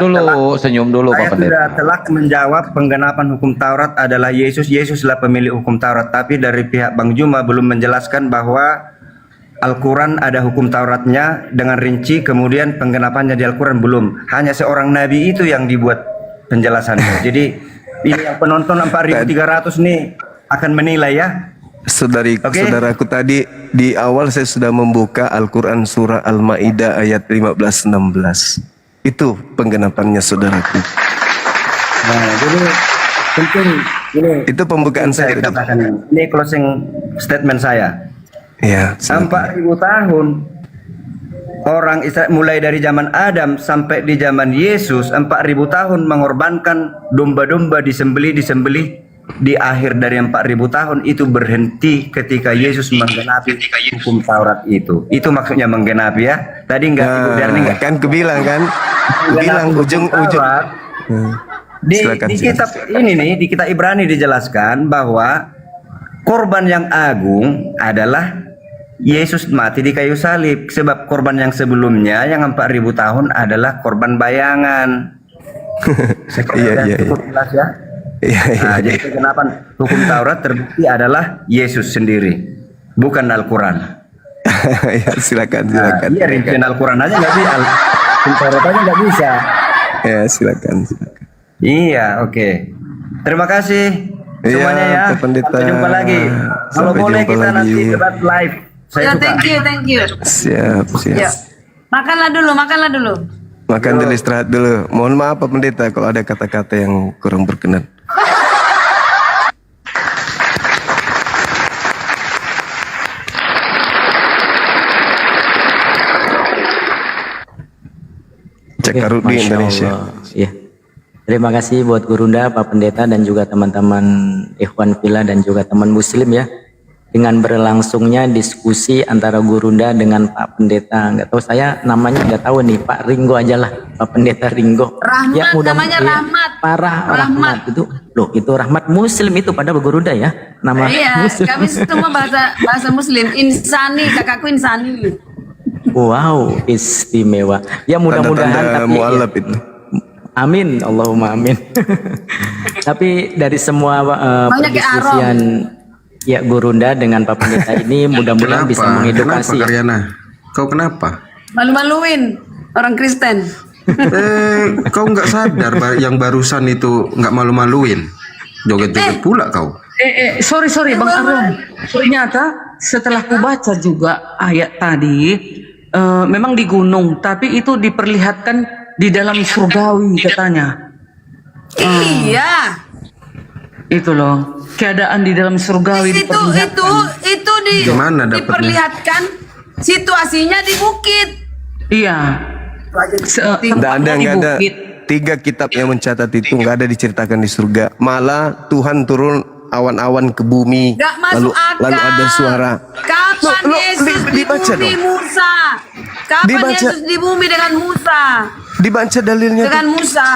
dulu Saya Pak Pendeta. sudah telah menjawab penggenapan hukum Taurat adalah Yesus. Yesuslah pemilik hukum Taurat. Tapi dari pihak Bang Juma belum menjelaskan bahwa Al-Quran ada hukum Tauratnya dengan rinci, kemudian penggenapannya di Al-Quran belum. Hanya seorang Nabi itu yang dibuat penjelasannya. Jadi ini yang penonton 4.300 nih akan menilai ya. Oke. Saudaraku tadi di awal saya sudah membuka Al-Quran surah Al-Ma'idah ayat 15-16. Itu penggenapannya saudaraku. Nah, jadi penting ini. Itu pembukaan saya tadi. katakan ini. Ini closing statement saya. Ya, silakan. 4.000 tahun orang Israel mulai dari zaman Adam sampai di zaman Yesus, 4.000 tahun mengorbankan domba-domba disembelih di akhir dari 4.000 tahun itu berhenti ketika Yesus menggenapi hukum Taurat itu. Itu maksudnya menggenapi ya. Tadi enggak Ibu Darni enggak Kan kebilang kan? Kebilang ujung-ujung. Di Silakan, kitab ini nih, di kitab Ibrani dijelaskan bahwa korban yang agung adalah Yesus mati di kayu salib. Sebab korban yang sebelumnya yang 4.000 tahun adalah korban bayangan. Iya. Cukup jelas ya. Nah, jadi kenapa hukum Taurat terbukti adalah Yesus sendiri, bukan Al-Quran. Ya, silakan. Iya, rincian Al-Quran aja nggak bisa, hukum Taurat aja nggak bisa. Ya, silakan. Iya, oke. Terima kasih semuanya Iya, ya. Pak Pendeta. Sampai jumpa lagi. Kalau Sampai boleh jumpa kita lagi. nanti debat live. Saya Ya, suka. thank you. Siap. Ya. Makanlah dulu. Makan dulu, istirahat dulu. Mohon maaf Pak Pendeta kalau ada kata-kata yang kurang berkenan. Cekarut di Masya Indonesia. Allah. Iya. Terima kasih buat Gurunda, Pak Pendeta dan juga teman-teman Ikhwan Villa dan juga teman Muslim ya. Dengan berlangsungnya diskusi antara Gurunda dengan Pak Pendeta. Nggak tahu saya namanya nggak tahu nih, Pak Ringo aja lah, Pak Pendeta Ringo. Rahmat, namanya Rahmat. Rahmat itu loh, itu Rahmat Muslim itu padahal Gurunda ya. Nama Iya, Muslim. kami semua bahasa Muslim. Insani, kakakku Insani. Wow, istimewa. Ya mudah-mudahan Tanda-tanda tapi mu'alaf ya, itu. amin, Allahumma amin. Tapi dari semua Banyak perdiskusian ya Gurunda dengan Pak Pendeta ini mudah-mudahan bisa mengedukasi. Kenapa Ya. Karyana? Kau kenapa? Malu-maluin orang Kristen. Kau nggak sadar yang barusan itu nggak malu-maluin. Joget-joget pula kau. Sorry Bang Arom. Ternyata setelah ku baca juga ayat tadi, memang di gunung, tapi itu diperlihatkan di dalam surgawi katanya. Iya. Itu loh, keadaan di dalam surgawi diperlihatkan. Itu Gimana dapetnya? diperlihatkan situasinya di bukit. Iya. Nggak ada, Di nggak ada. bukit. 3 kitab yang mencatat itu nggak ada diceritakan di surga. Malah Tuhan turun awan-awan ke bumi. Gak masuk akal. Lalu ada suara. Kapan Yesus di dibaca bumi dong. Musa? Kapan Dibaca. Yesus di bumi dengan Musa? Dibaca dalilnya. Dengan Musa.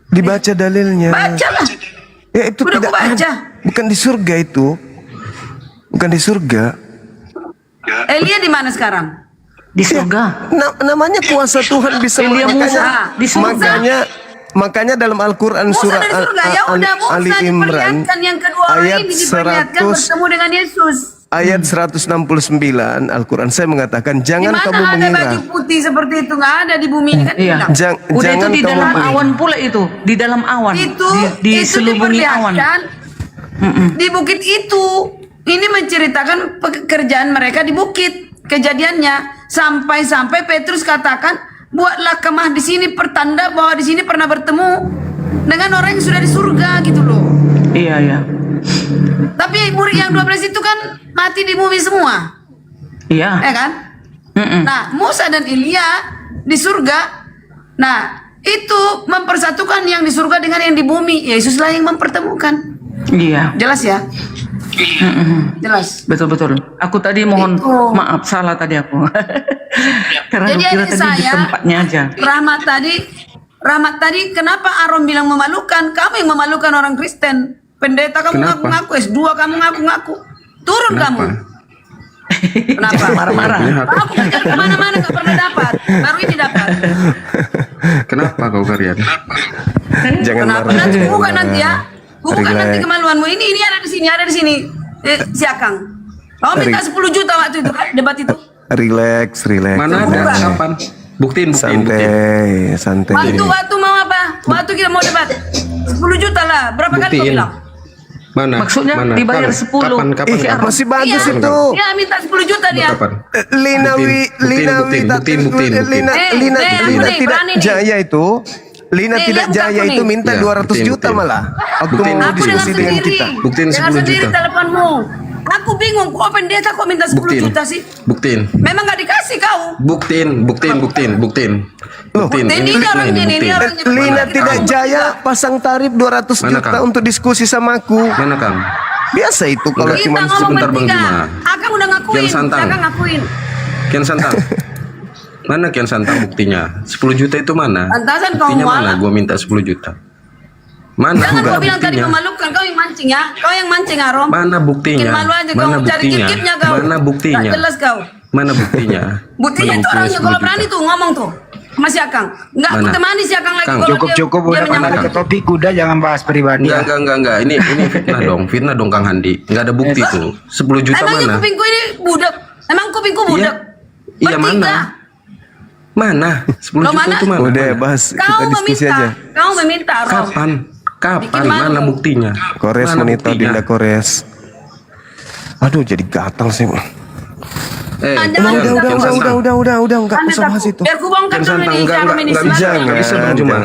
Dibaca dalilnya. Bacalah. Ya itu Udah tidak aku baca. ada. Bukan di surga itu. Bukan di surga. Elia di mana sekarang? Di surga. Namanya kuasa Tuhan bisa Elia Musa di surga. makanya dalam Al-Qur'an Musa surah dari surga. Ya udah Ali Musa Imran diperlihatkan yang kedua orang ayat ini diperlihatkan 100 bertemu dengan Yesus. ayat 169 Al-Qur'an saya mengatakan Di jangan mana kamu ada mengira. baju putih seperti itu? Nggak ada di bumi ini kan? Iya. bilang. Udah itu Jangan di kamu dalam mengira. awan pula itu, di dalam awan, Itu diselubungi awan. diperlihatkan di bukit itu. Ini menceritakan pekerjaan mereka di bukit. Kejadiannya sampai Petrus katakan, buatlah kemah di sini pertanda bahwa di sini pernah bertemu dengan orang yang sudah di surga gitu loh. Iya. Tapi murid yang 12 itu kan mati di bumi semua, Iya. ya kan? Nah, Musa dan Elia di surga. Nah, itu mempersatukan yang di surga dengan yang di bumi. Yesuslah yang mempertemukan. Iya. Jelas ya? Jelas. Betul. Aku tadi mohon Itu. maaf, salah tadi aku. Karena Jadi aku kira adik tadi di saya, tempatnya aja. Rahmat tadi, kenapa Arom bilang memalukan? Kamu yang memalukan orang Kristen. Pendeta kamu Kenapa? ngaku-ngaku, S2 kamu ngaku-ngaku. Turun Kenapa? kamu. Kenapa? Jangan marah-marah. Aku kerja kemana-mana gak pernah dapat. Baru ini dapat. Kenapa kau Karyan? Jangan Kenapa? marah. Nanti bukan nanti ya. Bukan Relax. nanti kemaluanmu. Ini ada di sini. Si Akang. Kau minta 10 juta waktu itu kan debat itu. Relax. Mana ada? Kapan? Buktiin. Santai. Waktu mau apa? Waktu kita mau debat 10 juta lah. Berapa kali kau Buktiin. bilang? Mana? Maksudnya Mana? dibayar 10. Kapan? Isi apa? Masih bagus Iya. itu. Ya minta 10 juta dia. Kapan? Lina berani nih. Jaya itu Lina Nih, tidak lihat Jaya mukaku itu nih. minta Iya, 200 juta buktiin. malah. Aku Buktiin. mau Aku dengar diskusi dengan sendiri. kita. Buktiin Dengar 10 sendiri juta. teleponmu. Aku bingung kok pendeta kok minta 10 Buktiin. juta sih? Buktiin. Memang gak dikasih kau. Buktiin. Buktiin. Buktiin, ini fitnah orangnya ini, buktiin. orangnya. Lina Kita tidak ngomong Jaya kita. pasang tarif 200 Mana, juta Kang? untuk diskusi sama aku. Mana Kang? Biasa itu kalau Enggak. cuma Kita ngomong sebentar, Bang bertiga. Juma. Akang udah ngakuin. Kian Santang. Akang ngakuin. Kian Santang. Mana Kian Santang buktinya? 10 juta itu mana? Pantasan kau Buktinya malah. mana? Gua minta 10 juta. Mana? Jangan Enggak kau bilang tadi buktinya. memalukan. Kau yang mancing ya. Kau yang mancing Arom. Mana buktinya? Bikin malu aja Mana kau cari buktinya? kip-kipnya kau. Mana buktinya? Gak jelas kau. Mana buktinya? Buktinya Mana itu orangnya 10 kalau juta? berani tuh ngomong tuh. Masih Akang. Enggak aku Mana? temani si Akang lagi Kang, kalau Cukup dia udah pernah menyangka. ke topik udah jangan bahas pribadi ya. Enggak. Ini fitnah dong Kang Handi. Enggak ada bukti tuh. 10 juta Emangnya mana? kupingku ini budak? Emang kupingku budak? Iya Bertiga. mana? Mana? 10 Lo juta mana? itu mana? Udah Mana? bahas kita Kau diskusi meminta. aja. Kau meminta Arom. Kapan? Bikin malu. Mana buktinya? Kores Mana monitor buktinya? Dinda Kores. Aduh jadi gatal sih. Anda Kian minta Santang. Udah enggak Anda usah bahas takut. itu. Biar ku bongkar Kian dulu Santang nih si Arom ini. enggak silakan. jangan. Nggak bisa Bang Juma.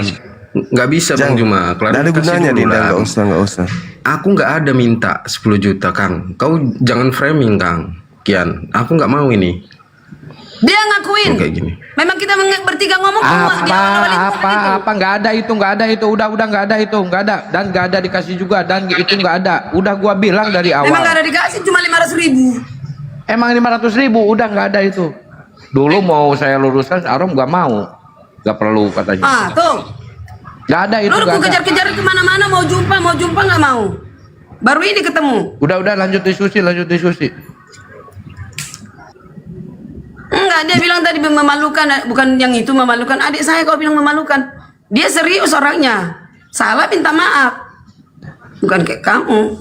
Nggak bisa Bang Juma. Nggak ada Klarifikasi gunanya dulu Dinda, lah. enggak usah. Aku nggak ada minta 10 juta Kang. Kau jangan framing Kang. Kian, aku nggak mau ini. Dia ngakuin. Oh, kayak gini. Memang kita bertiga ngomong Apa nggak ada itu udah nggak ada itu nggak ada dan nggak ada dikasih juga dan itu nggak ada udah gua bilang dari awal Memang gak ada dikasih cuma 500.000. emang 500.000 udah nggak ada itu dulu mau saya luruskan Arom nggak mau nggak perlu katanya Ah tuh. nggak ada itu Lu nggak ada kejar-kejar kemana-mana mau jumpa nggak mau. Baru ini ketemu. udah lanjut diskusi Enggak, dia bilang tadi memalukan, bukan yang itu memalukan. Adik saya kalau bilang memalukan, dia serius orangnya. Salah minta maaf. Bukan kayak kamu.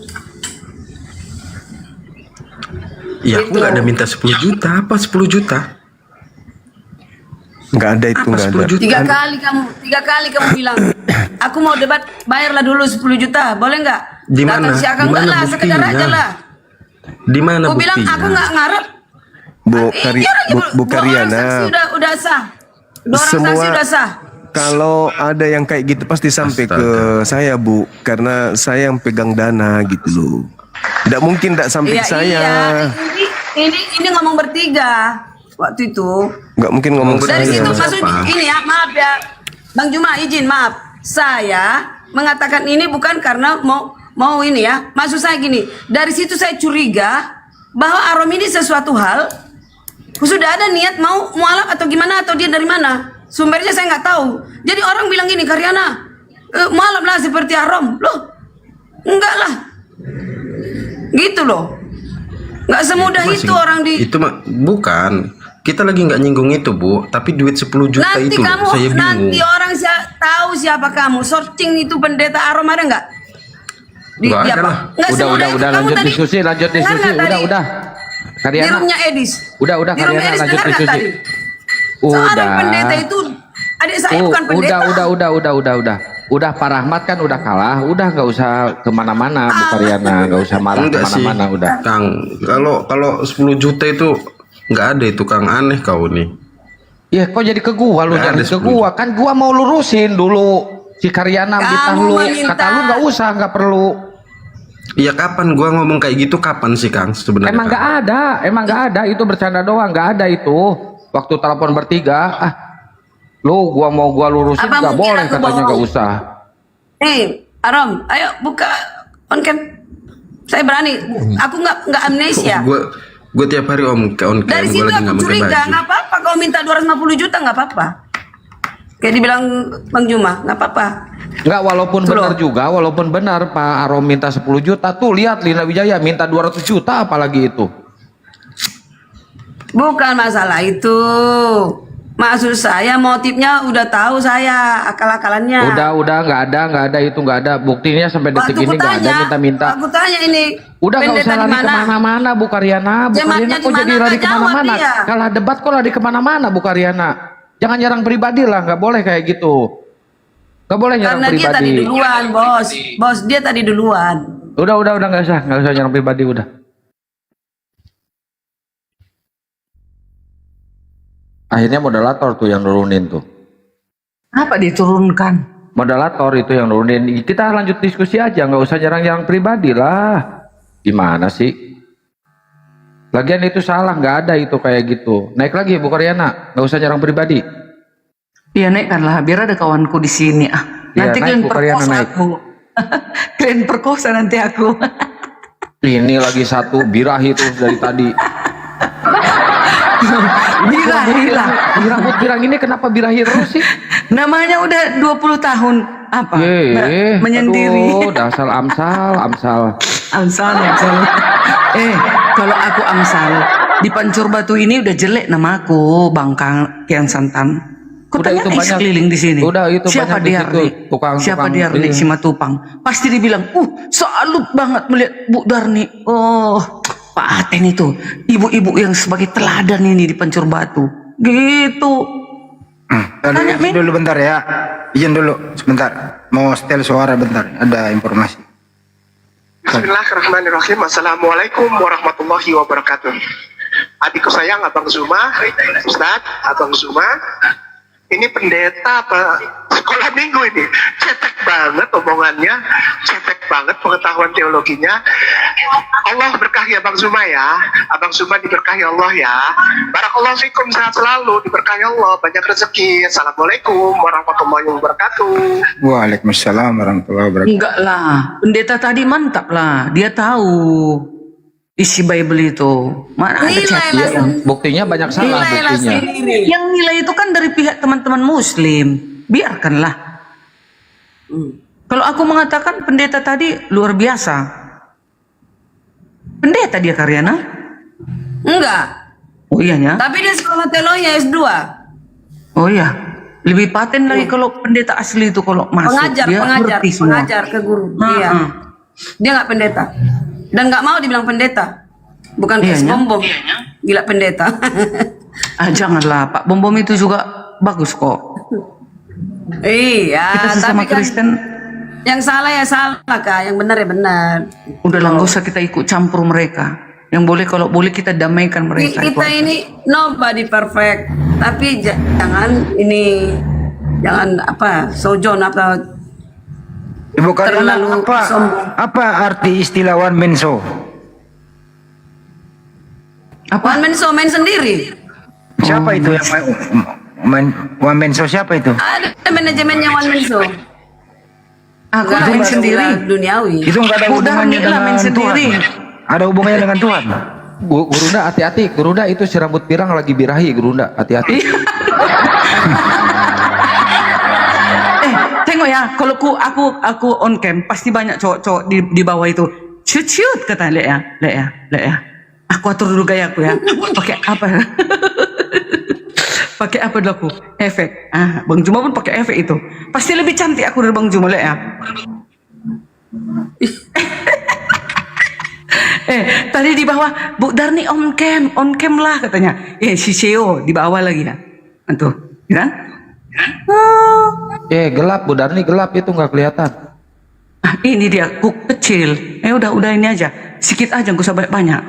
Ya aku nggak ada minta 10 juta. Apa 10 juta? Nggak ada itu, nggak ada. Tiga kali kamu bilang, aku mau debat, bayarlah dulu 10 juta, boleh nggak? Di mana? Datang si Akang, Di mana enggak lah, sekedar buktinya? aja lah. Di mana Aku bilang buktinya? aku nggak ngarep. Bu Karyana, Udah sah. Dua orang Semua- saksi udah sah. kalau ada yang kayak gitu pasti sampai ke saya, Bu, karena saya yang pegang dana gitu loh. Tidak mungkin tidak sampai Iya, ke saya. ini ngomong bertiga waktu itu. Nggak mungkin ngomong ke Dari saya. situ maksudnya ini ya, maaf ya, Bang Juma izin maaf. Saya mengatakan ini bukan karena mau ini ya. Maksud saya gini, dari situ saya curiga bahwa Arom ini sesuatu hal sudah ada niat mau mualaf atau gimana, atau dia dari mana? Sumbernya saya nggak tahu. Jadi orang bilang gini, Karyana, mualaf lah seperti Arom. Loh, enggak lah. Gitu loh. Nggak semudah itu orang di... Itu mah bukan. Kita lagi nggak nyinggung itu, Bu. Tapi duit 10 juta Nanti itu loh, kamu, saya bingung. nanti orang tahu siapa kamu. Searching itu pendeta Arom ada nggak? Nggak ada lah. Nggak semudah itu. Kamu lanjut tadi diskusi, dengar nggak tadi? udah. Di Karyana, roomnya Edis. udah Di room Karyana Edis lanjut dengar nggak diskusi. tadi? Seorang Udah. pendeta itu, adik saya bukan pendeta. Udah Pak Rahmat kan udah kalah, udah nggak usah kemana-mana, Bu Karyana, nggak usah marah Enggak sih, kemana-mana, udah. Kang. Kalau 10 juta itu nggak ada itu, Kang. Aneh kau nih. Ya kok jadi ke gua lu, Nggak jangan ada ke 10. gua, kan gua mau lurusin dulu si Karyana minta Kamu lu, meminta. kata lu nggak usah, nggak perlu. Iya, kapan gua ngomong kayak gitu, kapan sih, Kang, sebenarnya? Emang nggak ada, itu bercanda doang, nggak ada itu. Waktu telepon bertiga, lu gua lurusin Abang nggak mungkin boleh, aku katanya bohong. nggak usah. Arom, ayo buka on cam. Saya berani. Aku nggak amnesia. Gue tiap hari on cam, Dari gue situ lagi nggak aku pakai curiga, baju. nggak apa-apa. Kau minta 250 juta nggak apa-apa. Kayak dibilang Bang Juma, nggak apa-apa. Nggak, walaupun Tuh benar loh. juga, walaupun benar Pak Arom minta 10 juta, tuh lihat Lina Wijaya minta 200 juta apalagi itu. Bukan masalah itu. Maksud saya motifnya udah tahu saya akal-akalannya. Udah nggak ada buktinya sampai detik Waktu ini nggak ada minta-minta. Aku tanya ini. Udah nggak pendeta usah di lari mana? kemana-mana, Bu Karyana. Bu Jemaatnya Karyana kok di jadi mana? lari Nggak jawab kemana-mana? dia. Kalah debat kok lari kemana-mana, Bu Karyana. Jangan nyerang pribadi lah, nggak boleh kayak gitu. Nggak boleh nyerang Karena dia pribadi. tadi duluan, bos. Bos dia tadi duluan. Udah nggak usah nyerang pribadi udah. Akhirnya moderator tuh yang nurunin tuh. Apa diturunkan? Moderator itu yang nurunin. Kita lanjut diskusi aja, nggak usah nyerang pribadi lah. Gimana sih? Lagian itu salah, nggak ada itu kayak gitu. Naik lagi Bu Karyana, nggak usah nyerang pribadi. Iya naikkanlah, biar ada kawanku di sini. Iya, Nanti naik, kalian Bu Karyana, perkosa naik. aku. Kalian perkosa nanti aku. Ini lagi satu birahi terus dari tadi. Birahi lah. Rambut birang ini kenapa birahi terus sih? Namanya udah 20 tahun. Apa? Menyendiri. Aduh, dasar Amsal. Amsal. Kalau aku Amsal di Pancur Batu ini udah jelek namaku, Bang Kian Santan. Kau Udah tanya itu banyak. sekeliling di sini. Udah itu siapa banyak di dia? situ, tukang- Siapa tukang dia ini. si Matupang? Pasti dibilang, salut banget melihat Bu Darni. Oh, Pak Aten itu, ibu-ibu yang sebagai teladan ini di Pancur Batu. Gitu. Tanya, Min. Dulu bentar ya. Izin dulu sebentar. Mau setel suara bentar. Ada informasi. Bismillahirrahmanirrahim. Assalamualaikum warahmatullahi wabarakatuh. Adikku sayang Abang Zuma, Ustadz Abang Zuma, ini pendeta apa sekolah minggu ini, cetek banget omongannya, cetek banget pengetahuan teologinya. Allah berkahi Abang Zuma ya, Abang Zuma diberkahi Allah ya. Barakallahu fikum, sehat selalu, diberkahi Allah, banyak rezeki. Assalamualaikum warahmatullahi wabarakatuh. Waalaikumsalam warahmatullahi wabarakatuh. Enggak lah, pendeta tadi mantap lah. Dia tahu isi Bible itu. Mana ada Nilai chat. lah. Buktinya banyak salah Nilailah buktinya. sendiri. Yang nilai itu kan dari pihak teman-teman Muslim. Biarkanlah. Kalau aku mengatakan pendeta tadi luar biasa. Pendeta dia Karyana? Enggak. Oh iyanya? Tapi dia sekolah teologi S2. Oh iya. Lebih paten lagi kalau pendeta asli itu kalau masuk. Dia ngerti semua. Pengajar ke guru. Iya. Dia nggak pendeta. Dan nggak mau dibilang pendeta. Bukan kayak Iyanya? bombom. Gila pendeta. Janganlah. Pak Bom Bom itu juga bagus kok. Iya, Kita sesama tapi kan Kristen. yang salah ya salah Kak, yang benar ya benar. Udahlah nggak usah kita ikut campur mereka. Yang boleh kalau boleh kita damaikan mereka. Kita ini nobody perfect, tapi jangan sojon apa Ibu Kariana, terlalu sombong. apa arti istilah one man show? One man show, main sendiri. Siapa itu yang one man show, siapa itu? Ada manajemennya one man show. Aku Nggak main ada sendiri. duniawi. Itu nggak ada Udah, hubungannya Mila main dengan Tuhan. sendiri. Ada hubungannya dengan Tuhan. Gurunda hati-hati, Gurunda itu si rambut pirang lagi birahi, Gurunda hati-hati. Tengok ya, kalau aku on cam pasti banyak cowok-cowok di bawah itu. Shoot kata Lek ya. Aku atur dulu gayaku ya. Pakai apa? Pakai apa dulu aku? Efek. Bang Juma pun pakai efek itu. Pasti lebih cantik aku dari Bang Juma, Lek ya. Tadi di bawah Bu Darni on cam lah katanya. Si Seo di bawah lagi ya. Tuh, kan? Gelap, Bu Darni gelap itu nggak kelihatan. Ini dia kuk kecil. Udah ini aja. Sikit aja, nggak usah banyak.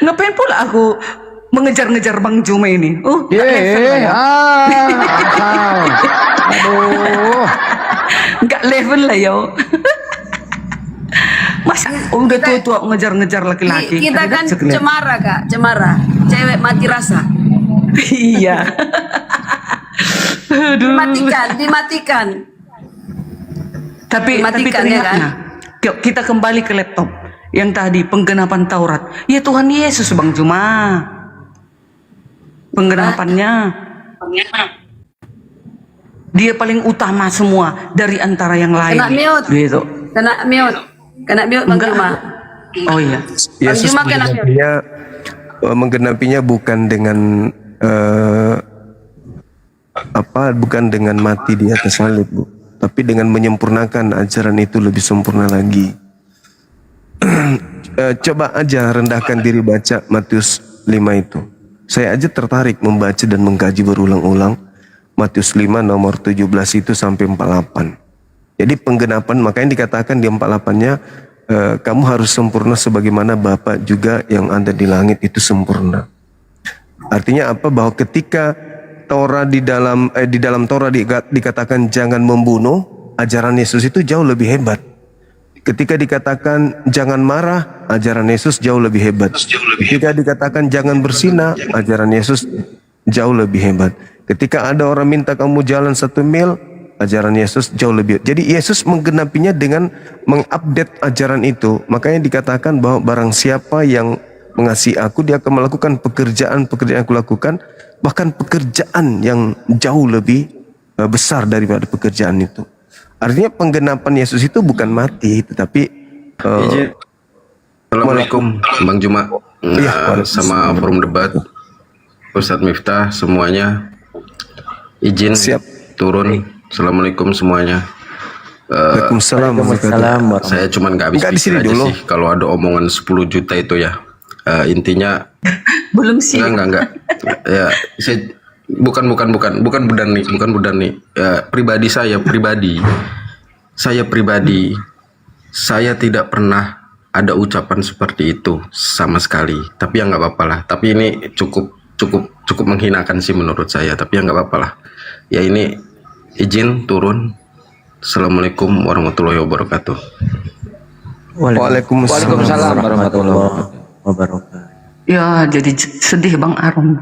Ngapain pula aku mengejar-ngejar Bang Juma ini? Tak level lah ya. Aduh. Nggak level lah yo. Masa udah tua-tua ngejar-ngejar laki-laki. Kita Ada kan sekelip. cemara Kak, cemara. Cewek mati rasa. Iya. Aduh. Dimatikan. Tapi Matikan, ya kan? teringatnya, kita kembali ke laptop yang tadi penggenapan Taurat. Ya Tuhan Yesus Bang Juma. Penggenapannya. Dia paling utama semua dari antara yang lain. Kena mute. Gitu. Kena mute Bang Enggak. Juma. Oh iya. Yesus Juma kena menggenapinya bukan dengan bukan dengan mati di atas salib, Bu, tapi dengan menyempurnakan ajaran itu lebih sempurna lagi. Coba aja rendahkan diri baca Matius 5 itu. Saya aja tertarik membaca dan mengkaji berulang-ulang Matius 5 nomor 17 itu sampai 48. Jadi penggenapan, makanya dikatakan di 48-nya kamu harus sempurna sebagaimana Bapa juga yang ada di langit itu sempurna. Artinya apa? Bahwa ketika Torah di dalam Torah dikatakan jangan membunuh, ajaran Yesus itu jauh lebih hebat. Ketika dikatakan jangan marah, ajaran Yesus jauh lebih hebat. Ketika dikatakan jangan berzina, ajaran Yesus jauh lebih hebat. Ketika ada orang minta kamu jalan 1 mil, ajaran Yesus jauh lebih. Jadi Yesus menggenapinya dengan mengupdate ajaran itu. Makanya dikatakan bahwa barang siapa yang mengasihi aku, dia akan melakukan pekerjaan-pekerjaan yang aku lakukan, bahkan pekerjaan yang jauh lebih besar daripada pekerjaan itu. Artinya penggenapan Yesus itu bukan mati, tetapi Assalamualaikum Bang Juma, sama forum debat, Ustadz Miftah, semuanya izin Siap. turun. Assalamualaikum semuanya. Waalaikumsalam. Saya cuman nggak habis Nggak di pikir sini aja dulu. sih kalau ada omongan 10 juta itu ya. Intinya Belum sih. enggak. Ya, saya bukan Budani. Pribadi saya tidak pernah ada ucapan seperti itu sama sekali. Tapi ya nggak apa-apa lah. Tapi ini cukup menghinakan sih menurut saya. Tapi ya nggak apa-apa lah. Ya ini izin turun. Assalamualaikum warahmatullahi wabarakatuh. Waalaikumsalam warahmatullahi wabarakatuh. Ya jadi sedih Bang Arum.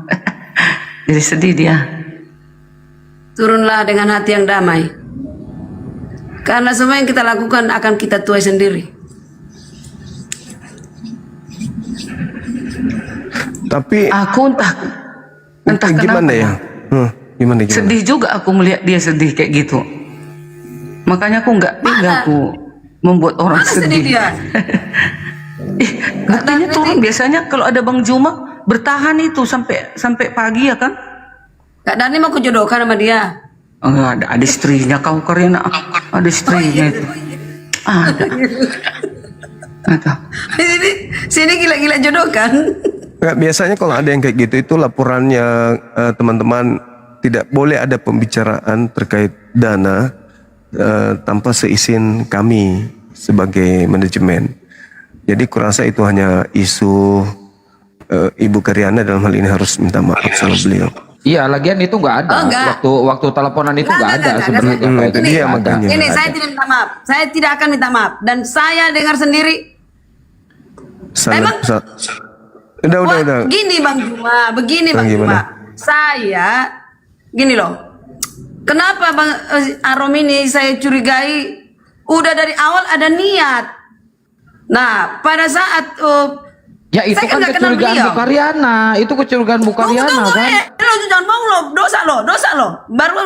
Jadi sedih dia. Turunlah dengan hati yang damai. Karena semua yang kita lakukan akan kita tuai sendiri. Tapi Aku entah gimana kenapa ya? Gimana? sedih juga aku melihat dia sedih kayak gitu. Makanya aku nggak tega aku membuat orang Mana sedih sedih. dia? Buktinya turun biasanya kalau ada Bang Juma bertahan itu sampai pagi ya kan? Kak Dani mau kujodohkan sama dia. Enggak ada istrinya kau Karina. Ada istrinya itu. Ada. Sini gila-gila jodoh kan? Nggak, biasanya kalau ada yang kayak gitu itu laporannya teman-teman tidak boleh ada pembicaraan terkait dana tanpa seizin kami sebagai manajemen. Jadi kurasa itu hanya isu Ibu Karyana dalam hal ini harus minta maaf sama beliau. Iya, lagian itu nggak ada. Oh, nggak. Waktu teleponan itu nggak ada Nggak. sebenarnya. Hmm, Pak. itu Itu dia nggak ada. makanya. Ini saya tidak minta maaf. Saya tidak akan minta maaf. Dan saya dengar sendiri. Emang- Udah. Wah, gini Bang Juma, begini Bang Gimana? Juma. Saya, gini loh. Kenapa Bang Arom ini saya curigai? Udah dari awal ada niat. Nah, pada saat Ya itu saya kan nggak kenal kecurigaan beliau. Bu Karyana. Itu kecurigaan Bu Karyana kan. Lo jangan mau lo, dosa lo. Baru